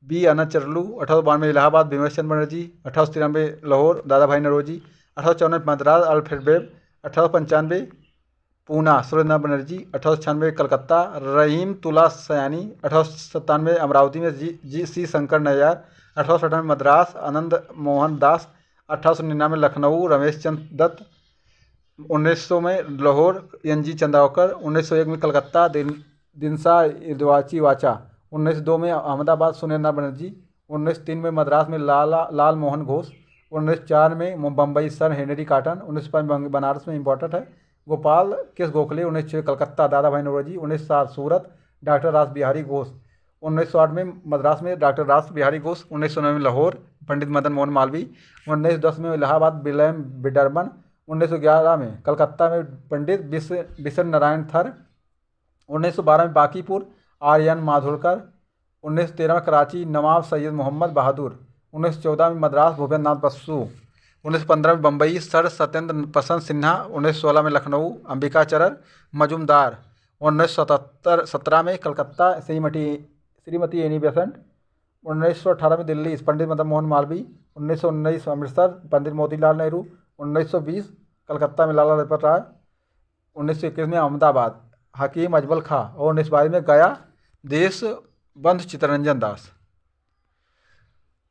बी आनंद चरलू 1892 इलाहाबाद भीमेश चंद्र बनर्जी 1893 लाहौर दादा भाई नौरोजी 1854 मद्रास अल्फ्रेड वेब 1895 पूना सुरेंद्र बनर्जी 1896 कलकत्ता रहीम तुला सयानी 1897 अमरावती में जी सी शंकर नैयर 1898 मद्रास आनंद मोहन दास 1899 लखनऊ रमेश चंद्र दत्त 1900 में लाहौर एन जी चंद्रावकर 1901 में कलकत्ता दिनसा इदवाची वाचा 1902 में अहमदाबाद सुरेंद्र बनर्जी 1903 में मद्रास में लाल मोहन घोष 1904 में बम्बई सर हेनरी काटन 1905 में बनारस में इम्पोर्टेंट है गोपाल केस गोखले 1906 कलकत्ता दादा भाई नौरोजी 1907 सूरत डॉक्टर रास बिहारी घोष 1908 में मद्रास में डॉक्टर रास बिहारी घोष 1909 में लाहौर पंडित मदन मोहन मालवीय 1910 में इलाहाबाद विलियम बिडरबन 1911 में कलकत्ता में पंडित बिशन नारायण थर 1912 में बांकीपुर आर्यन माधुरकर 1913 में कराची नवाब सैयद मोहम्मद बहादुर 1914 में मद्रास भूपेंद्र नाथ बसु 1915 में बम्बई सर सत्येंद्र पसंद सिन्हा 1916 में लखनऊ अंबिकाचरण मजुमदार 1917 में कलकत्ता श्रीमती एनी बेसेंट 1918 में दिल्ली पंडित मदन मोहन मालवीय 1919 अमृतसर पंडित मोतीलाल नेहरू 1920 कलकत्ता में लाला लजपत राय 1921 में अहमदाबाद हकीम अजमल खां और 1922 में गया देश बंध चित्तरंजन दास।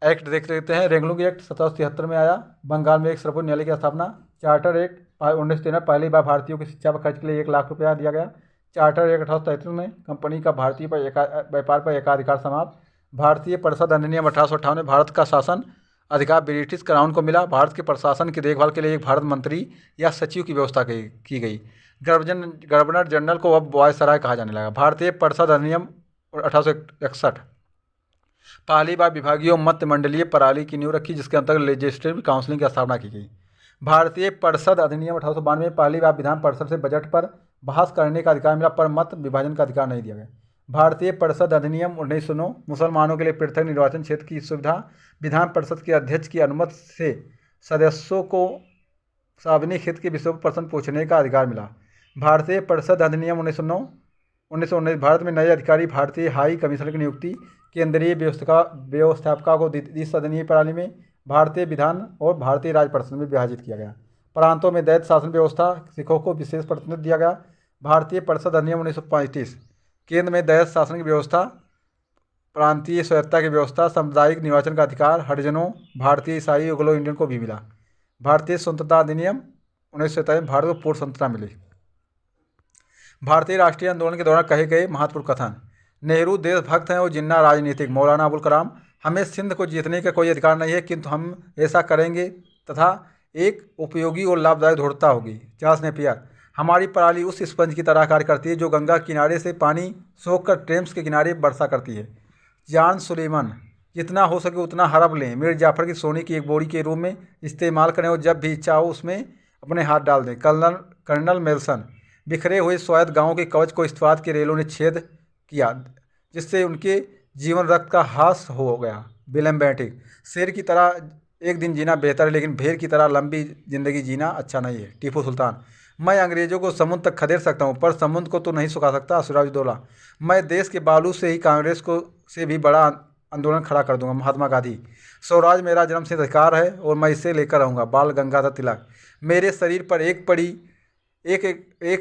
एक्ट देख लेते हैं। रेंगलुंग एक्ट 1773 में आया। बंगाल में एक सर्वोच्च न्यायालय की स्थापना। चार्टर एक्ट 1913 पहली बार भारतीयों की शिक्षा पर खर्च के लिए 1 लाख रुपया दिया गया। चार्टर एक्ट 1833 में कंपनी का भारतीय व्यापार पर एकाधिकार समाप्त। भारतीय परिषद अधिनियम 1858 में भारत का शासन अधिकार ब्रिटिश क्राउन को मिला। भारत के प्रशासन की देखभाल के लिए एक भारत मंत्री या सचिव की व्यवस्था की गई। गवर्नर जनरल को अब वायसराय कहा जाने लगा। भारतीय परिषद अधिनियम 1861 पहली बार विभागीय और मध्य मंडलीय प्रणाली की नींव रखी, जिसके अंतर्गत लेजिस्लेटिव काउंसिल की स्थापना की गई। भारतीय परिषद अधिनियम 1892 में पहली बार विधान परिषद से बजट पर बहस करने का अधिकार मिला, पर मत विभाजन का अधिकार नहीं दिया गया। भारतीय परिषद अधिनियम 1909 मुसलमानों के लिए पृथक निर्वाचन क्षेत्र की सुविधा। विधान परिषद के अध्यक्ष की अनुमति से सदस्यों को सार्वजनिक हित के विषयों पर प्रश्न पूछने का अधिकार मिला। भारतीय परिषद अधिनियम 1919 भारत में नए अधिकारी भारतीय हाई कमिश्नर की नियुक्ति। केंद्रीय व्यवस्थापिका को द्विसदनीय प्रणाली में भारतीय विधान और भारतीय राज्य परिषद में विभाजित किया गया। प्रांतों में दैत्य शासन व्यवस्था। सिखों को विशेष प्रतिनिधित्व दिया गया। भारतीय परिषद अधिनियम 1935 केंद्र में दैत्य शासन की व्यवस्था, प्रांतीय स्वायत्तता की व्यवस्था, सामुदायिक निर्वाचन का अधिकार हरिजनों, भारतीय ईसाई एंग्लो इंडियन को भी मिला। भारतीय स्वतंत्रता अधिनियम 1947 भारत को पूर्ण स्वतंत्रता मिली। भारतीय राष्ट्रीय आंदोलन के दौरान कहे गए महत्वपूर्ण कथन। नेहरू देशभक्त हैं और जिन्ना राजनीतिक। मौलाना अबुल कलाम, हमें सिंध को जीतने का कोई अधिकार नहीं है, किंतु हम ऐसा करेंगे तथा एक उपयोगी और लाभदायक दृढ़ता होगी। चार्ल्स नेपियर, हमारी प्रणाली उस स्पंज की तरह कार्य करती है जो गंगा किनारे से पानी सोखकर टेम्स के किनारे वर्षा करती है। जॉन सुलेमन, जितना हो सके उतना हड़प लें, मीर जाफर की सोने की एक बोरी के रूप में इस्तेमाल करें और जब भी इच्छा हो उसमें अपने हाथ डाल दें। कर्नल मेल्सन, बिखरे हुए स्वायत्त गांवों के कवच को इस्पात के रेलों ने छेद किया, जिससे उनके जीवन रक्त का हास हो गया। विलियम बेंटिक, शेर की तरह एक दिन जीना बेहतर है, लेकिन भेड़ की तरह लंबी जिंदगी जीना अच्छा नहीं है। टीपू सुल्तान, मैं अंग्रेजों को समुद्र तक खदेड़ सकता हूँ, पर समुद्र को तो नहीं सुखा सकता। सिराजुद्दौला, मैं देश के बालू से ही कांग्रेस को से भी बड़ा आंदोलन खड़ा कर दूंगा। महात्मा गांधी, स्वराज मेरा जन्मसिद्ध अधिकार है और मैं इसे लेकर रहूँगा। बाल गंगाधर तिलक, मेरे शरीर पर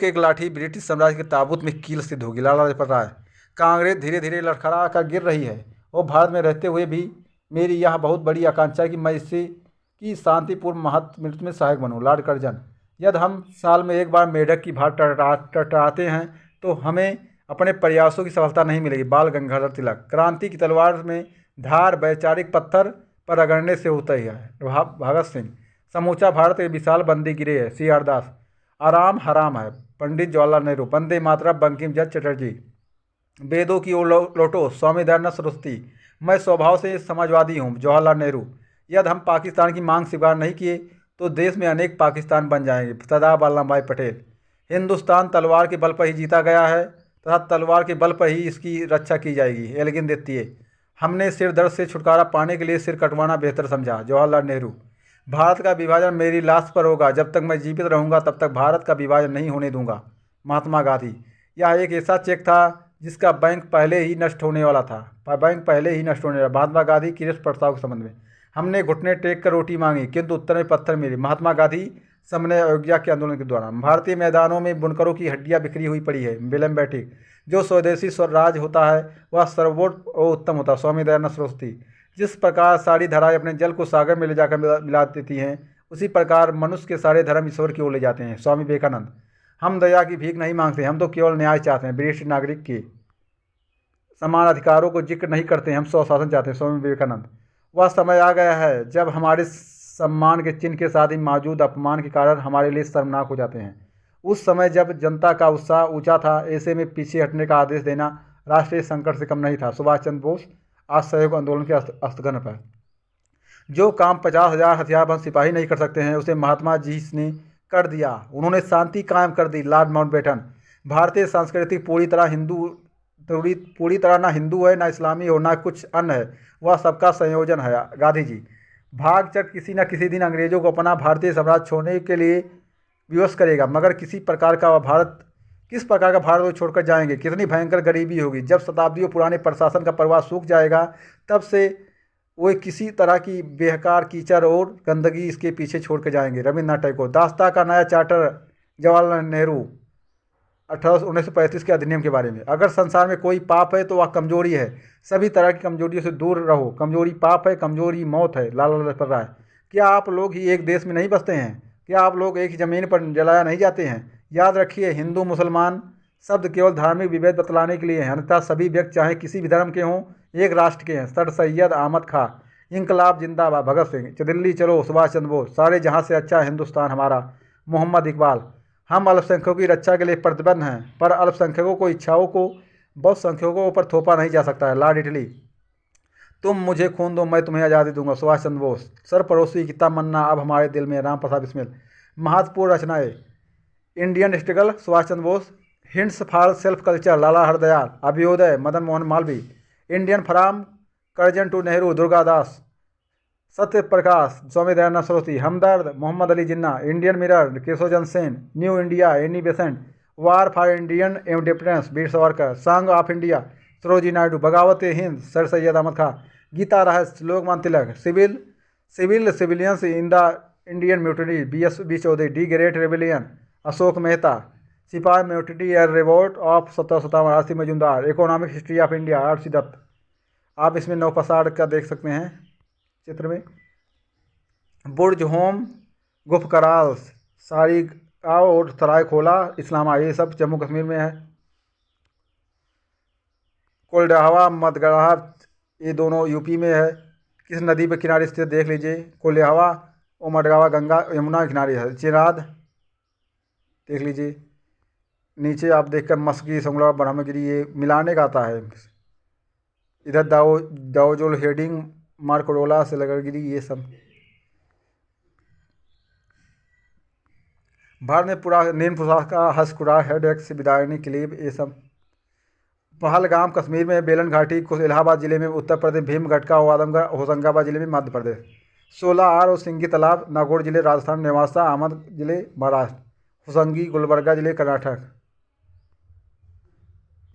एक लाठी ब्रिटिश साम्राज्य के ताबूत में कील सिद्ध होगी। लाला लाजपत राय, कांग्रेस धीरे धीरे लड़खड़ा कर गिर रही है और भारत में रहते हुए भी मेरी यह बहुत बड़ी आकांक्षा है कि मैं इससे की शांतिपूर्ण मृत्यु में सहायक बनूँ। लॉर्ड कर्जन, यदि हम साल में एक बार मेढक की भांति टटराते हैं तो हमें अपने प्रयासों की सफलता नहीं मिलेगी। बाल गंगाधर तिलक, क्रांति की तलवार में धार वैचारिक पत्थर पर रगड़ने से होता ही है। भगत सिंह, समूचा भारत एक विशाल बंदी गिरे है। सी आर दास, आराम हराम है। पंडित जवाहरलाल नेहरू, वंदे मातरम बंकिम चंद्र चटर्जी, वेदों की ओर लौटो स्वामी दयानंद सरस्वती, मैं स्वभाव से समाजवादी हूँ। जवाहरलाल नेहरू, यदि हम पाकिस्तान की मांग स्वीकार नहीं किए तो देश में अनेक पाकिस्तान बन जाएंगे। सरदार वल्लभ भाई पटेल, हिंदुस्तान तलवार के बल पर ही जीता गया है तथा तलवार के बल पर ही इसकी रक्षा की जाएगी। एल्गिन द्वितीय, हमने सिर दर्द से छुटकारा पाने के लिए सिर कटवाना बेहतर समझा। जवाहरलाल नेहरू, भारत का विभाजन मेरी लाश पर होगा, जब तक मैं जीवित रहूंगा तब तक भारत का विभाजन नहीं होने दूंगा। महात्मा गांधी, यह एक ऐसा चेक था जिसका बैंक पहले ही नष्ट होने वाला था। महात्मा गांधी की इस प्रस्ताव के संबंध में हमने घुटने टेक कर रोटी मांगी, किंतु उत्तर में पत्थर मिली। महात्मा गांधी समन्वय अयोध्या के आंदोलन के दौरान भारतीय मैदानों में बुनकरों की हड्डियां बिखरी हुई पड़ी है। विलियम बेंटिक, जो स्वदेशी स्वराज होता है वह सर्वोच्च और उत्तम होता है। स्वामी दयानंद सरस्वती, जिस प्रकार सारी धाराएं अपने जल को सागर में ले जाकर मिला देती हैं, उसी प्रकार मनुष्य के सारे धर्म ईश्वर की ओर ले जाते हैं। स्वामी विवेकानंद, हम दया की भीख नहीं मांगते, हम तो केवल न्याय चाहते हैं। वरिष्ठ नागरिक के समान अधिकारों को जिक्र नहीं करते, हम स्वशासन चाहते हैं। स्वामी विवेकानंद, वह समय आ गया है जब हमारे सम्मान के चिन्ह के साथ ही मौजूद अपमान के कारण हमारे लिए शर्मनाक हो जाते हैं। उस समय जब जनता का उत्साह ऊंचा था, ऐसे में पीछे हटने का आदेश देना राष्ट्रीय संकट से कम नहीं था। सुभाष चंद्र बोस, असहयोग आंदोलन के अस्तगन पर जो काम 50,000 हथियारबंद सिपाही नहीं कर सकते हैं, उसे महात्मा जी ने कर दिया। उन्होंने शांति कायम कर दी। लॉर्ड माउंटबेटन, भारतीय संस्कृति पूरी तरह ना हिंदू है, ना इस्लामी और ना कुछ अन्य है, वह सबका संयोजन है। गांधी जी, भाग चक्र किसी न किसी दिन अंग्रेजों को अपना भारतीय साम्राज्य छोड़ने के लिए विवश करेगा, मगर किस प्रकार का भारत वो छोड़कर जाएंगे। कितनी भयंकर गरीबी होगी। जब शताब्दियों पुराने प्रशासन का प्रवाह सूख जाएगा, तब से वे किसी तरह की बेहकार, कीचड़ और गंदगी इसके पीछे छोड़ के जाएंगे। रविन्द्रनाथ टैगोर, दास्ता का नया चार्टर जवाहरलाल नेहरू 1935 के अधिनियम के बारे में। अगर संसार में कोई पाप है तो वह कमजोरी है। सभी तरह की कमजोरियों से दूर रहो। कमजोरी पाप है, कमजोरी मौत है। लाला लजपत राय, क्या आप लोग ही एक देश में नहीं बसते हैं? क्या आप लोग एक ही ज़मीन पर जलाया नहीं जाते हैं? याद रखिए, हिंदू मुसलमान शब्द केवल धार्मिक विभेद बतलाने के लिए हैं, अन्यथा सभी व्यक्ति चाहे किसी भी धर्म के हों, एक राष्ट्र के हैं। सर सैयद अहमद खां, इंकलाब जिंदाबाद। भगत सिंह, दिल्ली चलो। सुभाष चंद्र बोस, सारे जहां से अच्छा हिंदुस्तान हमारा। मोहम्मद इकबाल, हम अल्पसंख्यकों की रक्षा के लिए प्रतिबद्ध हैं, पर अल्पसंख्यकों को इच्छाओं को बहुत संख्यकों पर थोपा नहीं जा सकता है। लॉर्ड इटली, तुम मुझे खून दो, मैं तुम्हें आज़ादी दूंगा। सुभाष चंद्र बोस, सरपरोसी की तमन्ना अब हमारे दिल में। राम प्रसाद बिस्मिल, महत्वपूर्ण रचनाएं। Indian struggle, Subhash Chandra Bose. Hints for self culture, Lala Hardayal. Abhyudaya, Madan Mohan Malviya. Indian from Curzon to Nehru, Durgadas. Satya Prakash, Swami Dayanand Saraswati. Hamdard, Mohammad Ali Jinnah. Indian mirror, Keshav Sen. New India, Annie Besant. War for Indian independence, Veer Savarkar. Song of India, Sarojini Naidu. Bagawat Hind, sir Syed Ahmad Khan. Gita Rahasya, Lokmanya Tilak. Civilians in the Indian mutiny, B Chaudhary. D great rebellion, Ashok Mehta. Sipahi mutiny and revolt of 1757, RC Majumdar. Economic history of India, RC Dutt. आप इसमें नौपसाड़ का देख सकते हैं चित्र में। बुर्ज होम, गुफकराल, सारी और सराय खोला, इस्लामा, ये सब जम्मू कश्मीर में है। कोल्डाहवा, मदगढ़ा, ये दोनों यूपी में है। किस नदी पे किनारे स्थित देख लीजिए। कोल्हावा और मडगावा गंगा यमुना के किनारे है। चिराद देख लीजिए। नीचे आप देखकर मस्की, संगला, ब्रह्मगिरी, ये मिलाने का आता है। इधर दाओजोल, हेडिंग, मार्कोडोला, सिलगड़गिरी, ये सब। भारत में पूरा नीम पोशाक का हस्कुरा, हेडेक से विदायनी क्लीब, ये सब। पहलगाम कश्मीर में, बेलन घाटी को इलाहाबाद जिले में उत्तर प्रदेश, भीमगढ़ आदमगढ़ होशंगाबाद जिले में मध्य प्रदेश। 16 और सिंगी तालाब, नागौर जिले राजस्थान। नेवासा, अहमद जिले महाराष्ट्र। होसंगी, गुलबर्गा जिले कर्नाटक।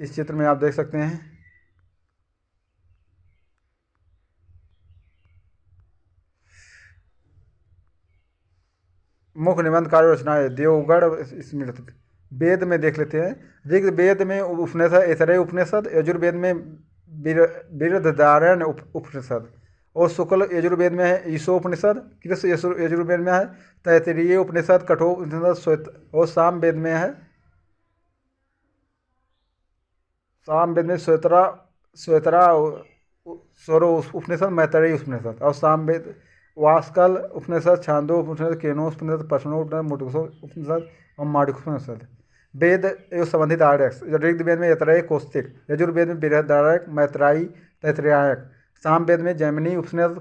इस चित्र में आप देख सकते हैं। मुख्य निबंध कार्य रचनाएं। देवगढ़, इसमें वेद में देख लेते हैं। ऋग्वेद में उपनिषद, ऐतरेय उपनिषद। यजुर्वेद में बृहदारण्य उपनिषद। और शुक्ल यजुर्वेद में है ईशोपनिषद। कृष्ण यजुर्वेद में है तैत्तिरीय उपनिषद, कठोर उपनिषद। और सामवेद में है श्वेतरा स्वरो उपनिषद, मैत्रेयी उपनिषद। और सामवेद वास्कल उपनिषद, छांदो उपनिषद, केनो उपनिषद, प्रश्नो उपनिषद, मुटकुसो उपनिषद और मांडुक्य उपनिषद। वेद एवं संबंधित आर्यक। ऋग्वेद में ऐतरेय कौस्तिक। यजुर्वेद में बृहदारण्यक, मैत्रेयी, तैत्तिरीयक। सामवेद में जैमिनी उपनिषद,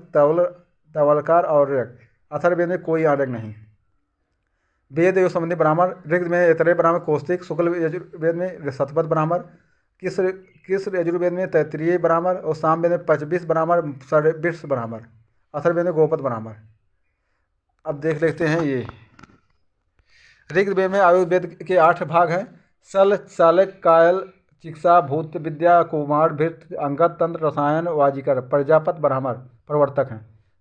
तवलकार और ऋग। अथर्ववेद में कोई आर्यक नहीं। वेद एवं संबंधित ब्राह्मण। ऋग्वेद में ऐतरेय ब्राह्मण कौस्तिक। शुक्ल यजुर्वेद में शतपथ ब्राह्मण। कृष्ण यजुर्वेद में तैत्तिरीय ब्राह्मण। और सामवेद में 25 ब्राह्मण, षड्विश ब्राह्मण। अथर्ववेद में गोपद ब्राह्मण। अब देख लेते हैं ये। ऋग्वेद में आयुर्वेद के 8 भाग हैं। सल, चालक, कायल, चिकित्सा, भूत विद्या, कुमार भृत, अंगद तंत्र, रसायन, वाजीकर, प्रजापत, ब्राह्मण प्रवर्तक हैं।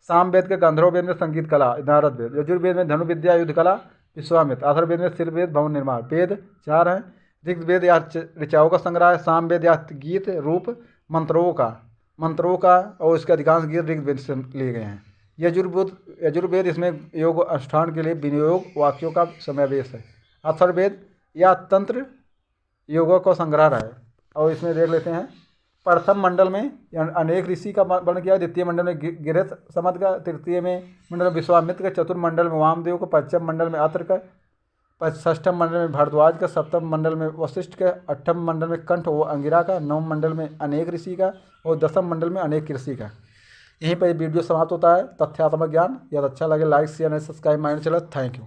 सामवेद के गंधर्व वेद में संगीत कला नारद वेद, यजुर्वेद में धनुर्विद्या युद्ध कला विश्वामित्र, अथर्ववेद में सिरवेद भवन निर्माण। वेद 4 हैं। ऋग्वेद या ऋचाओं का संग्रह है। सामवेद या गीत रूप मंत्रों का और इसके अधिकांश गीत ऋग्वेद से लिए गए हैं। यजुर्वेद इसमें योग अनुष्ठान के लिए विनियोग वाक्यों का समावेश है। अथर्ववेद या तंत्र योगों का संग्रह है। और इसमें देख लेते हैं प्रथम मंडल में अनेक ऋषि का वर्णन किया, द्वितीय मंडल में गिरथ समद का, तृतीय में मंडल में विश्वामित्र का, चतुर्थ मंडल में वामदेव का, पंचम मंडल में अत्र का, षष्ठम मंडल में भारद्वाज का, सप्तम मंडल में वशिष्ठ का, अष्टम मंडल में कंठ व अंगिरा का, नवम मंडल में अनेक ऋषि का और दसम मंडल में अनेक ऋषि का। यहीं पर वीडियो समाप्त होता है। तथ्यात्मक ज्ञान यदि अच्छा लगे like share and subscribe my channel. Thank you.